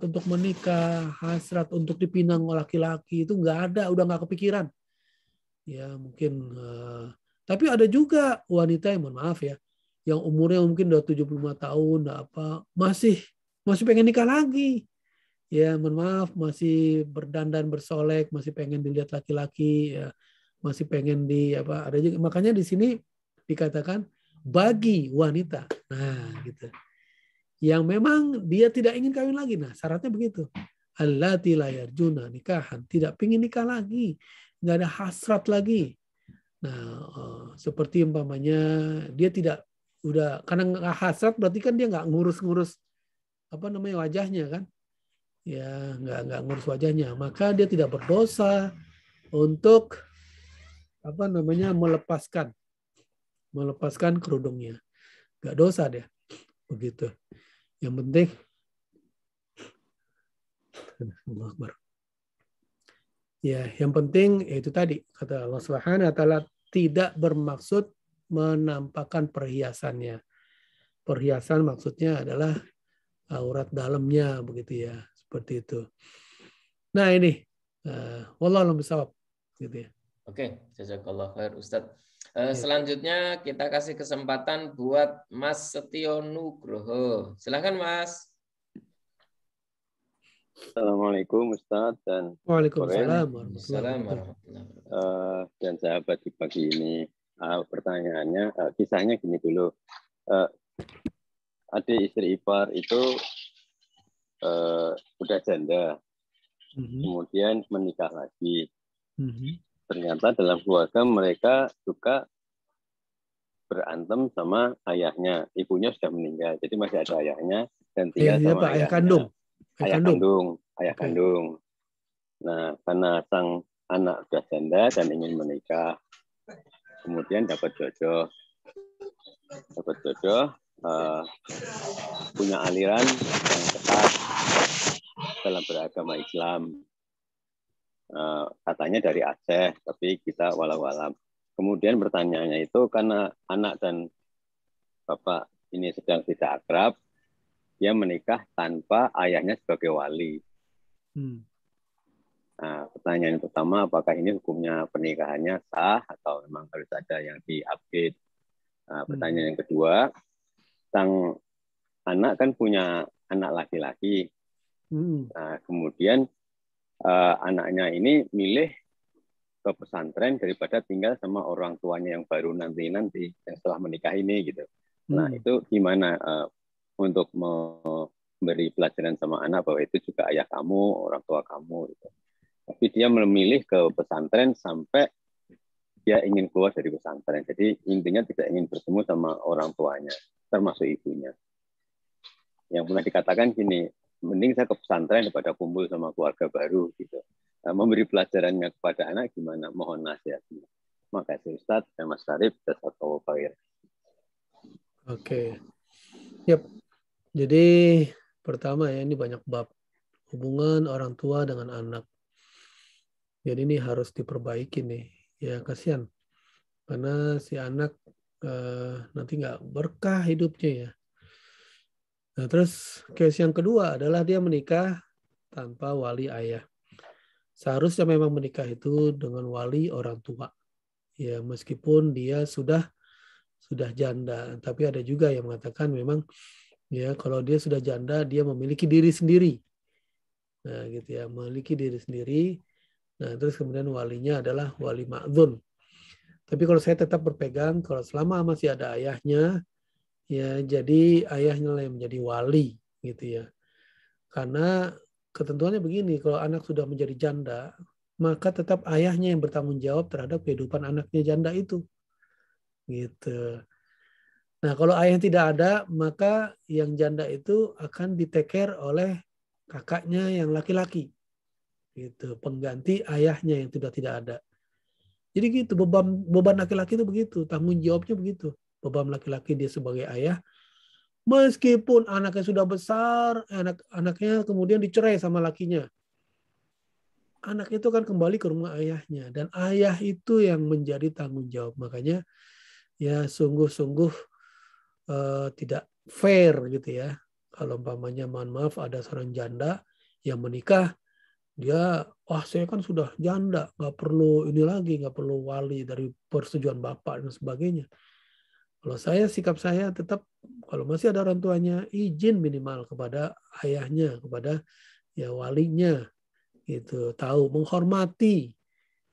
untuk menikah, hasrat untuk dipinang laki-laki itu nggak ada, udah nggak kepikiran. Ya mungkin tapi ada juga wanita yang mohon maaf ya, yang umurnya mungkin udah 75 tahun, masih pengen nikah lagi. Ya, mohon maaf, masih berdandan bersolek, masih pengen dilihat laki-laki, ya, masih pengen ada juga. Makanya di sini dikatakan bagi wanita. Nah, gitu. Yang memang dia tidak ingin kawin lagi. Nah, syaratnya begitu. Allati la yarjuna nikahan, tidak ingin nikah lagi, nggak ada hasrat lagi. Nah, seperti umpamanya dia tidak udah karena nggak hasrat berarti kan dia nggak ngurus apa namanya wajahnya kan. Ya nggak ngurus wajahnya, maka dia tidak berdosa untuk apa namanya melepaskan kerudungnya, nggak dosa dia begitu. Yang penting ya, yang penting itu tadi kata Allah Subhanahu wa ta'ala tidak bermaksud menampakkan perhiasannya. Perhiasan maksudnya adalah aurat dalamnya begitu ya. Seperti itu. Nah ini, wallahu a'lam bishawab, gitu ya. Oke, jazakallah khair Ustadz. Selanjutnya kita kasih kesempatan buat Mas Setio Nugroho. Silakan Mas. Assalamualaikum Ustadz dan Waalaikumsalam warahmatullahi wabarakatuh. Dan sahabat di pagi ini, pertanyaannya, kisahnya gini dulu. Adik istri ipar itu udah janda, kemudian menikah lagi. Ternyata dalam keluarga mereka suka berantem sama ayahnya. Ibunya sudah meninggal, jadi masih ada ayahnya dan tinggal sama ayah kandung. Ayah kandung. Nah, karena sang anak sudah janda dan ingin menikah, kemudian dapat jodoh, punya aliran yang ketat dalam beragama Islam. Katanya dari Aceh, tapi kita walau-alam. Kemudian pertanyaannya itu karena anak dan bapak ini sedang tidak akrab, dia menikah tanpa ayahnya sebagai wali. Nah, pertanyaan pertama, apakah ini hukumnya pernikahannya sah atau memang harus ada yang di-update? Nah, pertanyaan yang kedua, sang anak kan punya anak laki-laki. Nah, kemudian anaknya ini milih ke pesantren daripada tinggal sama orang tuanya yang baru nanti yang setelah menikah ini gitu. Nah, itu gimana untuk memberi pelajaran sama anak bahwa itu juga ayah kamu, orang tua kamu gitu. Tapi dia memilih ke pesantren sampai dia ingin keluar dari pesantren. Jadi intinya tidak ingin bertemu sama orang tuanya, termasuk ibunya. Yang pernah dikatakan gini, mending saya ke pesantren daripada kumpul sama keluarga baru gitu. Memberi pelajarannya kepada anak gimana? Mohon nasihatnya. Makasih Ustadz, saya Mas Karib, jazakallahu khair. Oke. Yap. Jadi pertama ya, ini banyak bab hubungan orang tua dengan anak. Jadi ini harus diperbaiki nih. Ya kasihan. Karena si anak nanti nggak berkah hidupnya ya. Nah terus case yang kedua adalah dia menikah tanpa wali ayah. Seharusnya memang menikah itu dengan wali orang tua. Ya meskipun dia sudah janda. Tapi ada juga yang mengatakan memang ya kalau dia sudah janda dia memiliki diri sendiri. Nah gitu ya, memiliki diri sendiri. Nah, terus kemudian walinya adalah wali ma'dzun. Tapi kalau saya tetap berpegang, kalau selama masih ada ayahnya, ya jadi ayahnya lah yang menjadi wali, gitu ya. Karena ketentuannya begini, kalau anak sudah menjadi janda, maka tetap ayahnya yang bertanggung jawab terhadap kehidupan anaknya janda itu. Gitu. Nah, kalau ayah tidak ada, maka yang janda itu akan di-take care oleh kakaknya yang laki-laki. Gitu, pengganti ayahnya yang sudah tidak ada. Jadi gitu, beban laki-laki itu begitu, tanggung jawabnya begitu. Beban laki-laki dia sebagai ayah, meskipun anaknya sudah besar, anaknya kemudian dicerai sama lakinya. Anak itu kan kembali ke rumah ayahnya, dan ayah itu yang menjadi tanggung jawab. Makanya ya sungguh-sungguh tidak fair gitu ya. Kalau umpamanya mohon maaf ada seorang janda yang menikah, dia, saya kan sudah janda, nggak perlu ini lagi, nggak perlu wali dari persetujuan bapak dan sebagainya. Kalau sikap saya tetap, kalau masih ada orang tuanya, izin minimal kepada ayahnya, kepada ya walinya, gitu, tahu menghormati.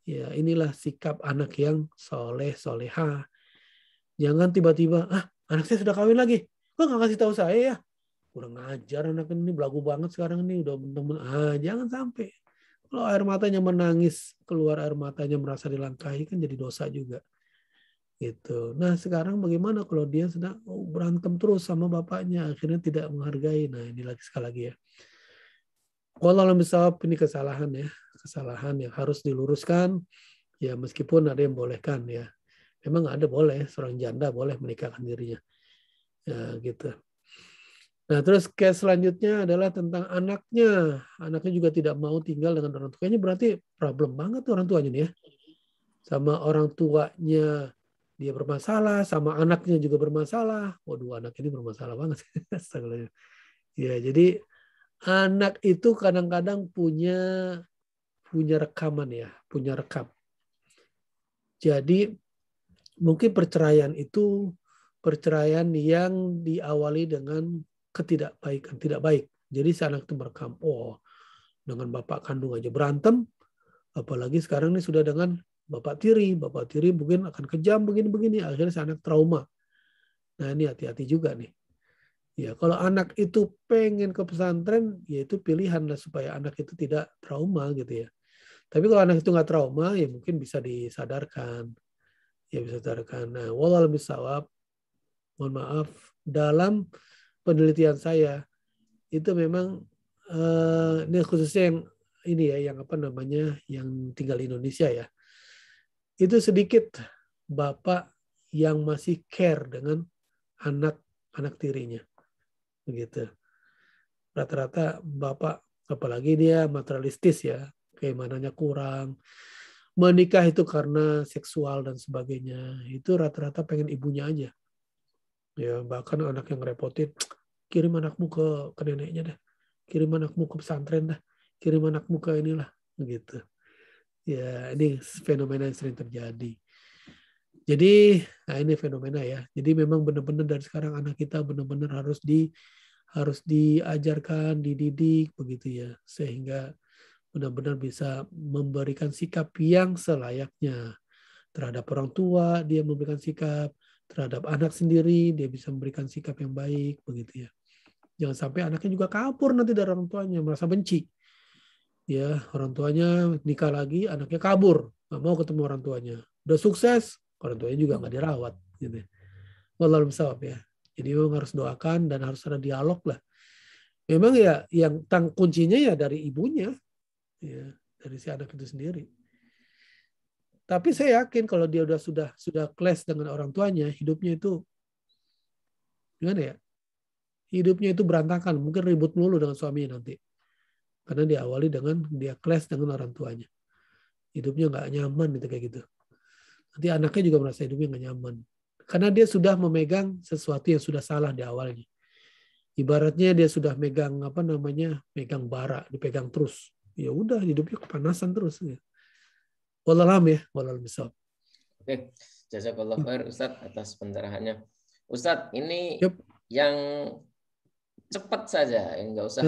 Ya inilah sikap anak yang soleh soleha. Jangan tiba-tiba, anak saya sudah kawin lagi, kok nggak kasih tahu saya ya? Kurang ajar anak ini, belagu banget sekarang ini, udah temen-temen. Jangan sampai. Kalau air matanya menangis, keluar air matanya merasa dilangkahi, kan jadi dosa juga. Gitu. Nah sekarang bagaimana kalau dia sedang berantem terus sama bapaknya, akhirnya tidak menghargai. Nah ini sekali lagi ya. Wallahualam bishawab, ini kesalahan ya. Kesalahan yang harus diluruskan. Ya meskipun ada yang bolehkan ya. Memang ada boleh, seorang janda boleh menikahkan dirinya. Ya gitu. Nah, terus case selanjutnya adalah tentang anaknya. Anaknya juga tidak mau tinggal dengan orang tuanya, berarti problem banget tuh orang tuanya nih ya. Sama orang tuanya dia bermasalah, sama anaknya juga bermasalah. Waduh, anak ini bermasalah banget. Ya, jadi anak itu kadang-kadang punya rekaman ya, punya rekam. Jadi mungkin perceraian itu perceraian yang diawali dengan ketidakbaikan, tidak baik. Jadi si anak itu merekam, dengan bapak kandung aja berantem, apalagi sekarang ini sudah dengan bapak tiri mungkin akan kejam begini-begini, akhirnya si anak trauma. Nah ini hati-hati juga nih. Ya kalau anak itu pengen ke pesantren, ya itu pilihan lah supaya anak itu tidak trauma gitu ya. Tapi kalau anak itu nggak trauma, ya mungkin bisa disadarkan. Ya bisa disadarkan. Nah, wallahualam bishawab, mohon maaf, dalam penelitian saya itu memang ini khususnya yang ini ya, yang yang tinggal di Indonesia ya, itu sedikit bapak yang masih care dengan anak tirinya, begitu. Rata-rata bapak, apalagi dia materialistis ya, keimanannya kurang, menikah itu karena seksual dan sebagainya, itu rata-rata pengen ibunya aja. Ya bahkan anak yang ngerepotin, kirim anakmu ke neneknya dah, kirim anakmu ke pesantren dah, kirim anakmu ke inilah, begitu. Ya, ini fenomena yang sering terjadi. Jadi, nah ini fenomena ya. Jadi memang benar-benar dari sekarang anak kita benar-benar harus diajarkan, dididik begitu ya, sehingga benar-benar bisa memberikan sikap yang selayaknya terhadap orang tua, dia memberikan sikap terhadap anak sendiri, dia bisa memberikan sikap yang baik begitu ya. Jangan sampai anaknya juga kabur nanti dari orang tuanya, merasa benci. Ya, orang tuanya nikah lagi, anaknya kabur, nggak mau ketemu orang tuanya. Udah sukses, orang tuanya juga nggak dirawat. Gitu. Wallahu a'lam ya. Jadi memang harus doakan dan harus ada dialog lah. Memang ya yang kuncinya ya dari ibunya, ya dari si anak itu sendiri. Tapi saya yakin kalau dia sudah clash dengan orang tuanya, hidupnya itu gimana ya? Hidupnya itu berantakan, mungkin ribut melulu dengan suaminya nanti. Karena diawali dengan dia clash dengan orang tuanya. Hidupnya nggak nyaman gitu kayak gitu. Nanti anaknya juga merasa hidupnya nggak nyaman. Karena dia sudah memegang sesuatu yang sudah salah di awalnya. Ibaratnya dia sudah megang megang bara, dipegang terus. Ya udah hidupnya kepanasan terus. Ya. Wallahualam ya, wallahualam bisawab. Oke, jazakallah khair Ustadz atas pencerahannya. Ustadz, ini yang cepat saja, nggak usah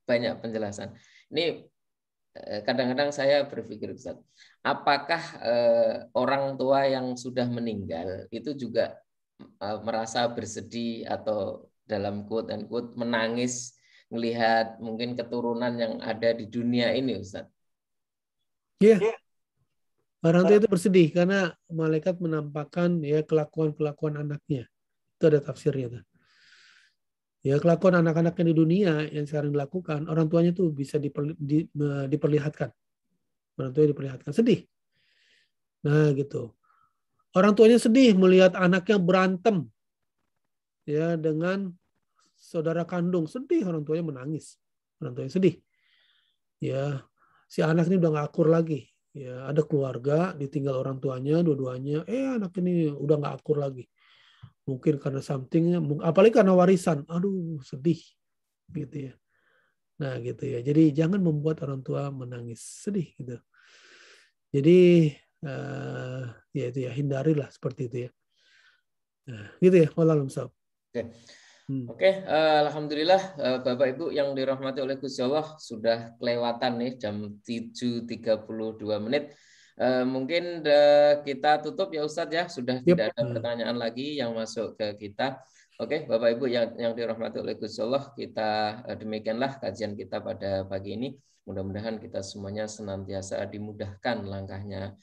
banyak penjelasan. Ini kadang-kadang saya berpikir Ustadz, apakah orang tua yang sudah meninggal itu juga merasa bersedih atau dalam quote and quote menangis melihat mungkin keturunan yang ada di dunia ini, Ustadz? Iya. Orang tua itu bersedih karena malaikat menampakkan ya kelakuan anaknya. Itu ada tafsirnya. Tuh. Ya kelakuan anak-anaknya di dunia yang sekarang dilakukan, orang tuanya tuh bisa diperlihatkan. Orang tuanya diperlihatkan. Sedih. Nah gitu. Orang tuanya sedih melihat anaknya berantem ya dengan saudara kandung. Sedih, orang tuanya menangis. Orang tuanya sedih. Ya, si anak ini udah nggak akur lagi. Ya, ada keluarga ditinggal orang tuanya, dua-duanya. Anak ini udah nggak akur lagi. Mungkin karena something, apalagi karena warisan. Aduh, sedih. Gitu ya. Nah, gitu ya. Jadi jangan membuat orang tua menangis. Sedih gitu. Jadi ya itu ya, hindarilah seperti itu ya. Nah, gitu ya. Wallahualam bishawab. Oke, alhamdulillah Bapak Ibu yang dirahmati oleh Gusti Allah sudah kelewatan nih jam 7.32 menit. Mungkin kita tutup ya Ustadz ya, sudah tidak ada pertanyaan lagi yang masuk ke kita. Oke, Bapak Ibu yang dirahmati oleh Gusti Allah, kita demikianlah kajian kita pada pagi ini. Mudah-mudahan kita semuanya senantiasa dimudahkan langkahnya